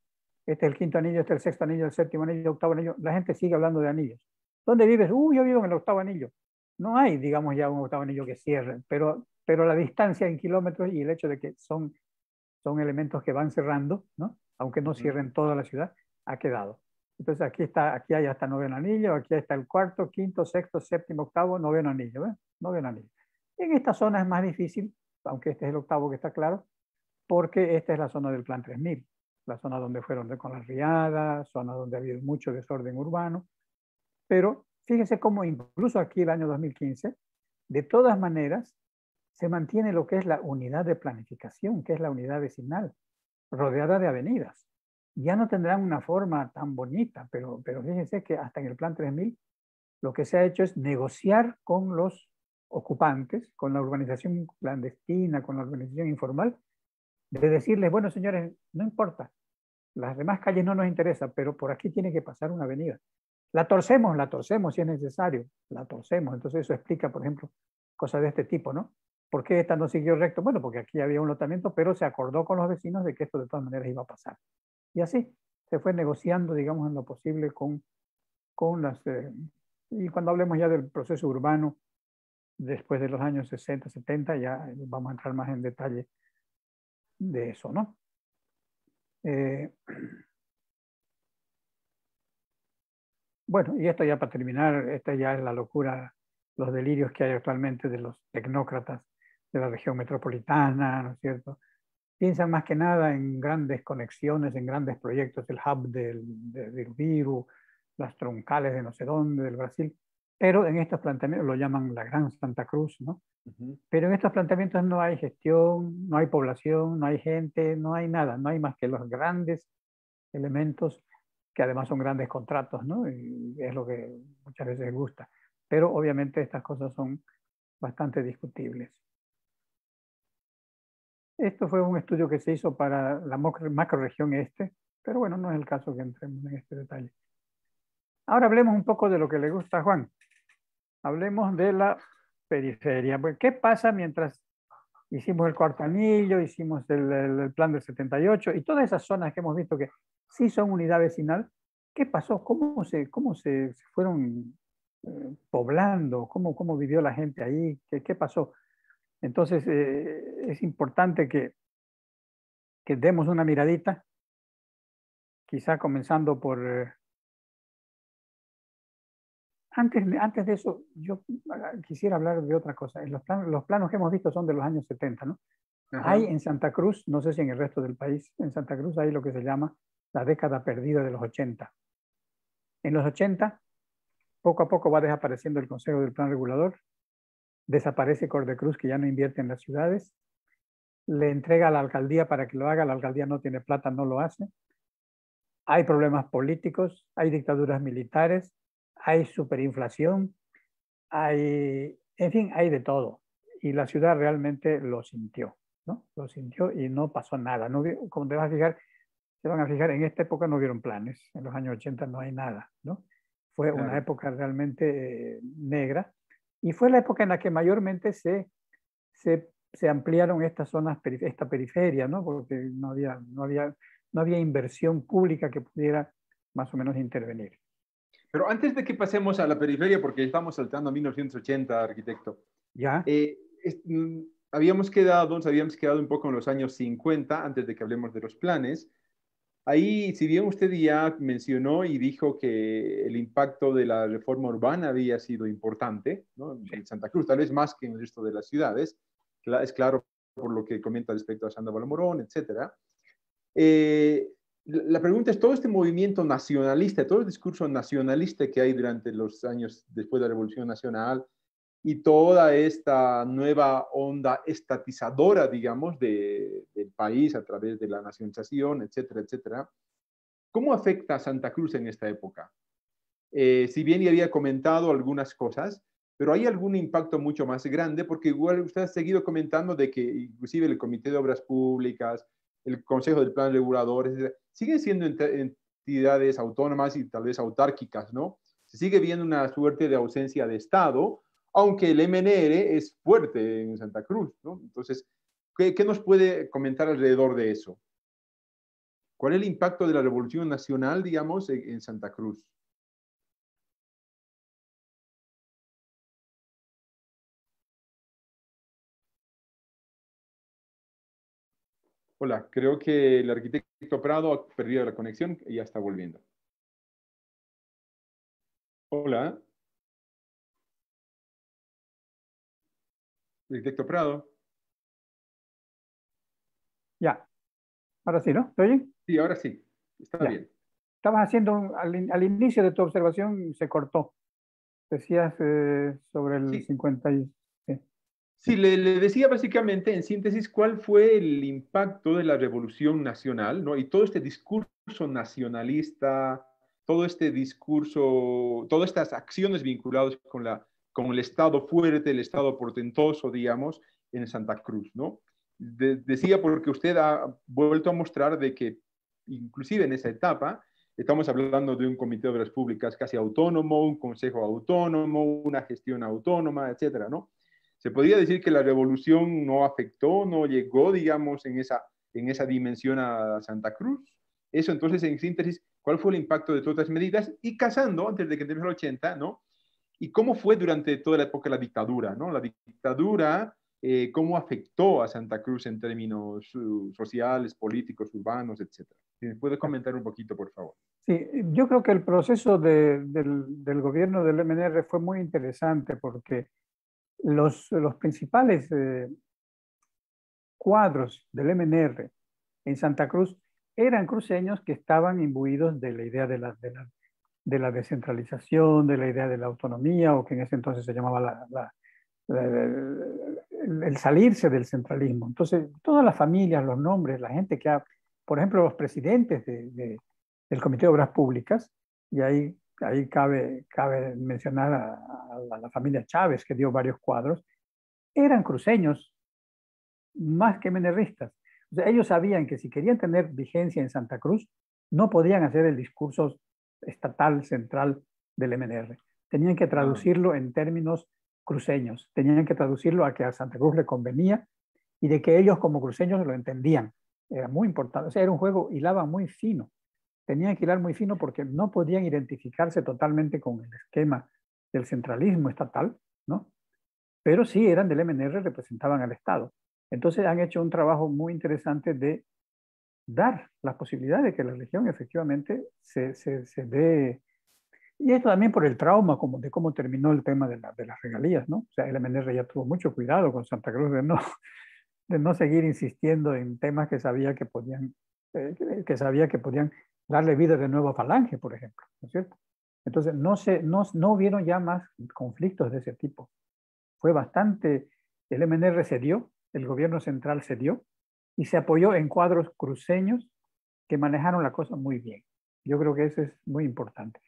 este es el quinto anillo, este es el sexto anillo, el séptimo anillo, el octavo anillo, la gente sigue hablando de anillos. ¿Dónde vives? Yo vivo en el octavo anillo. No hay, digamos, ya un octavo anillo que cierre, pero la distancia en kilómetros y el hecho de que son elementos que van cerrando, ¿no? Aunque no cierren toda la ciudad, ha quedado. Entonces aquí hay hasta noveno anillo, aquí está el cuarto, quinto, sexto, séptimo, octavo, noveno anillo, ¿ves? Noveno anillo. En esta zona es más difícil, aunque este es el octavo que está claro, porque esta es la zona del Plan 3000, la zona donde fueron con las riadas, zona donde ha habido mucho desorden urbano, pero fíjese cómo incluso aquí el año 2015, de todas maneras, se mantiene lo que es la unidad de planificación, que es la unidad vecinal, rodeada de avenidas. Ya no tendrán una forma tan bonita, pero fíjense que hasta en el Plan 3000 lo que se ha hecho es negociar con los ocupantes, con la urbanización clandestina, con la urbanización informal, de decirles, bueno, señores, no importa, las demás calles no nos interesan, pero por aquí tiene que pasar una avenida. La torcemos si es necesario, la torcemos. Entonces eso explica, por ejemplo, cosas de este tipo, ¿no? ¿Por qué esta no siguió recto? Bueno, porque aquí había un lotamiento, pero se acordó con los vecinos de que esto de todas maneras iba a pasar. Y así se fue negociando, digamos, en lo posible con las... y cuando hablemos ya del proceso urbano, después de los años 60, 70, ya vamos a entrar más en detalle de eso, ¿no? Bueno, y esto ya para terminar, esta ya es la locura, los delirios que hay actualmente de los tecnócratas de la región metropolitana, ¿no es cierto? Piensan más que nada en grandes conexiones, en grandes proyectos, el hub de Urbiru, las troncales de no sé dónde, del Brasil, pero en estos planteamientos lo llaman la Gran Santa Cruz, ¿no? Pero en estos planteamientos no hay gestión, no hay población, no hay gente, no hay nada, no hay más que los grandes elementos que además son grandes contratos, ¿no? Y es lo que muchas veces gusta. Pero obviamente estas cosas son bastante discutibles. Esto fue un estudio que se hizo para la macrorregión este, pero bueno, no es el caso que entremos en este detalle. Ahora hablemos un poco de lo que le gusta a Juan. Hablemos de la periferia. Pues, ¿qué pasa mientras hicimos el cuarto anillo, hicimos el plan del 78 y todas esas zonas que hemos visto que sí son unidad vecinal? ¿Qué pasó? ¿Cómo se fueron poblando? ¿Cómo vivió la gente ahí? ¿Qué pasó? Entonces, es importante que demos una miradita, quizá comenzando por... antes de eso, yo quisiera hablar de otra cosa. Los planos que hemos visto son de los años 70, ¿no? Ajá. Hay en Santa Cruz, no sé si en el resto del país, en Santa Cruz hay lo que se llama la década perdida de los 80. En los 80, poco a poco va desapareciendo el Consejo del Plan Regulador, desaparece Cordecruz, que ya no invierte en las ciudades, le entrega a la alcaldía para que lo haga, la alcaldía no tiene plata, no lo hace. Hay problemas políticos, hay dictaduras militares, hay superinflación, en fin, hay de todo. Y la ciudad realmente lo sintió, ¿no? Lo sintió y no pasó nada. No, como te vas a fijar, se van a fijar, en esta época no hubieron planes, en los años 80 no hay nada, ¿no? Fue una época realmente negra y fue la época en la que mayormente se ampliaron estas zonas, esta periferia, ¿no? Porque no había inversión pública que pudiera más o menos intervenir. Pero antes de que pasemos a la periferia, porque estamos saltando a 1980, arquitecto, ¿Ya? eh, nos habíamos quedado un poco en los años 50, antes de que hablemos de los planes. Ahí, si bien usted ya mencionó y dijo que el impacto de la reforma urbana había sido importante, ¿no? Sí. En Santa Cruz, tal vez más que en el resto de las ciudades, es claro por lo que comenta respecto a Sandoval Morón, etcétera. La pregunta es, todo este movimiento nacionalista, todo el discurso nacionalista que hay durante los años después de la Revolución Nacional y toda esta nueva onda estatizadora, digamos, del país a través de la nacionalización, etcétera, etcétera, ¿cómo afecta a Santa Cruz en esta época? Si bien ya había comentado algunas cosas, pero hay algún impacto mucho más grande, porque igual usted ha seguido comentando de que inclusive el Comité de Obras Públicas, el Consejo del Plan Regulador, etcétera, siguen siendo entidades autónomas y tal vez autárquicas, ¿no? Se sigue viendo una suerte de ausencia de Estado, aunque el MNR es fuerte en Santa Cruz, ¿no? Entonces, ¿qué nos puede comentar alrededor de eso? ¿Cuál es el impacto de la Revolución Nacional, digamos, en Santa Cruz? Hola, creo que el arquitecto Prado ha perdido la conexión y ya está volviendo. Hola, arquitecto Prado. Ya. Ahora sí, ¿no? ¿Te oyen? Sí, ahora sí, está Ya. bien. Estabas haciendo, al inicio de tu observación se cortó. Decías sobre el Sí, 50 y... sí. sí, le decía básicamente en síntesis cuál fue el impacto de la Revolución Nacional, ¿no? Y todo este discurso nacionalista, todo este discurso, todas estas acciones vinculadas con el Estado fuerte, el Estado portentoso, digamos, en Santa Cruz, ¿no? Decía porque usted ha vuelto a mostrar de que inclusive en esa etapa estamos hablando de un comité de obras públicas casi autónomo, un consejo autónomo, una gestión autónoma, etcétera, ¿no? Se podría decir que la revolución no afectó, no llegó, digamos, en esa dimensión a Santa Cruz. Eso entonces, en síntesis, ¿cuál fue el impacto de todas las medidas? Y casando, antes de que empiece el 80, ¿no? ¿Y cómo fue durante toda la época de la dictadura, ¿no? La dictadura, cómo afectó a Santa Cruz en términos sociales, políticos, urbanos, etcétera. Si me puede comentar un poquito, por favor. Sí, yo creo que el proceso del gobierno del MNR fue muy interesante porque los principales cuadros del MNR en Santa Cruz eran cruceños que estaban imbuidos de la idea de la descentralización, de la idea de la autonomía, o que en ese entonces se llamaba el salirse del centralismo. Entonces, todas las familias, los nombres, la gente que ha, por ejemplo, los presidentes del Comité de Obras Públicas, y ahí cabe mencionar a la familia Chávez, que dio varios cuadros, eran cruceños más que menerristas. O sea, ellos sabían que si querían tener vigencia en Santa Cruz, no podían hacer el discurso estatal central del MNR. Tenían que Ah, traducirlo en términos cruceños, tenían que traducirlo a que a Santa Cruz le convenía y de que ellos como cruceños lo entendían. Era muy importante, o sea, era un juego, hilaban muy fino, tenían que hilar muy fino porque no podían identificarse totalmente con el esquema del centralismo estatal, ¿no? Pero sí eran del MNR, representaban al Estado. Entonces han hecho un trabajo muy interesante de dar la posibilidad de que la región efectivamente se dé, y esto también por el trauma como de cómo terminó el tema de las regalías, ¿no? O sea, el MNR ya tuvo mucho cuidado con Santa Cruz de no seguir insistiendo en temas que sabía que sabía que podían darle vida de nuevo a Falange, por ejemplo, ¿no es cierto? Entonces no hubieron ya más conflictos de ese tipo. Fue bastante, el MNR cedió, el gobierno central cedió y se apoyó en cuadros cruceños que manejaron la cosa muy bien. Yo creo que eso es muy importante.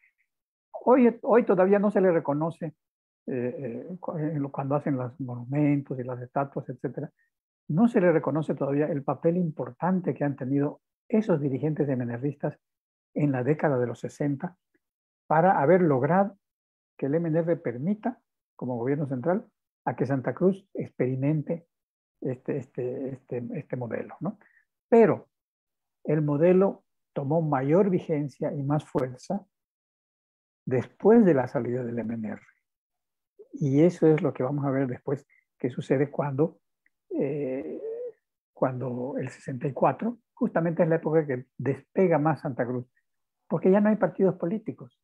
Hoy todavía no se le reconoce cuando hacen los monumentos y las estatuas, etcétera, no se le reconoce todavía el papel importante que han tenido esos dirigentes MNRistas en la década de los 60 para haber logrado que el MNR permita, como gobierno central, a que Santa Cruz experimente este modelo, ¿no? Pero el modelo tomó mayor vigencia y más fuerza después de la salida del MNR. Y eso es lo que vamos a ver después que sucede eh, cuando el 64, justamente es la época que despega más Santa Cruz, porque ya no hay partidos políticos.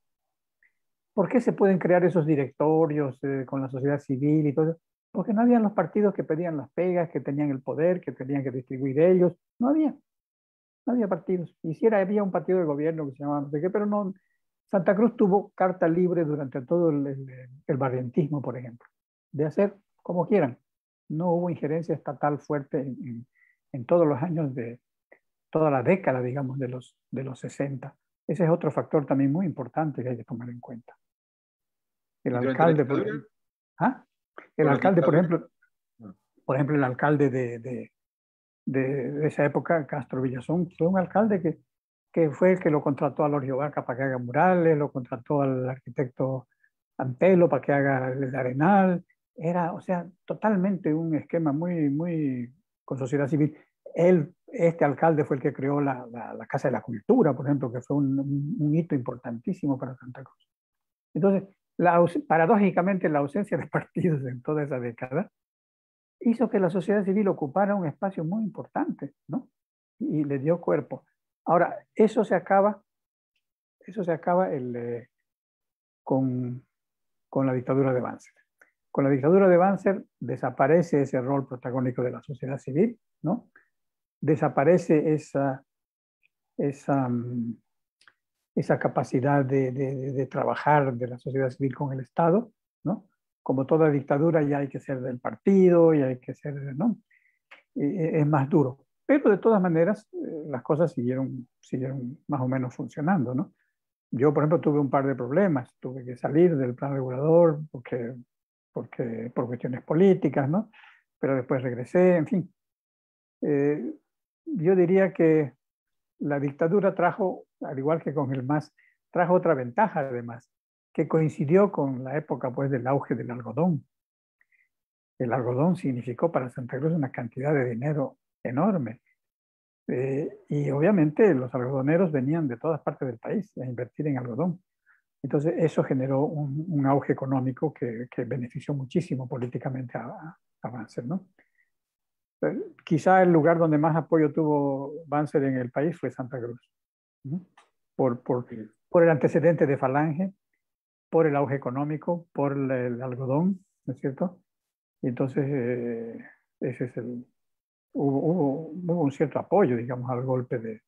¿Por qué se pueden crear esos directorios con la sociedad civil y todo eso? Porque no habían los partidos que pedían las pegas, que tenían el poder, que tenían que distribuir ellos. No había partidos. Había un partido de gobierno que se llamaba no sé qué, pero no. Santa Cruz tuvo carta libre durante todo el barrientismo, por ejemplo, de hacer como quieran. No hubo injerencia estatal fuerte en todos los años de toda la década, digamos, de los 60. Ese es otro factor también muy importante que hay que tomar en cuenta. El ¿Y durante la alcalde, dictadura? ¿ah? El ¿Con la alcalde, dictadura? No. por ejemplo, el alcalde de esa época, Castro Villazón, fue un alcalde que fue el que lo contrató a Lorgio Vaca para que haga murales, lo contrató al arquitecto Antelo para que haga el Arenal. Era, o sea, totalmente un esquema muy con sociedad civil. Este alcalde fue el que creó la Casa de la Cultura, por ejemplo, que fue un hito importantísimo para Santa Cruz. Entonces, paradójicamente, la ausencia de partidos en toda esa década hizo que la sociedad civil ocupara un espacio muy importante, ¿no? Y le dio cuerpo. Ahora, eso se acaba con, con la dictadura de Banzer. Con la dictadura de Banzer desaparece ese rol protagónico de la sociedad civil, ¿no? Desaparece esa, esa capacidad de trabajar de la sociedad civil con el Estado, ¿no? Como toda dictadura ya hay que ser del partido, y hay que ser, ¿no? Es más duro. Pero de todas maneras, las cosas siguieron más o menos funcionando, ¿no? Yo, por ejemplo, tuve un par de problemas. Tuve que salir del plan regulador por cuestiones políticas, ¿no? Pero después regresé, en fin. Eh, yo diría que la dictadura trajo, al igual que con el MAS, trajo otra ventaja además, que coincidió con la época pues, del auge del algodón. El algodón significó para Santa Cruz una cantidad de dinero enorme. Y obviamente los algodoneros venían de todas partes del país a invertir en algodón. Entonces eso generó un auge económico que benefició muchísimo políticamente a Banzer, ¿no? Quizá el lugar donde más apoyo tuvo Banzer en el país fue Santa Cruz, ¿no? Por, por, Sí. por el antecedente de Falange, por el auge económico, por el algodón, ¿no es cierto? Y entonces ese es hubo un cierto apoyo, digamos, al golpe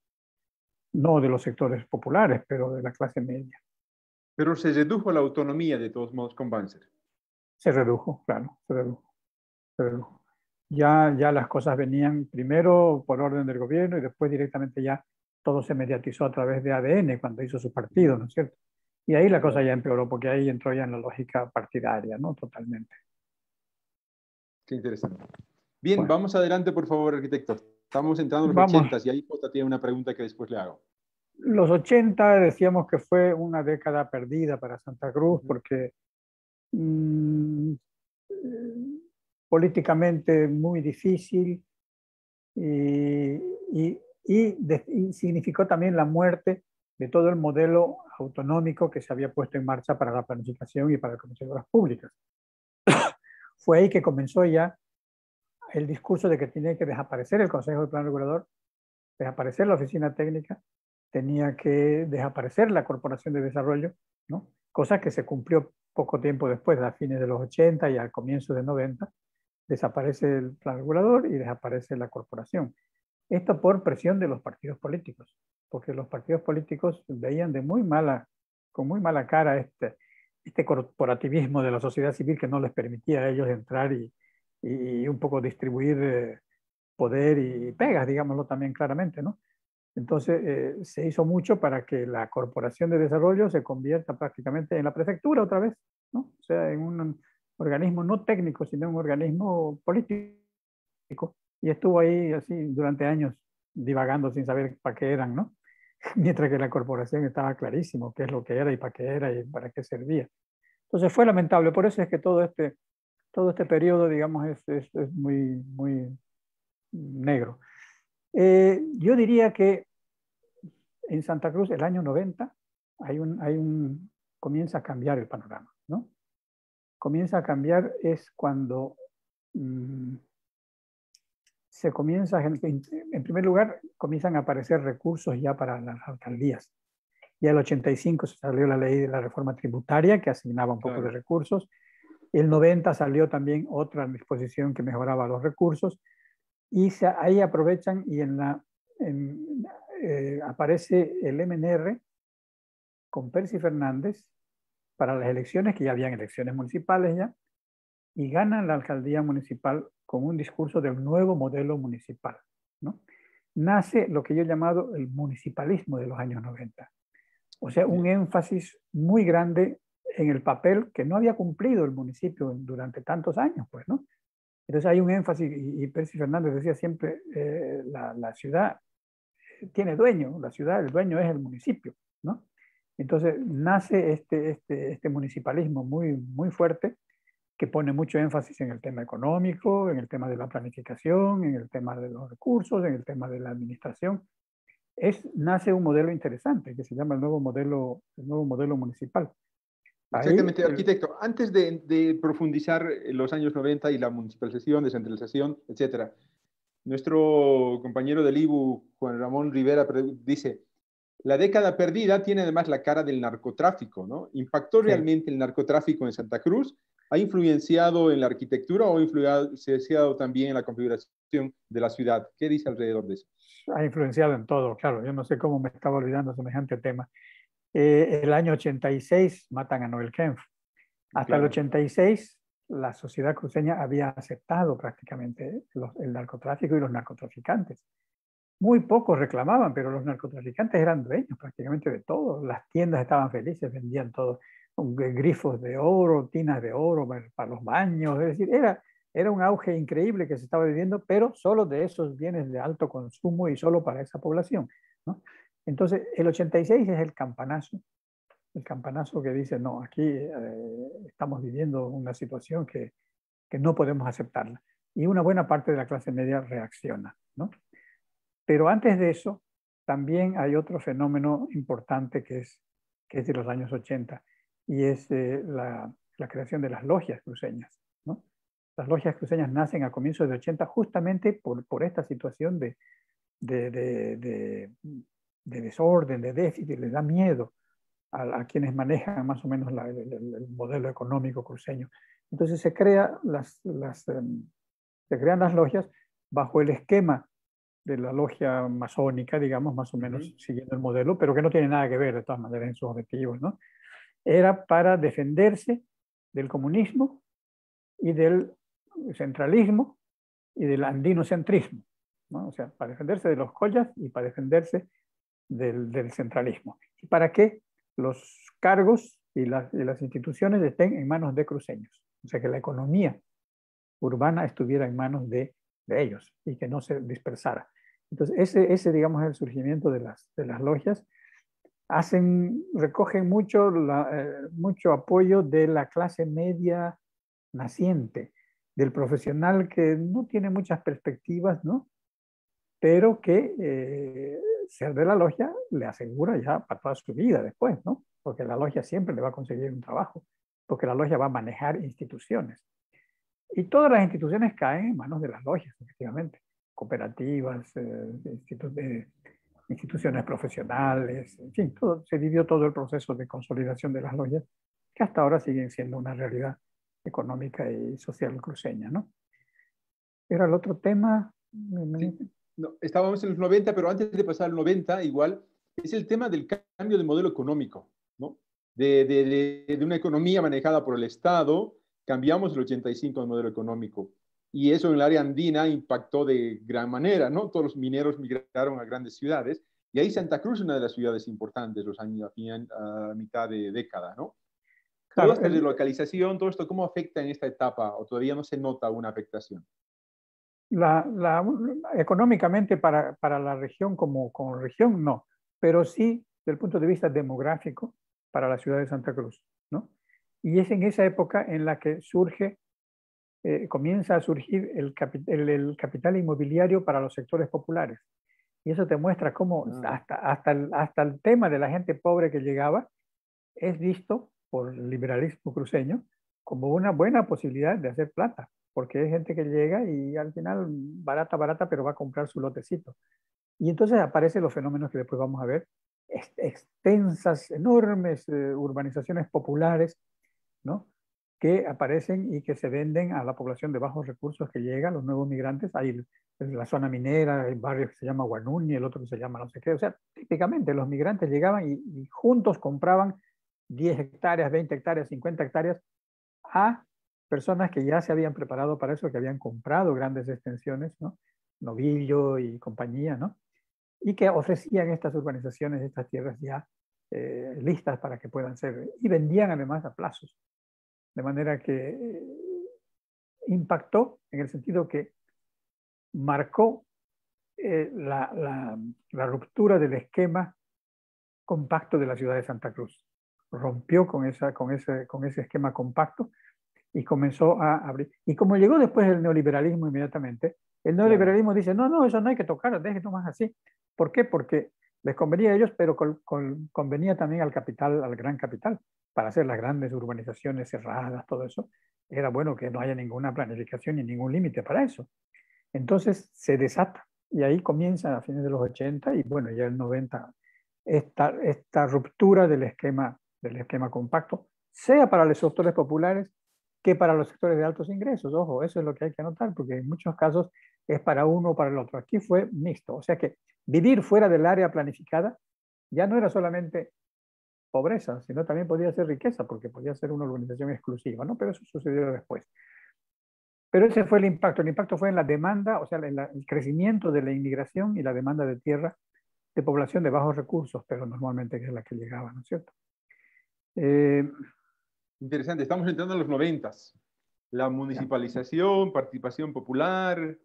no de los sectores populares, pero de la clase media. Pero se redujo la autonomía de todos modos con Banzer. Se redujo, claro, se redujo. Ya las cosas venían primero por orden del gobierno y después directamente ya todo se mediatizó a través de ADN cuando hizo su partido, ¿no es cierto? Y ahí la cosa ya empeoró porque ahí entró ya en la lógica partidaria, ¿no? Totalmente. Qué interesante. Bien, Bueno, vamos adelante, por favor, arquitecto. Estamos entrando a los vamos. 80 y ahí Jota tiene una pregunta que después le hago. Los 80 decíamos que fue una década perdida para Santa Cruz porque mm, políticamente muy difícil y, y significó también la muerte de todo el modelo autonómico que se había puesto en marcha para la planificación y para las comisiones públicas. Fue ahí que comenzó ya el discurso de que tenía que desaparecer el Consejo de Plan Regulador, desaparecer la oficina técnica, tenía que desaparecer la Corporación de Desarrollo, ¿no? Cosa que se cumplió poco tiempo después, a fines de los 80 y al comienzo de 90, desaparece el plan regulador y desaparece la corporación. Esto por presión de los partidos políticos, porque los partidos políticos veían con muy mala cara este corporativismo de la sociedad civil que no les permitía a ellos entrar y un poco distribuir poder y pegas, digámoslo también claramente, ¿no? Entonces se hizo mucho para que la Corporación de Desarrollo se convierta prácticamente en la prefectura otra vez, ¿no? O sea, en un organismo no técnico, sino un organismo político. Y estuvo ahí así durante años divagando sin saber para qué eran, ¿no? Mientras que la corporación estaba clarísimo qué es lo que era y para qué era y para qué servía. Entonces fue lamentable, por eso es que todo este periodo, digamos, es muy negro. Yo diría que en Santa Cruz, el año 90, hay un comienza a cambiar el panorama, ¿no? Comienza a cambiar es cuando se comienza, en primer lugar, comienzan a aparecer recursos ya para las alcaldías. Ya en el 85 se salió la ley de la reforma tributaria que asignaba un poco de recursos. El 90 salió también otra disposición que mejoraba los recursos y ahí aprovechan y aparece el MNR con Percy Fernández para las elecciones, que ya habían elecciones municipales ya, y ganan la alcaldía municipal con un discurso del nuevo modelo municipal, ¿no? Nace lo que yo he llamado el municipalismo de los años 90. O sea, un énfasis muy grande en el papel que no había cumplido el municipio durante tantos años, pues, ¿no? Entonces hay un énfasis, y Percy Fernández decía siempre, la ciudad tiene dueño, la ciudad, el dueño es el municipio, ¿no? Entonces nace este municipalismo muy, muy fuerte, que pone mucho énfasis en el tema económico, en el tema de la planificación, en el tema de los recursos, en el tema de la administración. Nace un modelo interesante que se llama el nuevo modelo municipal. Exactamente, arquitecto. Antes de profundizar en los años 90 y la municipalización, descentralización, etcétera, nuestro compañero del IBU, Juan Ramón Rivera, dice, la década perdida tiene además la cara del narcotráfico, ¿no? ¿Impactó realmente el narcotráfico en Santa Cruz? ¿Ha influenciado en la arquitectura o ha influenciado también en la configuración de la ciudad? ¿Qué dice alrededor de eso? Ha influenciado en todo, claro. Yo no sé cómo me estaba olvidando semejante tema. El año 86 matan a Noel Kempf. Hasta el 86 la sociedad cruceña había aceptado prácticamente el narcotráfico y los narcotraficantes. Muy pocos reclamaban, pero los narcotraficantes eran dueños prácticamente de todo. Las tiendas estaban felices, vendían todo, grifos de oro, tinas de oro para los baños. Es decir, era un auge increíble que se estaba viviendo, pero solo de esos bienes de alto consumo y solo para esa población, ¿no? Entonces, el 86 es el campanazo que dice, no, aquí estamos viviendo una situación que no podemos aceptarla. Y una buena parte de la clase media reacciona, ¿no? Pero antes de eso, también hay otro fenómeno importante que es de los años 80, y es la creación de las logias cruceñas, ¿no? Las logias cruceñas nacen a comienzos de 80 justamente por esta situación de desorden, de déficit, les da miedo a quienes manejan más o menos el modelo económico cruceño. Entonces se crean las logias bajo el esquema de la logia masónica, digamos, más o menos siguiendo el modelo, pero que no tiene nada que ver de todas maneras en sus objetivos, ¿no? Era para defenderse del comunismo y del centralismo y del andinocentrismo, ¿no? O sea, para defenderse de los collas y para defenderse del centralismo. ¿Y para qué? Los cargos y las instituciones estén en manos de cruceños. O sea, que la economía urbana estuviera en manos de ellos y que no se dispersara. Entonces, ese digamos, es el surgimiento de las logias. Recogen mucho apoyo de la clase media naciente, del profesional que no tiene muchas perspectivas, ¿no? Pero que ser de la logia le asegura ya para toda su vida después, ¿no? Porque la logia siempre le va a conseguir un trabajo, porque la logia va a manejar instituciones. Y todas las instituciones caen en manos de las logias, efectivamente. Cooperativas, instituciones profesionales, en fin, se vivió todo el proceso de consolidación de las logias, que hasta ahora siguen siendo una realidad económica y social cruceña, ¿no? Era el otro tema. Sí. No, estábamos en los 90, pero antes de pasar al 90, igual, es el tema del cambio de modelo económico, ¿no? De una economía manejada por el Estado, cambiamos el 85 de modelo económico. Y eso en el área andina impactó de gran manera, ¿no? Todos los mineros migraron a grandes ciudades. Y ahí Santa Cruz es una de las ciudades importantes los años, a mitad de década, ¿no? Claro, toda esta relocalización, todo esto, ¿cómo afecta en esta etapa? ¿O todavía no se nota una afectación? Económicamente para la región como región, no. Pero sí, desde el punto de vista demográfico, para la ciudad de Santa Cruz, ¿no? Y es en esa época en la que comienza a surgir el capital inmobiliario para los sectores populares. Y eso te muestra cómo hasta el tema de la gente pobre que llegaba es visto por el liberalismo cruceño como una buena posibilidad de hacer plata, porque hay gente que llega y al final barata, barata, pero va a comprar su lotecito. Y entonces aparecen los fenómenos que después vamos a ver, extensas, enormes urbanizaciones populares, ¿no? Que aparecen y que se venden a la población de bajos recursos que llega, los nuevos migrantes. Hay la zona minera, hay barrios que se llama Guanuni, el otro que se llama no sé qué. O sea, típicamente los migrantes llegaban y juntos compraban 10 hectáreas, 20 hectáreas, 50 hectáreas a personas que ya se habían preparado para eso, que habían comprado grandes extensiones, ¿no? Novillo y compañía, ¿no? Y que ofrecían estas urbanizaciones, estas tierras ya listas para que puedan ser, y vendían además a plazos, de manera que impactó en el sentido que marcó la ruptura del esquema compacto de la ciudad de Santa Cruz. Rompió con ese esquema compacto y comenzó a abrir. Y como llegó después el neoliberalismo inmediatamente, el neoliberalismo dice, no, no, eso no hay que tocar, déjenlo más así. ¿Por qué? Porque les convenía a ellos, pero convenía también al capital, al gran capital, para hacer las grandes urbanizaciones cerradas, todo eso. Era bueno que no haya ninguna planificación ni ningún límite para eso. Entonces se desata y ahí comienza a fines de los 80 y bueno, ya el 90, esta ruptura del esquema compacto, sea para los sectores populares que para los sectores de altos ingresos. Ojo, eso es lo que hay que anotar, porque en muchos casos es para uno o para el otro. Aquí fue mixto, o sea que vivir fuera del área planificada ya no era solamente pobreza, sino también podía ser riqueza, porque podía ser una urbanización exclusiva, ¿no? Pero eso sucedió después. Pero ese fue el impacto. El impacto fue en la demanda, o sea, en el crecimiento de la inmigración y la demanda de tierra de población de bajos recursos, pero normalmente que es la que llegaba, ¿no es cierto? Interesante, estamos entrando en los 90. La municipalización, participación popular.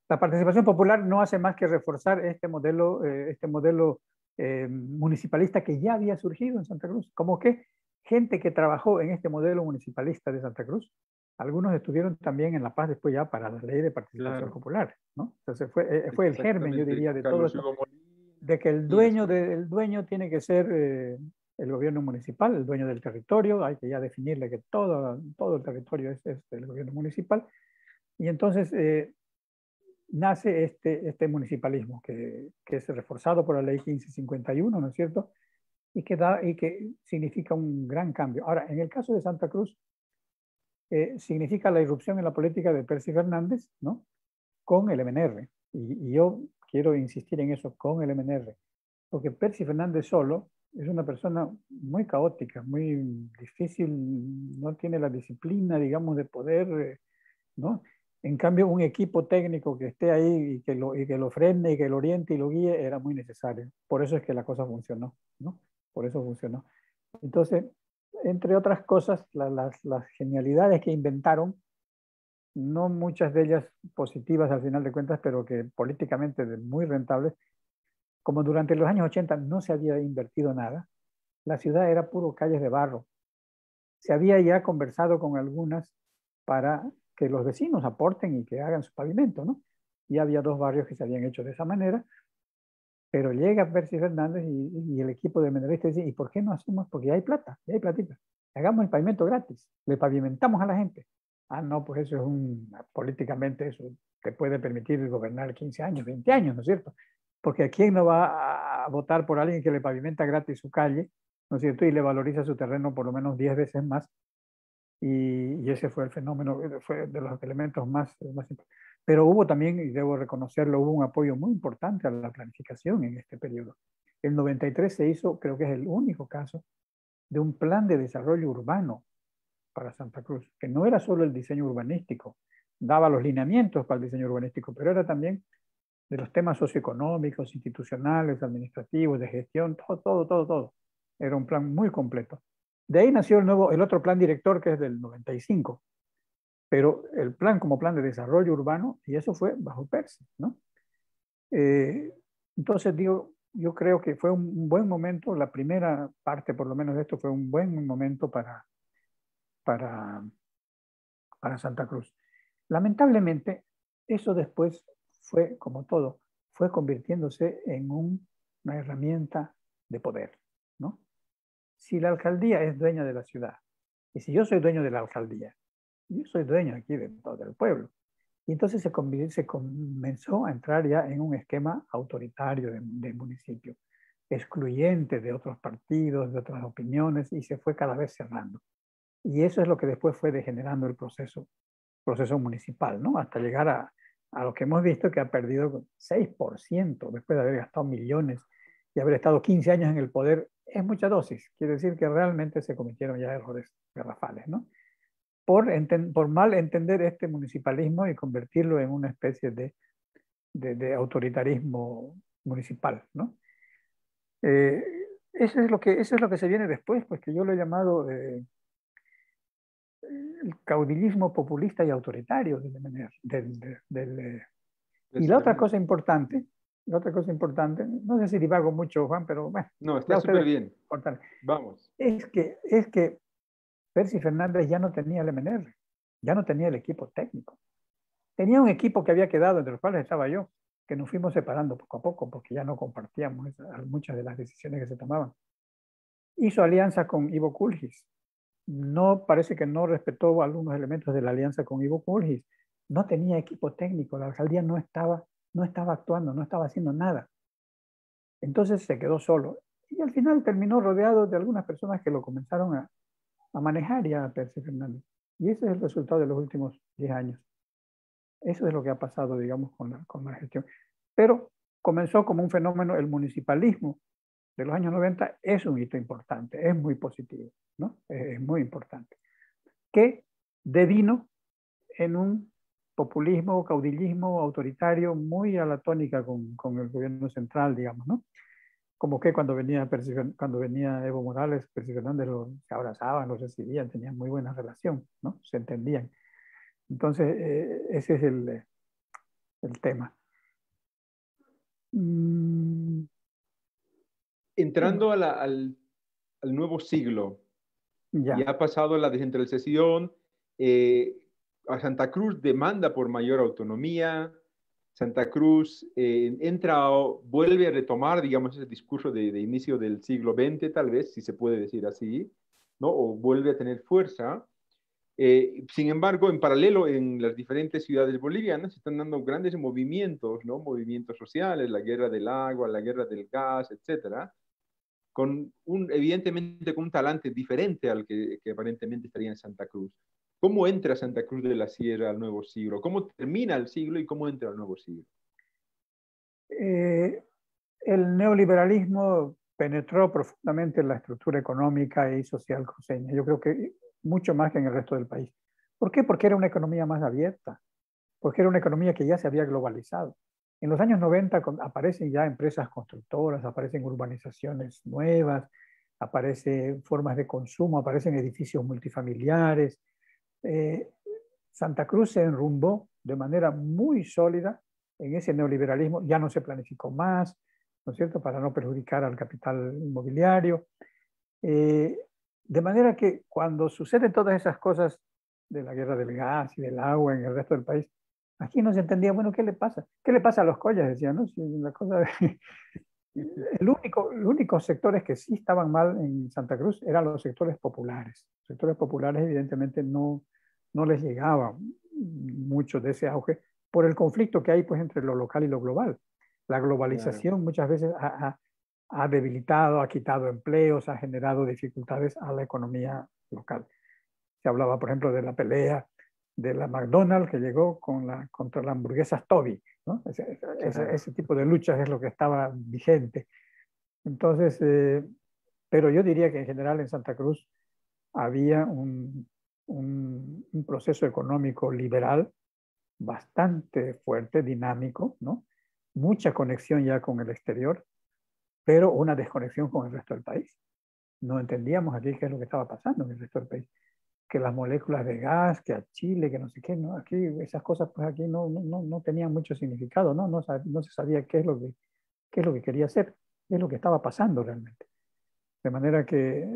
La participación popular no hace más que reforzar este modelo municipalista que ya había surgido en Santa Cruz. Como que gente que trabajó en este modelo municipalista de Santa Cruz, algunos estuvieron también en La Paz después ya para la ley de participación Claro, popular, ¿no? Entonces fue el germen, yo diría, de todo Carlos esto, Hugo Molina. de que Sí, así es. el dueño tiene que ser el gobierno municipal, el dueño del territorio, hay que ya definirle que todo el territorio es del gobierno municipal. Y entonces nace este municipalismo que es reforzado por la ley 1551, ¿no es cierto? Y que significa un gran cambio. Ahora, en el caso de Santa Cruz, significa la irrupción en la política de Percy Fernández, ¿no? Con el MNR. Y yo quiero insistir en eso, con el MNR, porque Percy Fernández solo es una persona muy caótica, muy difícil, no tiene la disciplina, digamos, de poder, ¿no? En cambio, un equipo técnico que esté ahí y que lo frene y que lo oriente y lo guíe era muy necesario. Por eso es que la cosa funcionó, ¿no? Por eso funcionó. Entonces, entre otras cosas, las genialidades que inventaron, no muchas de ellas positivas al final de cuentas, pero que políticamente muy rentables, como durante los años 80 no se había invertido nada, la ciudad era puro calles de barro. Se había ya conversado con algunas para que los vecinos aporten y que hagan su pavimento, ¿no? Ya había dos barrios que se habían hecho de esa manera, pero llega Percy Fernández y el equipo de Menelista dice, ¿y por qué no hacemos? Porque ya hay plata, ya hay platita. Hagamos el pavimento gratis, le pavimentamos a la gente. Ah, no, pues eso políticamente eso te puede permitir gobernar 15 años, 20 años, ¿no es cierto? Porque ¿a quién no va a votar por alguien que le pavimenta gratis su calle, ¿no es cierto? Y le valoriza su terreno por lo menos 10 veces más. Y ese fue el fenómeno, fue de los elementos más importantes. Pero hubo también, y debo reconocerlo, hubo un apoyo muy importante a la planificación en este periodo. El 93 se hizo, creo que es el único caso, de un plan de desarrollo urbano para Santa Cruz, que no era solo el diseño urbanístico, daba los lineamientos para el diseño urbanístico, pero era también de los temas socioeconómicos, institucionales, administrativos, de gestión, todo. Era un plan muy completo. De ahí nació el otro plan director que es del 95, pero el plan como plan de desarrollo urbano, y eso fue bajo Percy, ¿no? Entonces digo, yo creo que fue un buen momento, la primera parte por lo menos de esto fue un buen momento para, para Santa Cruz. Lamentablemente, eso después fue, como todo, fue convirtiéndose en una herramienta de poder, ¿no? si la alcaldía es dueña de la ciudad, y si yo soy dueño de la alcaldía, yo soy dueño aquí de todo el pueblo. Y entonces se comenzó a entrar ya en un esquema autoritario de municipio, excluyente de otros partidos, de otras opiniones, y se fue cada vez cerrando. Y eso es lo que después fue degenerando el proceso municipal, ¿no? Hasta llegar a lo que hemos visto que ha perdido 6% después de haber gastado millones y haber estado 15 años en el poder. Es mucha dosis, quiere decir que realmente se cometieron ya errores garrafales, ¿no? Por mal entender este municipalismo y convertirlo en una especie de autoritarismo municipal, ¿no? Eh, eso es lo que se viene después, pues que yo lo he llamado el caudillismo populista y autoritario y la otra cosa importante, no sé si divago mucho, Juan, pero bueno, No, ya está súper ustedes bien. cortan. Vamos. Es que Percy Fernández ya no tenía el MNR, ya no tenía el equipo técnico. Tenía un equipo que había quedado, entre los cuales estaba yo, que nos fuimos separando poco a poco porque ya no compartíamos muchas de las decisiones que se tomaban. Hizo alianza con Ivo Kulgis. No, parece que no respetó algunos elementos de la alianza con Ivo Kulgis. No tenía equipo técnico, la alcaldía no estaba actuando, no estaba haciendo nada. Entonces se quedó solo. Y al final terminó rodeado de algunas personas que lo comenzaron a manejar ya a Percy Fernández. Y ese es el resultado de los últimos 10 años. Eso es lo que ha pasado, digamos, con la gestión. Pero comenzó como un fenómeno, el municipalismo de los años 90 es un hito importante, es muy positivo, ¿no? Es muy importante. Que devino en un populismo o caudillismo autoritario muy a la tónica con el gobierno central, digamos, ¿no? Como que cuando venía Evo Morales, Percy Fernández se abrazaban, lo recibían, tenían muy buena relación, ¿no? Se entendían. Entonces, ese es el tema. Mm, Entrando al nuevo siglo, ya. ya ha pasado la descentralización, a Santa Cruz demanda por mayor autonomía, Santa Cruz vuelve a retomar, digamos, ese discurso de inicio del siglo XX, tal vez, si se puede decir así, ¿no? O vuelve a tener fuerza. Sin embargo, en paralelo, en las diferentes ciudades bolivianas se están dando grandes movimientos, ¿no? Movimientos sociales, la guerra del agua, la guerra del gas, etcétera, evidentemente con un talante diferente al que aparentemente estaría en Santa Cruz. ¿Cómo entra Santa Cruz de la Sierra al nuevo siglo? ¿Cómo termina el siglo y cómo entra al nuevo siglo? El neoliberalismo penetró profundamente en la estructura económica y social cruceña. Yo creo que mucho más que en el resto del país. ¿Por qué? Porque era una economía más abierta, porque era una economía que ya se había globalizado. En los años 90 aparecen ya empresas constructoras, aparecen urbanizaciones nuevas, aparecen formas de consumo, aparecen edificios multifamiliares. Eh, Santa Cruz se enrumbó de manera muy sólida en ese neoliberalismo, ya no se planificó más, ¿no es cierto?, para no perjudicar al capital inmobiliario. De manera que cuando suceden todas esas cosas de la guerra del gas y del agua en el resto del país, aquí no se entendía, bueno, ¿qué le pasa? ¿Qué le pasa a los collas? Decían, ¿no? Si la cosa de... Los únicos sectores que sí estaban mal en Santa Cruz eran los sectores populares. Los sectores populares evidentemente no les llegaba mucho de ese auge por el conflicto que hay pues entre lo local y lo global. La Claro. globalización muchas veces ha debilitado, ha quitado empleos, ha generado dificultades a la economía local. Se hablaba, por ejemplo, de la pelea de la McDonald's que llegó contra la hamburguesa Toby, ¿no? Claro. Ese tipo de luchas es lo que estaba vigente. Entonces, pero yo diría que en general en Santa Cruz había un proceso económico liberal bastante fuerte, dinámico, ¿no? Mucha conexión ya con el exterior, pero una desconexión con el resto del país. No entendíamos aquí qué es lo que estaba pasando en el resto del país. Que las moléculas de gas, que a Chile, que no sé qué, ¿no? Aquí esas cosas pues aquí no tenían mucho significado, ¿no? No se sabía qué es lo que quería hacer, qué es lo que estaba pasando realmente. De manera que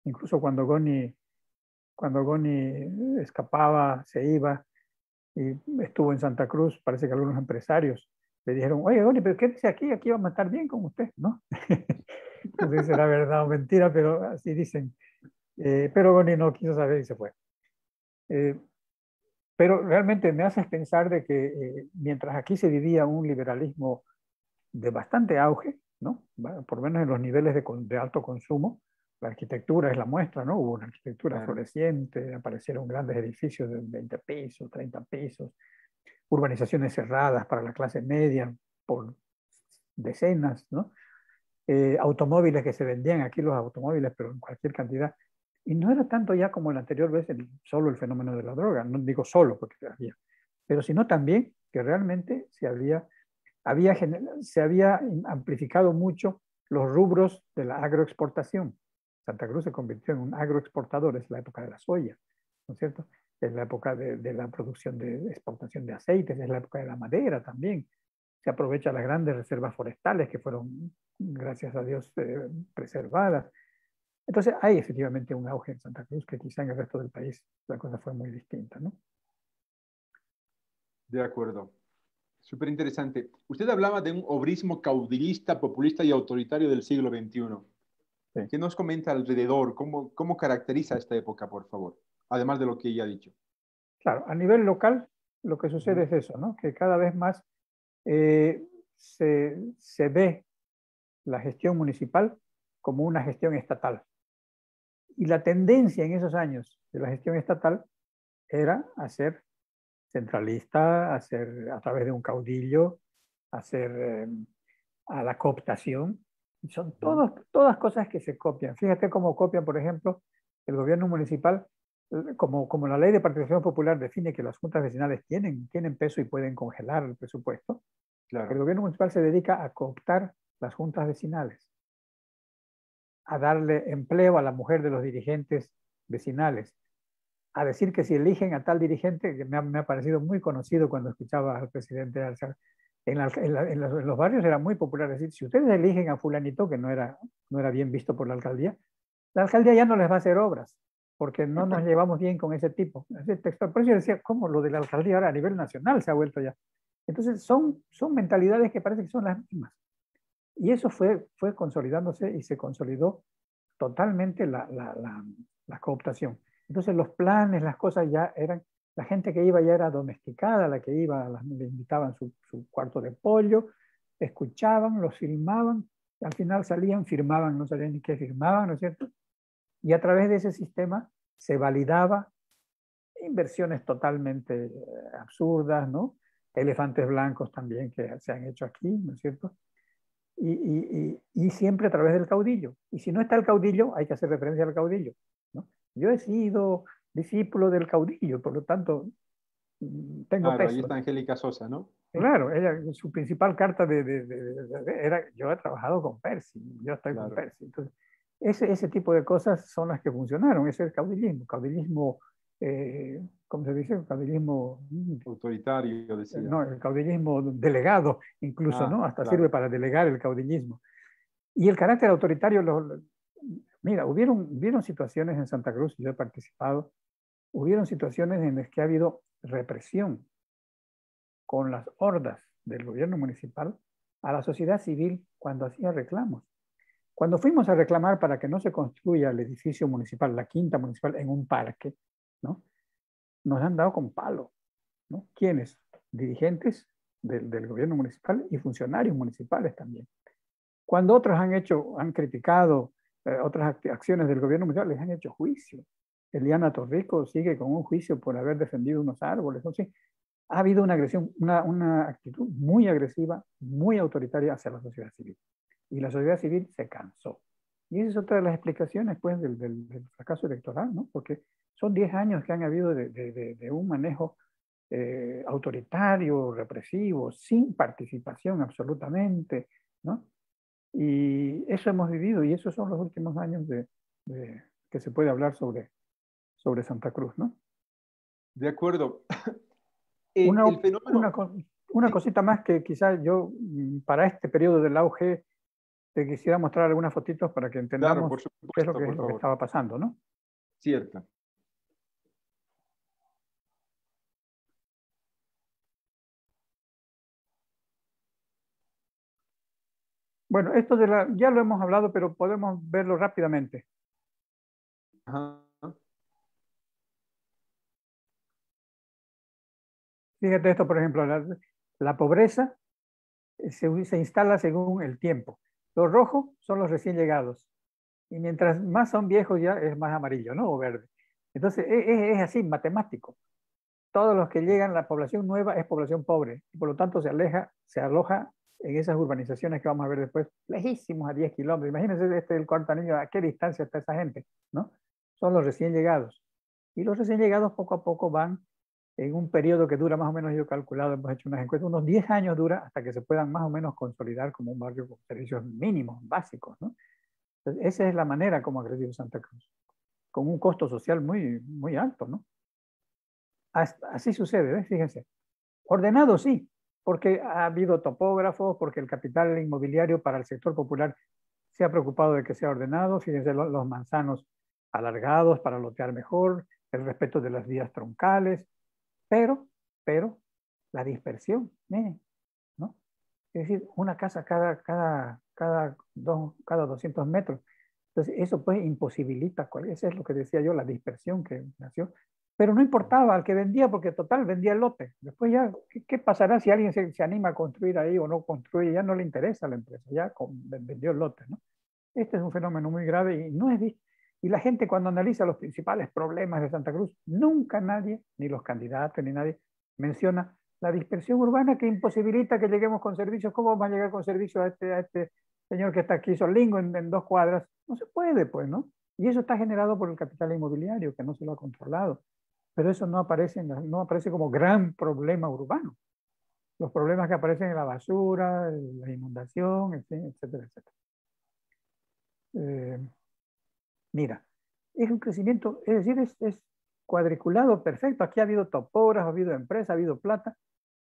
incluso cuando Goni escapaba, se iba y estuvo en Santa Cruz, parece que algunos empresarios le dijeron, oye, Goni, pero quédese aquí vamos a estar bien con usted, ¿no? No sé si será verdad o mentira, pero así dicen. Pero Goni no quiso saber y se fue. Eh, pero realmente me haces pensar de que mientras aquí se vivía un liberalismo de bastante auge, ¿no? Por lo menos en los niveles de alto consumo, la arquitectura es la muestra, ¿no? Hubo una arquitectura Claro. floreciente, aparecieron grandes edificios de 20 pisos, 30 pisos, urbanizaciones cerradas para la clase media por decenas, ¿no? Automóviles que se vendían aquí los automóviles, pero en cualquier cantidad. Y no era tanto ya como la anterior vez solo el fenómeno de la droga, no digo solo porque había, pero sino también que realmente se había amplificado mucho los rubros de la agroexportación. Santa Cruz se convirtió en un agroexportador, es la época de la soya, ¿no es cierto? Es la época de la producción de exportación de aceites, es la época de la madera también. Se aprovecha las grandes reservas forestales que fueron, gracias a Dios, preservadas. Entonces hay efectivamente un auge en Santa Cruz que quizá en el resto del país la cosa fue muy distinta, ¿no? De acuerdo. Súper interesante. Usted hablaba de un obrismo caudillista, populista y autoritario del siglo XXI. Sí. ¿Qué nos comenta alrededor? ¿Cómo caracteriza esta época, por favor? Además de lo que ella ha dicho. Claro, a nivel local lo que sucede Ujú. es eso, ¿no? Que cada vez más eh, se ve la gestión municipal como una gestión estatal. Y la tendencia en esos años de la gestión estatal era hacer centralista, hacer a través de un caudillo, hacer a la cooptación. Y son Ujú. todas cosas que se copian. Fíjate cómo copian, por ejemplo, el gobierno municipal, como la ley de participación popular define que las juntas vecinales tienen peso y pueden congelar el presupuesto, el Claro. gobierno municipal se dedica a cooptar las juntas vecinales, a darle empleo a la mujer de los dirigentes vecinales, a decir que si eligen a tal dirigente, que me ha parecido muy conocido cuando escuchaba al presidente Alzar, en los barrios era muy popular decir, si ustedes eligen a fulanito, que no era bien visto por la alcaldía ya no les va a hacer obras, porque no nos llevamos bien con ese tipo. Ese texto, por eso yo decía, ¿cómo lo de la alcaldía ahora a nivel nacional se ha vuelto ya? Entonces son mentalidades que parece que son las mismas. Y eso fue consolidándose y se consolidó totalmente la cooptación. Entonces los planes, las cosas ya eran, la gente que iba ya era domesticada, la que iba, le invitaban su cuarto de pollo, escuchaban, los filmaban, al final salían, firmaban, no sabían ni qué firmaban, ¿no es cierto? Y a través de ese sistema se validaba inversiones totalmente absurdas, ¿no? Elefantes blancos también que se han hecho aquí, ¿no es cierto? Y siempre a través del caudillo. Y si no está el caudillo, hay que hacer referencia al caudillo, ¿no? Yo he sido discípulo del caudillo, por lo tanto, tengo Claro, ahí peso, está ¿no? Angélica Sosa, ¿no? Claro, su principal carta era, yo he trabajado con Percy, yo estoy con Claro. Percy. Entonces, ese tipo de cosas son las que funcionaron, ese es el caudillismo. Caudillismo, ¿cómo se dice? Caudillismo, Autoritario, decía. no, el caudillismo delegado, incluso, Ah, ¿no? Hasta sirve claro. para delegar el caudillismo. Y el carácter autoritario, mira, hubieron situaciones en Santa Cruz, yo he participado, hubieron situaciones en las que ha habido represión con las hordas del gobierno municipal a la sociedad civil cuando hacía reclamos. Cuando fuimos a reclamar para que no se construya el edificio municipal, la quinta municipal, en un parque, ¿no? Nos han dado con palo, ¿no? ¿Quiénes? Dirigentes del gobierno municipal y funcionarios municipales también. Cuando otros han criticado otras acciones del gobierno municipal, les han hecho juicio. Eliana Torrico sigue con un juicio por haber defendido unos árboles. ¿No? Sí, ha habido una agresión, una actitud muy agresiva, muy autoritaria hacia la sociedad civil. Y la sociedad civil se cansó. Y esa es otra de las explicaciones pues, del fracaso electoral, ¿no? Porque son 10 años que han habido de un manejo autoritario, represivo, sin participación absolutamente, ¿no? Y eso hemos vivido y esos son los últimos años que se puede hablar sobre Santa Cruz, ¿no? De acuerdo. Una, El fenómeno, una, una sí, cosita más que quizás yo, para este periodo del auge, te quisiera mostrar algunas fotitos para que claro, entendamos por qué es lo supuesto, que, es por lo que favor. estaba pasando, ¿no? Cierto. Bueno, esto ya lo hemos hablado, pero podemos verlo rápidamente. Ajá. Fíjate esto, por ejemplo, la pobreza se instala según el tiempo. Los rojos son los recién llegados. Y mientras más son viejos ya es más amarillo, ¿no? O verde. Entonces es así, matemático. Todos los que llegan, la población nueva es población pobre. Y por lo tanto se aloja en esas urbanizaciones que vamos a ver después, lejísimos a 10 kilómetros. Imagínense el Cuarto Anillo, a qué distancia está esa gente, ¿no? Son los recién llegados. Y los recién llegados poco a poco van en un periodo que dura más o menos, yo he calculado, hemos hecho unas encuestas, unos 10 años dura hasta que se puedan más o menos consolidar como un barrio con servicios mínimos, básicos, ¿no? Entonces, esa es la manera como ha crecido Santa Cruz, con un costo social muy, muy alto, ¿no? Así sucede, ¿ves? Fíjense. Ordenado sí, porque ha habido topógrafos, porque el capital inmobiliario para el sector popular se ha preocupado de que sea ordenado. Fíjense los manzanos alargados para lotear mejor, el respeto de las vías troncales, pero, pero la dispersión, miren, ¿no? Es decir, una casa cada 200 metros. Entonces, eso pues imposibilita, eso es lo que decía yo, la dispersión que nació. Pero no importaba al que vendía, porque total vendía el lote. Después ya, ¿qué pasará si alguien se anima a construir ahí o no construye? Ya no le interesa a la empresa, ya vendió el lote, ¿no? Este es un fenómeno muy grave y no es visto. Y la gente cuando analiza los principales problemas de Santa Cruz, nunca nadie, ni los candidatos, ni nadie, menciona la dispersión urbana que imposibilita que lleguemos con servicios. ¿Cómo vamos a llegar con servicios a este señor que está aquí, Solingo, en 2 cuadras? No se puede, pues, ¿no? Y eso está generado por el capital inmobiliario, que no se lo ha controlado. Pero eso no aparece, no aparece como gran problema urbano. Los problemas que aparecen en la basura, la inundación, etcétera, etcétera. Eh, Mira, es un crecimiento, es decir, es cuadriculado perfecto. Aquí ha habido topógrafos, ha habido empresa, ha habido plata,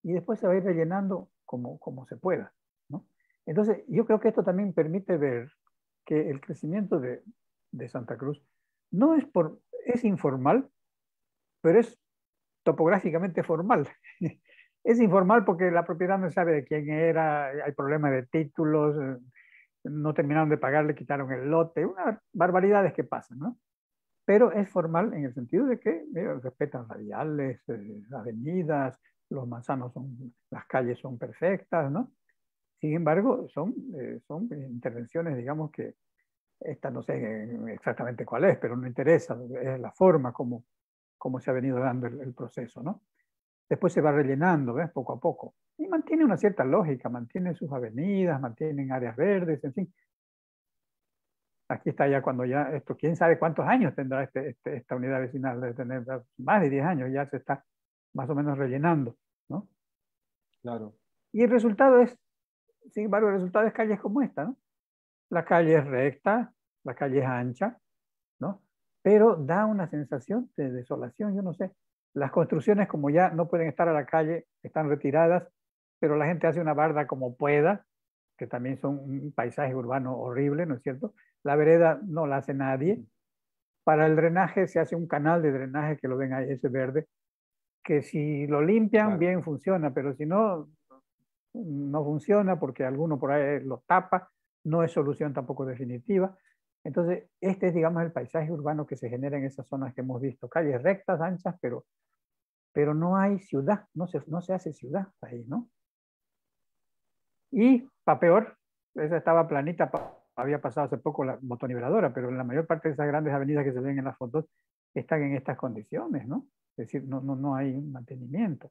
y después se va a ir rellenando como se pueda, ¿no? Entonces, yo creo que esto también permite ver que el crecimiento de Santa Cruz no es es informal, pero es topográficamente formal. Es informal porque la propiedad no sabe de quién era, hay problemas de títulos, no terminaron de pagar, le quitaron el lote, unas barbaridades que pasan, ¿no? Pero es formal en el sentido de que respetan radiales, avenidas, los manzanos las calles son perfectas, ¿no? Sin embargo, son intervenciones, digamos que esta no sé exactamente cuál es, pero no interesa, es la forma como se ha venido dando el proceso, ¿no? Después se va rellenando, ¿ves? Poco a poco. Y mantiene una cierta lógica, mantiene sus avenidas, mantienen áreas verdes, en fin. Aquí está ya cuando ya esto, quién sabe cuántos años tendrá esta unidad vecinal, de tener más de 10 años, ya se está más o menos rellenando, ¿no? Claro. Y el resultado es, sin embargo, el resultado es calles como esta, ¿no? La calle es recta, la calle es ancha, ¿no? Pero da una sensación de desolación, yo no sé. Las construcciones como ya no pueden estar a la calle, están retiradas, pero la gente hace una barda como pueda, que también son un paisaje urbano horrible, ¿no es cierto? La vereda no la hace nadie. Para el drenaje se hace un canal de drenaje que lo ven ahí, ese verde, que si lo limpian Claro. bien funciona, pero si no, no funciona porque alguno por ahí lo tapa, no es solución tampoco definitiva. Entonces, este es, digamos, el paisaje urbano que se genera en esas zonas que hemos visto, calles rectas, anchas, pero no hay ciudad, no se hace ciudad ahí, ¿no? Y, para peor, esa estaba planita, había pasado hace poco la motoniveladora, pero la mayor parte de esas grandes avenidas que se ven en las fotos están en estas condiciones, ¿no? Es decir, no hay un mantenimiento.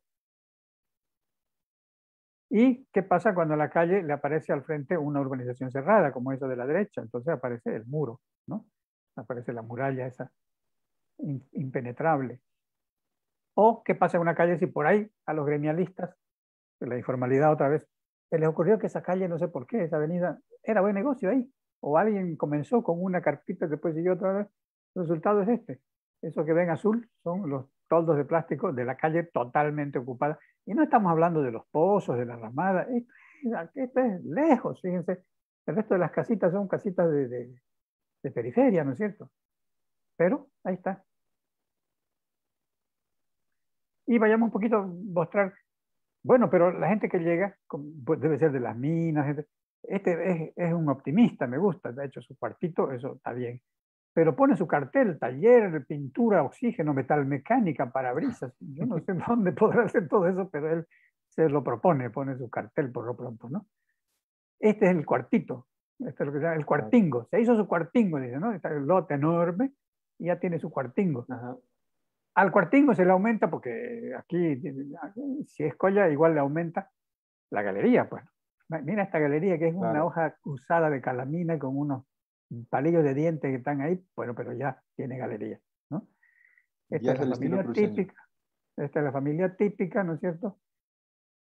¿Y qué pasa cuando a la calle le aparece al frente una urbanización cerrada, como esa de la derecha? Entonces aparece el muro, ¿no? Aparece la muralla esa impenetrable. ¿O qué pasa en una calle si por ahí a los gremialistas, de la informalidad otra vez, se les ocurrió que esa calle, no sé por qué, esa avenida, era buen negocio ahí? O alguien comenzó con una carpita que después siguió otra vez. El resultado es este. Eso que ven azul son los toldos de plástico de la calle totalmente ocupada. Y no estamos hablando de los pozos, de la ramada. Esto es lejos, fíjense. El resto de las casitas son casitas de periferia, ¿no es cierto? Pero ahí está. Y vayamos un poquito a mostrar, bueno, pero la gente que llega pues, debe ser de las minas, Este es un optimista, me gusta, de hecho su cuartito, eso está bien. Pero pone su cartel, taller, pintura, oxígeno, metalmecánica, parabrisas. Yo no sé dónde podrá hacer todo eso, pero él se lo propone, pone su cartel por lo pronto, ¿no? Este es el cuartito, este es lo que se llama el cuartingo. Se hizo su cuartingo, dice, ¿no? Está el lote enorme y ya tiene su cuartingo. Ajá. Al cuartingo se le aumenta porque aquí, si es colla, igual le aumenta la galería, pues. Mira esta galería que es una Claro. hoja usada de calamina con unos palillos de dientes que están ahí, bueno, pero ya tiene galería, ¿no? Esta Ya es es la el estilo familia cruceño. típica, esta es la familia típica, ¿no es cierto?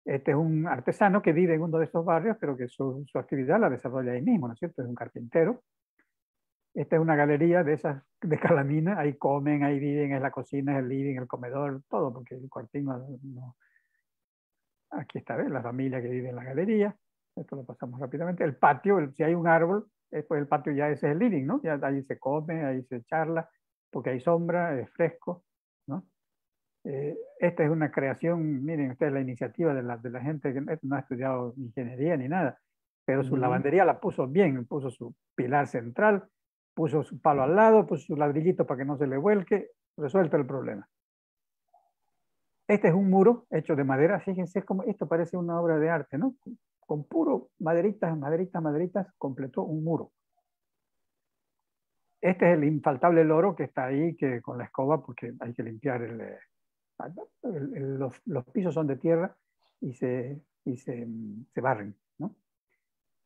Este es un artesano que vive en uno de estos barrios, pero que su actividad la desarrolla ahí mismo, ¿no es cierto? Es un carpintero. Esta es una galería de esas de calamina, ahí comen, ahí viven, es la cocina, es el living, el comedor, todo, porque el cuartín no. Aquí está, ¿ves? La familia que vive en la galería. Esto lo pasamos rápidamente. El patio, si hay un árbol, pues el patio ya ese es el living, ¿no? Ya ahí se come, ahí se charla, porque hay sombra, es fresco, ¿no? Esta es una creación, miren ustedes, la iniciativa de la gente que no ha estudiado ingeniería ni nada, pero su Ujú. lavandería la puso bien, puso su pilar central, puso su palo al lado, puso su ladrillito para que no se le vuelque, resuelto el problema. Este es un muro hecho de madera, fíjense cómo esto parece una obra de arte, ¿no? Con puro maderitas, maderitas, maderitas, completó un muro. Este es el infaltable loro que está ahí que con la escoba, porque hay que limpiar los pisos son de tierra y se barren, ¿no?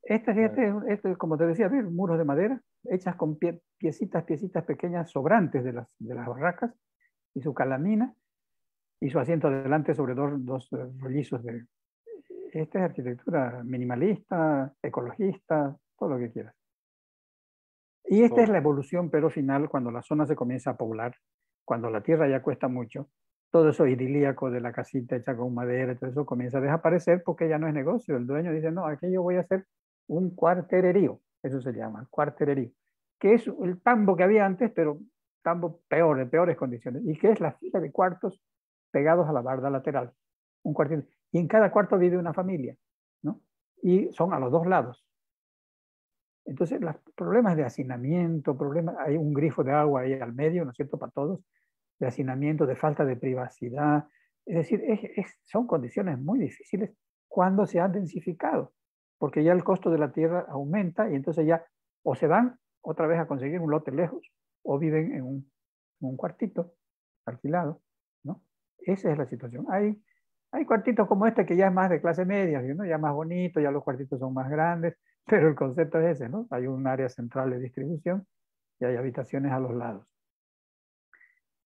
Claro. Este, como te decía, ¿ves? Muros de madera hechas con piecitas pequeñas sobrantes de las barracas y su calamina y su asiento adelante sobre dos rollizos de. Esta es arquitectura minimalista, ecologista, todo lo que quieras. Y esta es Todo. la evolución, pero final, cuando la zona se comienza a poblar, cuando la tierra ya cuesta mucho, todo eso idilíaco de la casita hecha con madera, todo eso comienza a desaparecer porque ya no es negocio. El dueño dice, no, aquí yo voy a hacer un cuartererío, eso se llama, cuartererío, que es el tambo que había antes, pero tambo peor, en peores condiciones, y que es la fila de cuartos pegados a la barda lateral, un cuartito. Y en cada cuarto vive una familia, ¿no? Y son a los dos lados. Entonces, los problemas de hacinamiento, hay un grifo de agua ahí al medio, ¿no es cierto?, para todos, de hacinamiento, de falta de privacidad. Es decir, son condiciones muy difíciles cuando se han densificado, porque ya el costo de la tierra aumenta y entonces ya o se van otra vez a conseguir un lote lejos o viven en un cuartito alquilado, ¿no? Esa es la situación. Hay cuartitos como este que ya es más de clase media, ¿no? Ya más bonito, ya los cuartitos son más grandes, pero el concepto es ese, ¿no? Hay un área central de distribución y hay habitaciones a los lados.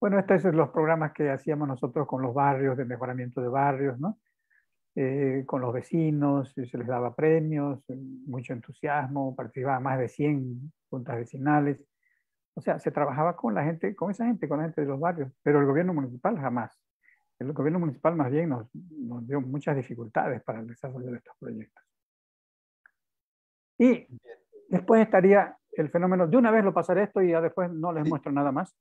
Bueno, estos son los programas que hacíamos nosotros con los barrios, de mejoramiento de barrios, ¿no? Con los vecinos, se les daba premios, mucho entusiasmo, participaban más de 100 juntas vecinales. O sea, se trabajaba con la gente, con esa gente, con la gente de los barrios, pero el gobierno municipal jamás. El gobierno municipal más bien nos dio muchas dificultades para el desarrollo de estos proyectos. Y después estaría el fenómeno, de una vez lo pasaré esto y ya después no les Sí. muestro nada más,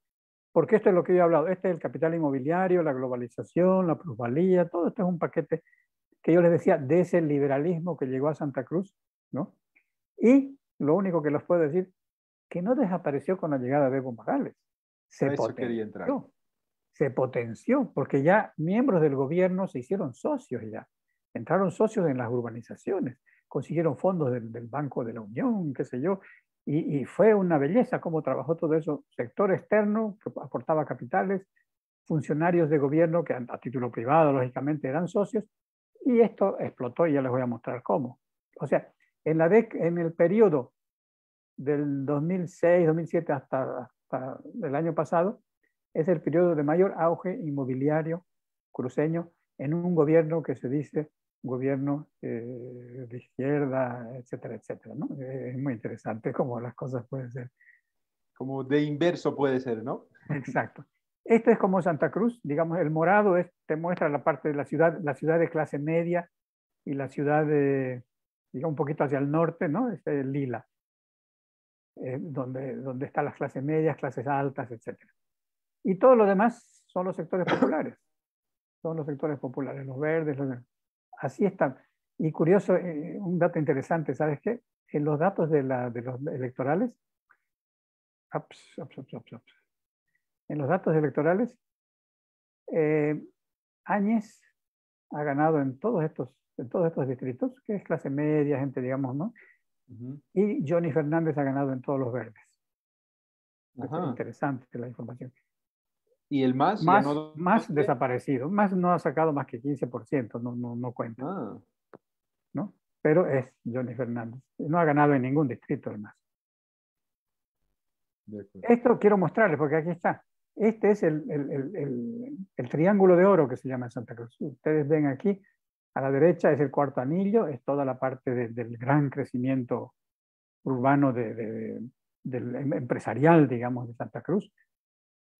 porque esto es lo que yo he hablado, este es el capital inmobiliario, la globalización, la plusvalía, todo esto es un paquete que yo les decía de ese liberalismo que llegó a Santa Cruz, ¿no? Y lo único que les puedo decir, que no desapareció con la llegada de Evo Morales, se A eso quería entrar. potenció, se potenció, porque ya miembros del gobierno se hicieron socios ya, entraron socios en las urbanizaciones, consiguieron fondos del Banco de la Unión, qué sé yo, y fue una belleza cómo trabajó todo eso, sector externo que aportaba capitales, funcionarios de gobierno que a título privado, lógicamente, eran socios, y esto explotó y ya les voy a mostrar cómo. O sea, en el periodo del 2006, 2007 hasta el año pasado, es el periodo de mayor auge inmobiliario cruceño en un gobierno que se dice gobierno de izquierda, etcétera, etcétera, ¿no? Es muy interesante cómo las cosas pueden ser. Como de inverso puede ser, ¿no? Exacto. Este es como Santa Cruz, digamos, el morado te muestra la parte de la ciudad de clase media y la ciudad de, digamos, un poquito hacia el norte, ¿no? Es el lila, donde están las clases medias, clases altas, etcétera. Y todo lo demás son los sectores populares, son los sectores populares, los verdes, así están. Y curioso, un dato interesante, ¿sabes qué? En los datos de los electorales, en los datos electorales, eh, Áñez ha ganado en todos estos distritos, que es clase media, gente, digamos, ¿no? Ujú. Y Johnny Fernández ha ganado en todos los verdes. Es Ajá. interesante la información. ¿Y el MAS ganó Más dónde? desaparecido, más no ha sacado más que 15%, no cuenta, Ah, ¿no? Pero es Johnny Fernández. No ha ganado en ningún distrito, además. de acuerdo. Esto quiero mostrarles, porque aquí está. Este es el triángulo de oro que se llama en Santa Cruz. Ustedes ven aquí, a la derecha es el cuarto anillo, es toda la parte del gran crecimiento urbano del empresarial, digamos, de Santa Cruz.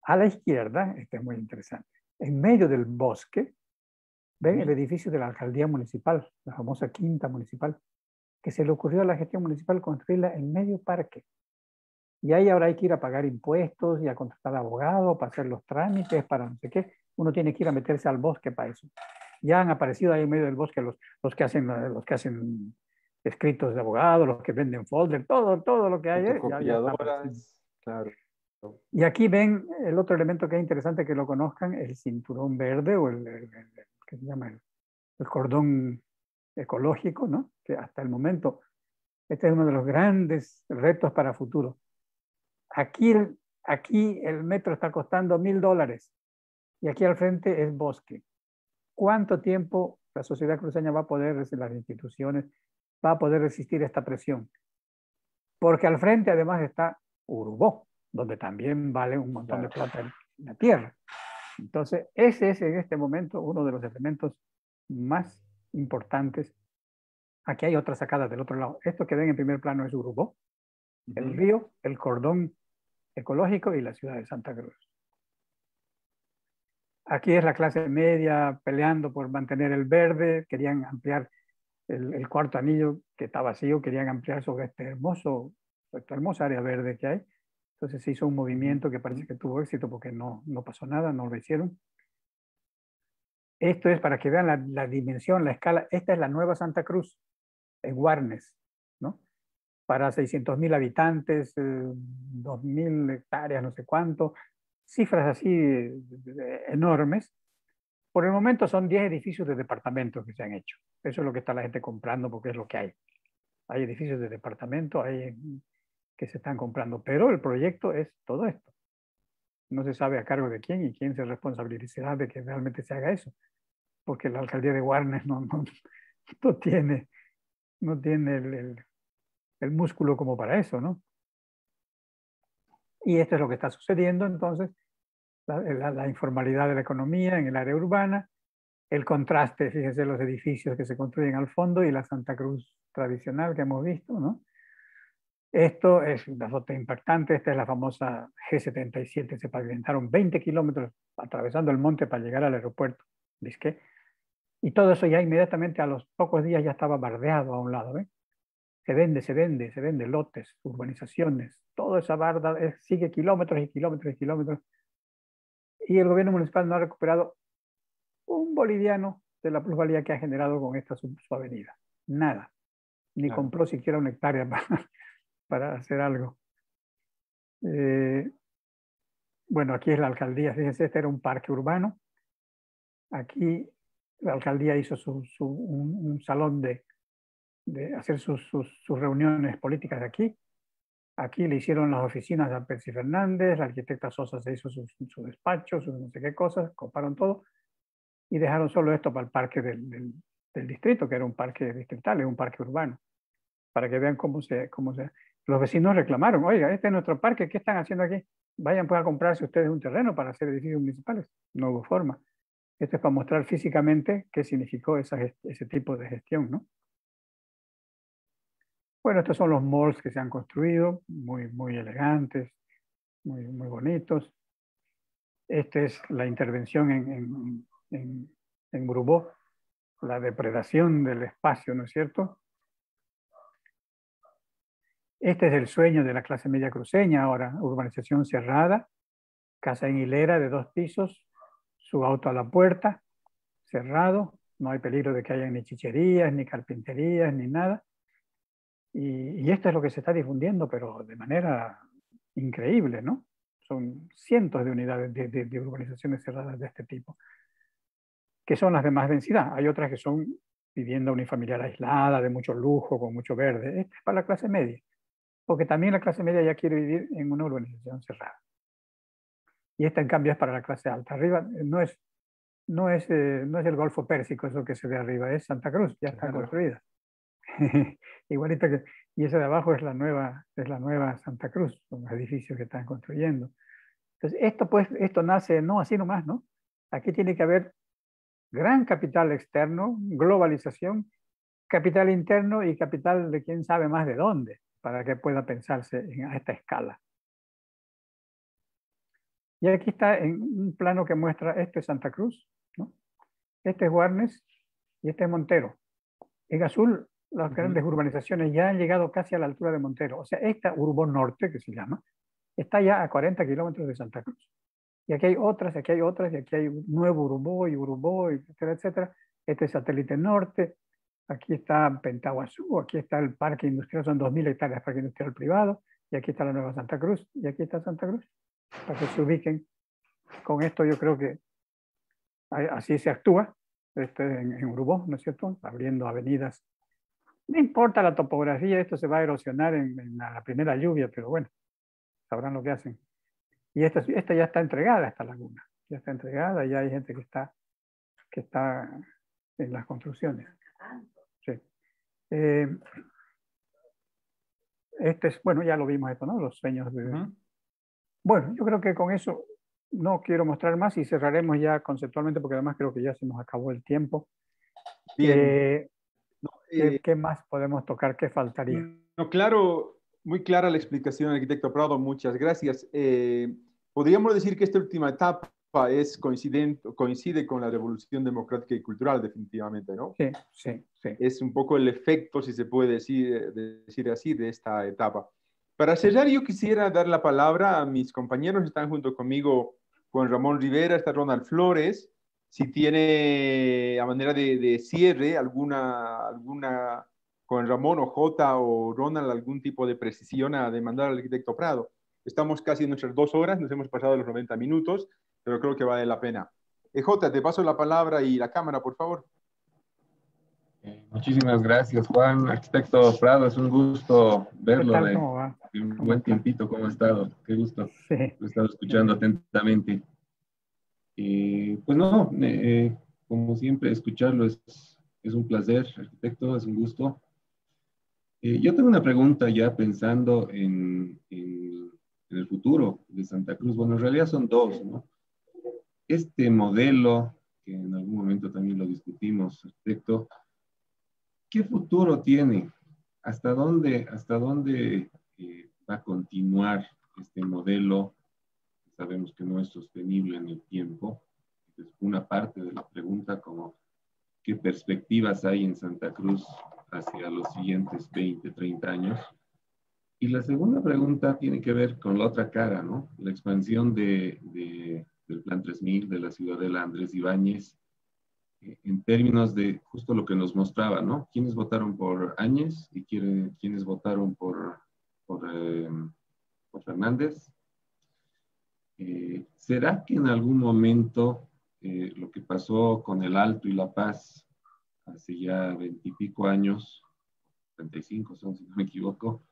A la izquierda, este es muy interesante, en medio del bosque, ven el Ujú. edificio de la alcaldía municipal, la famosa quinta municipal, que se le ocurrió a la gestión municipal construirla en medio parque. Y ahí ahora hay que ir a pagar impuestos y a contratar abogados para hacer los trámites, para no sé qué. Uno tiene que ir a meterse al bosque para eso. Ya han aparecido ahí en medio del bosque los que hacen escritos de abogados, los que venden folder, todo lo que hay, ya está apareciendo. Fotocopiadoras, claro. Y aquí ven el otro elemento que es interesante que lo conozcan, el cinturón verde o ¿qué se llama? El cordón ecológico, ¿no? Que hasta el momento este es uno de los grandes retos para futuro. Aquí, aquí el metro está costando $1.000 y aquí al frente es bosque. ¿Cuánto tiempo la sociedad cruceña va a poder, las instituciones, va a poder resistir esta presión? Porque al frente además está Urubó, donde también vale un montón de Claro. plata en la tierra. Entonces, ese es en este momento uno de los elementos más importantes. Aquí hay otra sacada del otro lado. Esto que ven en primer plano es Urubó, el Ujú. río, el cordón ecológico y la ciudad de Santa Cruz. Aquí es la clase media peleando por mantener el verde, querían ampliar el cuarto anillo que está vacío, querían ampliar sobre esta hermosa área verde que hay. Entonces se hizo un Ujú. movimiento que parece que tuvo éxito porque no pasó nada, no lo hicieron. Esto es para que vean la dimensión, la escala. Esta es la nueva Santa Cruz, en Guarnes, ¿no? Para 600.000 habitantes, 2.000 hectáreas, no sé cuánto, cifras así enormes. Por el momento son 10 edificios de departamentos que se han hecho. Eso es lo que está la gente comprando porque es lo que hay. Hay edificios de departamento que se están comprando, pero el proyecto es todo esto. No se sabe a cargo de quién y quién se responsabilizará de que realmente se haga eso, porque la alcaldía de Warnes no tiene, no tiene el músculo como para eso, ¿no? Y esto es lo que está sucediendo entonces, la informalidad de la economía en el área urbana, el contraste, fíjense los edificios que se construyen al fondo y la Santa Cruz tradicional que hemos visto, ¿no? Esto es una foto impactante, esta es la famosa G77, se pavimentaron 20 kilómetros atravesando el monte para llegar al aeropuerto, ¿viste? Y todo eso ya inmediatamente a los pocos días ya estaba bardeado a un lado, ¿ves? Se vende lotes, urbanizaciones, toda esa barda sigue kilómetros y kilómetros y kilómetros. Y el gobierno municipal no ha recuperado un boliviano de la plusvalía que ha generado con esta su avenida. Nada. Ni Claro. compró siquiera una hectárea para hacer algo. Eh, bueno, aquí es la alcaldía. Fíjense, este era un parque urbano. Aquí la alcaldía hizo un salón de hacer sus reuniones políticas aquí. Aquí le hicieron las oficinas a Percy Fernández, la arquitecta Sosa se hizo su despacho, sus no sé qué cosas, coparon todo y dejaron solo esto para el parque del distrito, que era un parque distrital, es un parque urbano, para que vean cómo se... Los vecinos reclamaron, oiga, este es nuestro parque, ¿qué están haciendo aquí? Vayan pues a comprarse ustedes un terreno para hacer edificios municipales. No hubo forma. Esto es para mostrar físicamente qué significó ese tipo de gestión, ¿no? Bueno, estos son los malls que se han construido, muy elegantes, muy bonitos. Esta es la intervención en Urubó, la depredación del espacio, ¿no es cierto? Este es el sueño de la clase media cruceña ahora, urbanización cerrada, casa en hilera de 2 pisos, su auto a la puerta, cerrado, no hay peligro de que haya ni chicherías, ni carpinterías, ni nada. Y esto es lo que se está difundiendo, pero de manera increíble, ¿no? Son cientos de unidades de urbanizaciones cerradas de este tipo, que son las de más densidad. Hay otras que son vivienda unifamiliar aislada, de mucho lujo, con mucho verde. Esta es para la clase media, porque también la clase media ya quiere vivir en una urbanización cerrada. Y esta, en cambio, es para la clase alta. Arriba no es el Golfo Pérsico, eso que se ve arriba, es Santa Cruz, ya están construidas. Igualita que, y esa de abajo es la nueva Santa Cruz, son los edificios que están construyendo. Entonces, esto nace no así nomás, ¿no? Aquí tiene que haber gran capital externo, globalización, capital interno y capital de quién sabe más de dónde, para que pueda pensarse a esta escala. Y aquí está en un plano que muestra, este es Santa Cruz, ¿no? Este es Guarnes y este es Montero. En azul, las grandes urbanizaciones ya han llegado casi a la altura de Montero. O sea, esta Urbo Norte, que se llama, está ya a 40 kilómetros de Santa Cruz. Y aquí hay otras, y aquí hay otras, y aquí hay un nuevo Urubó, etcétera, etcétera. Este es Satélite Norte, aquí está Pentaguazú, aquí está el parque industrial, son 2.000 hectáreas de parque industrial privado, y aquí está la nueva Santa Cruz, y aquí está Santa Cruz, para que se ubiquen. Con esto yo creo que así se actúa en Urubó, ¿no es cierto? Abriendo avenidas. No importa la topografía, esto se va a erosionar en la primera lluvia, pero bueno, sabrán lo que hacen. Y esta ya está entregada, esta laguna. Ya está entregada, ya hay gente que está en las construcciones. Sí. Bueno, ya lo vimos esto, ¿no? Los sueños de... Bueno, yo creo que con eso no quiero mostrar más y cerraremos ya conceptualmente, porque además creo que ya se nos acabó el tiempo. Bien. ¿Qué más podemos tocar? ¿Qué faltaría? No, claro, muy clara la explicación, arquitecto Prado, muchas gracias. Podríamos decir que esta última etapa coincide con la revolución democrática y cultural, definitivamente, ¿no? Sí, sí, sí. Es un poco el efecto, si se puede decir así, de esta etapa. Para cerrar, yo quisiera dar la palabra a mis compañeros. Están junto conmigo Juan Ramón Rivera, está Ronald Flores. Si tiene a manera de cierre alguna Juan Ramón o J o Ronald, algún tipo de precisión a demandar al arquitecto Prado. Estamos casi en nuestras 2 horas, nos hemos pasado los 90 minutos, pero creo que vale la pena. J, te paso la palabra y la cámara, por favor. Muchísimas gracias, Juan. Arquitecto Prado, es un gusto verlo. ¿Qué tal? ¿Cómo va? De un buen tiempito, ¿cómo ha estado? Qué gusto. Sí. Lo he estado escuchando atentamente. Pues no, como siempre, escucharlo es un placer, arquitecto, es un gusto. Yo tengo una pregunta ya pensando en el futuro de Santa Cruz. Bueno, en realidad son dos, ¿no? Este modelo, que en algún momento también lo discutimos, arquitecto, ¿qué futuro tiene? ¿Hasta dónde va a continuar este modelo? Sabemos que no es sostenible en el tiempo. Es una parte de la pregunta, como qué perspectivas hay en Santa Cruz hacia los siguientes 20, 30 años. Y la segunda pregunta tiene que ver con la otra cara, ¿no? La expansión del Plan 3000, de la ciudadela Andrés Ibáñez, en términos de justo lo que nos mostraba, ¿no? ¿Quiénes votaron por Áñez y quiénes votaron por Fernández? ¿Será que en algún momento lo que pasó con el Alto y La Paz hace ya 20 y pico años, 35 son, si no me equivoco,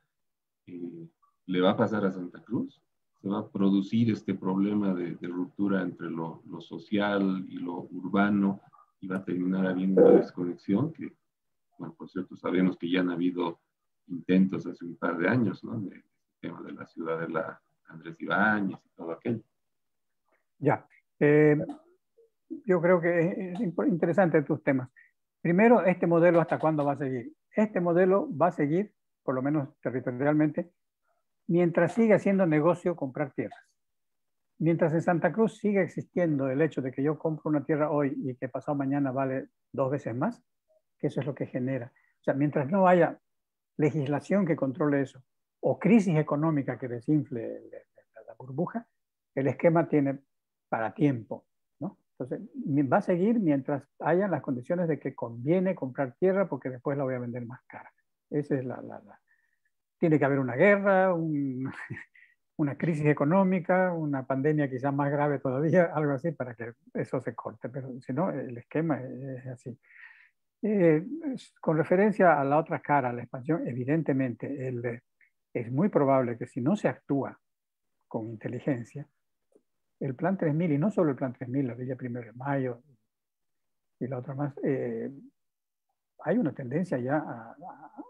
le va a pasar a Santa Cruz? ¿Se va a producir este problema de ruptura entre lo social y lo urbano y va a terminar habiendo una desconexión? Que, bueno, por cierto, sabemos que ya han habido intentos hace un par de años, ¿no? Del tema de la ciudad de la Andrés Ibáñez y todo aquello. Ya. Yo creo que es interesante tus temas. Primero, este modelo, ¿hasta cuándo va a seguir? Este modelo va a seguir, por lo menos territorialmente, mientras siga siendo negocio comprar tierras. Mientras en Santa Cruz siga existiendo el hecho de que yo compro una tierra hoy y que pasado mañana vale 2 veces más, que eso es lo que genera. O sea, mientras no haya legislación que controle eso, o crisis económica que desinfle la burbuja, el esquema tiene para tiempo, ¿no? Entonces, va a seguir mientras hayan las condiciones de que conviene comprar tierra porque después la voy a vender más cara. Esa es Tiene que haber una guerra, una crisis económica, una pandemia quizás más grave todavía, algo así, para que eso se corte. Pero si no, el esquema es así. Con referencia a la otra cara, la expansión, evidentemente, es muy probable que si no se actúa con inteligencia, el Plan 3000, y no solo el Plan 3000, la Villa Primero de Mayo y la otra más, hay una tendencia ya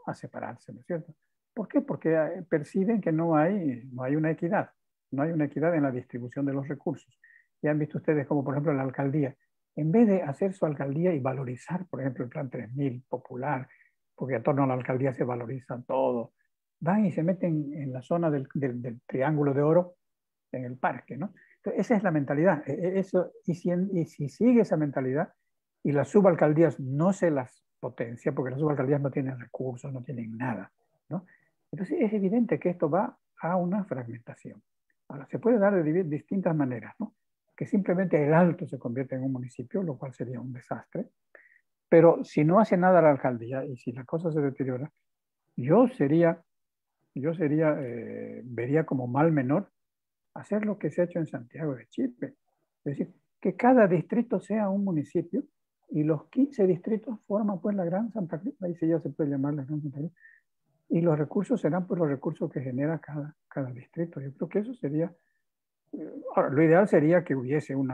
a separarse, ¿no es cierto? ¿Por qué? Porque perciben que no hay una equidad, no hay una equidad en la distribución de los recursos. Ya han visto ustedes como, por ejemplo, la alcaldía, en vez de hacer su alcaldía y valorizar, por ejemplo, el Plan 3000 popular, porque a torno a la alcaldía se valoriza todo, van y se meten en la zona del Triángulo de Oro, en el parque, ¿no? Entonces, esa es la mentalidad. Eso, y si sigue esa mentalidad y las subalcaldías no se las potencia, porque las subalcaldías no tienen recursos, no tienen nada, ¿no? Entonces es evidente que esto va a una fragmentación. Ahora, se puede dar de distintas maneras, ¿no? Que simplemente el Alto se convierte en un municipio, lo cual sería un desastre, pero si no hace nada la alcaldía y si la cosa se deteriora, yo vería como mal menor hacer lo que se ha hecho en Santiago de Chipre. Es decir, que cada distrito sea un municipio y los 15 distritos forman pues la Gran Santa Cruz, ahí sí ya se puede llamar la Gran Santa Cruz, y los recursos serán pues los recursos que genera cada distrito. Yo creo que eso sería, ahora, lo ideal sería que hubiese un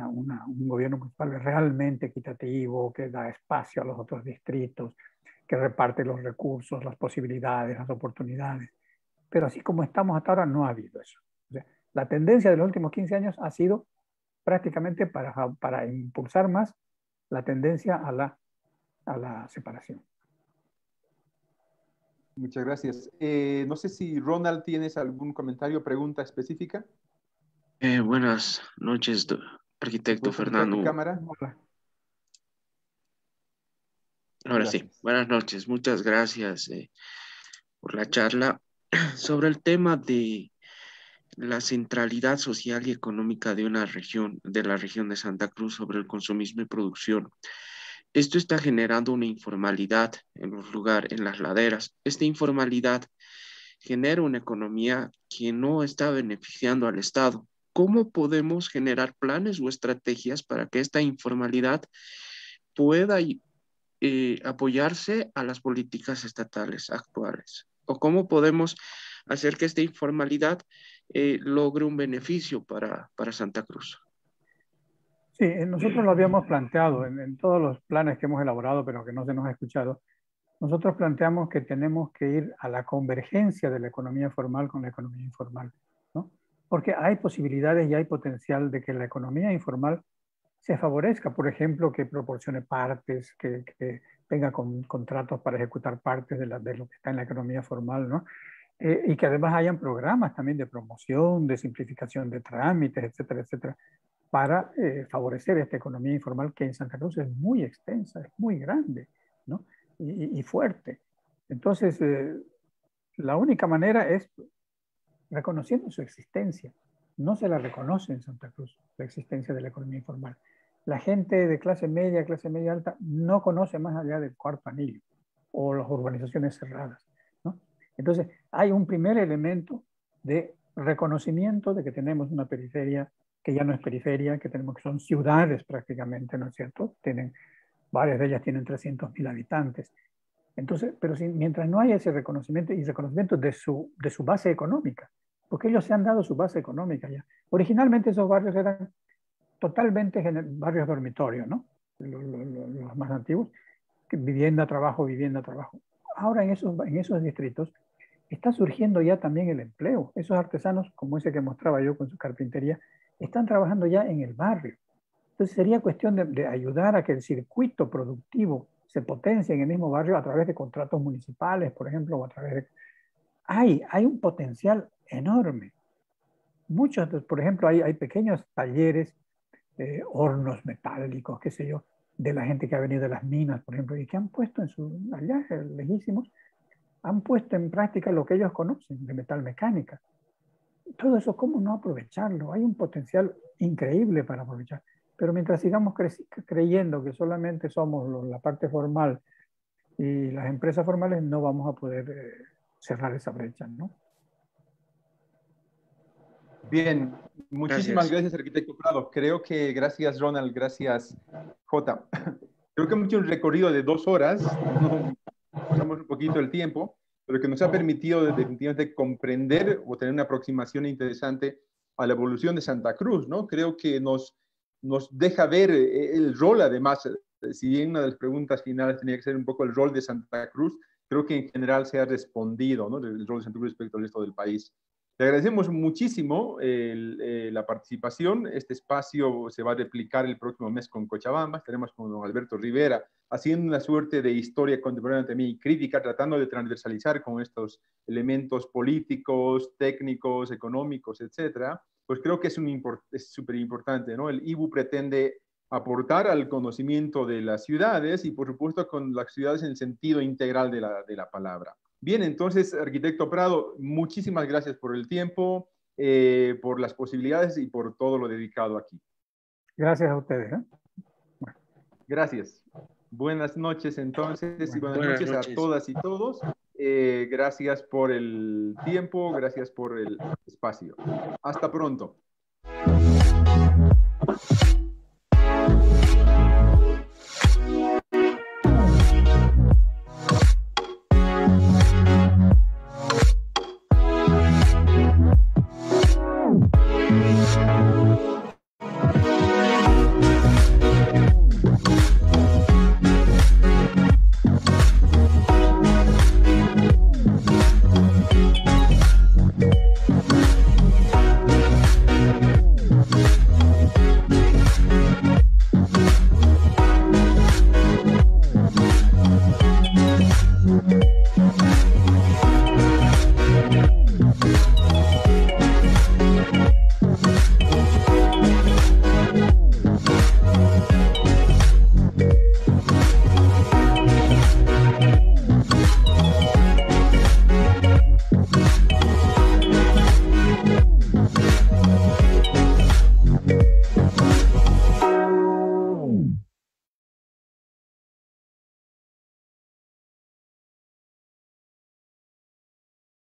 gobierno municipal realmente equitativo, que da espacio a los otros distritos, que reparte los recursos, las posibilidades, las oportunidades. Pero así como estamos hasta ahora, no ha habido eso. O sea, la tendencia de los últimos 15 años ha sido prácticamente para impulsar más la tendencia a la separación. Muchas gracias. No sé si Ronald tienes algún comentario o pregunta específica. Buenas noches, arquitecto ¿Puedes conectar tu Fernando. cámara? Hola. Ahora Gracias. sí, buenas noches. Muchas gracias por la charla sobre el tema de la centralidad social y económica de una región, de la región de Santa Cruz sobre el consumismo y producción. Esto está generando una informalidad en los lugares, en las laderas. Esta informalidad genera una economía que no está beneficiando al Estado. ¿Cómo podemos generar planes o estrategias para que esta informalidad pueda apoyarse a las políticas estatales actuales? ¿O cómo podemos hacer que esta informalidad logre un beneficio para Santa Cruz? Sí, nosotros lo habíamos planteado en todos los planes que hemos elaborado, pero que no se nos ha escuchado. Nosotros planteamos que tenemos que ir a la convergencia de la economía formal con la economía informal, ¿no? Porque hay posibilidades y hay potencial de que la economía informal se favorezca, por ejemplo, que proporcione partes, que tenga contratos para ejecutar partes de lo que está en la economía formal, ¿no? Y que además hayan programas también de promoción, de simplificación de trámites, etcétera, etcétera, para favorecer esta economía informal que en Santa Cruz es muy extensa, es muy grande, ¿no? Y fuerte. Entonces, la única manera es reconociendo su existencia. No se la reconoce en Santa Cruz, la existencia de la economía informal. La gente de clase media alta, no conoce más allá del cuarto anillo o las urbanizaciones cerradas, ¿no? Entonces, hay un primer elemento de reconocimiento de que tenemos una periferia que ya no es periferia, que tenemos que son ciudades prácticamente, ¿no es cierto? Varias de ellas tienen 300.000 habitantes. Entonces, pero mientras no haya ese reconocimiento y reconocimiento de su base económica, porque ellos se han dado su base económica ya. Originalmente esos barrios eran totalmente barrios dormitorios, ¿no? Los más antiguos, vivienda, trabajo, vivienda, trabajo. Ahora en esos distritos está surgiendo ya también el empleo. Esos artesanos, como ese que mostraba yo con su carpintería, están trabajando ya en el barrio. Entonces sería cuestión de ayudar a que el circuito productivo se potencie en el mismo barrio a través de contratos municipales, por ejemplo, o a través de... Hay un potencial enorme. Muchos, por ejemplo, hay pequeños talleres, hornos metálicos, qué sé yo, de la gente que ha venido de las minas, por ejemplo, y que han puesto allá lejísimos, han puesto en práctica lo que ellos conocen de metalmecánica. Todo eso, ¿cómo no aprovecharlo? Hay un potencial increíble para aprovechar. Pero mientras sigamos creyendo que solamente somos la parte formal y las empresas formales, no vamos a poder cerrar esa brecha, ¿no? Bien, muchísimas gracias, arquitecto Prado. Creo que, gracias Ronald, gracias Jota. Creo que hemos hecho un recorrido de 2 horas, ¿no? Pasamos un poquito el tiempo, pero que nos ha permitido definitivamente comprender o tener una aproximación interesante a la evolución de Santa Cruz, ¿no? Creo que nos deja ver el rol, además, si bien una de las preguntas finales tenía que ser un poco el rol de Santa Cruz, creo que en general se ha respondido, ¿no? El rol de Santa Cruz respecto al resto del país. Le agradecemos muchísimo la participación. Este espacio se va a replicar el próximo mes con Cochabamba. Estaremos con don Alberto Rivera haciendo una suerte de historia contemporánea también y crítica, tratando de transversalizar con estos elementos políticos, técnicos, económicos, etcétera. Pues creo que es súper importante, ¿no? El IBU pretende aportar al conocimiento de las ciudades y, por supuesto, con las ciudades en el sentido integral de la palabra. Bien, entonces, arquitecto Prado, muchísimas gracias por el tiempo, por las posibilidades y por todo lo dedicado aquí. Gracias a ustedes. Bueno. Gracias. Buenas noches entonces y buenas noches a todas y todos. Gracias por el tiempo, gracias por el espacio. Hasta pronto.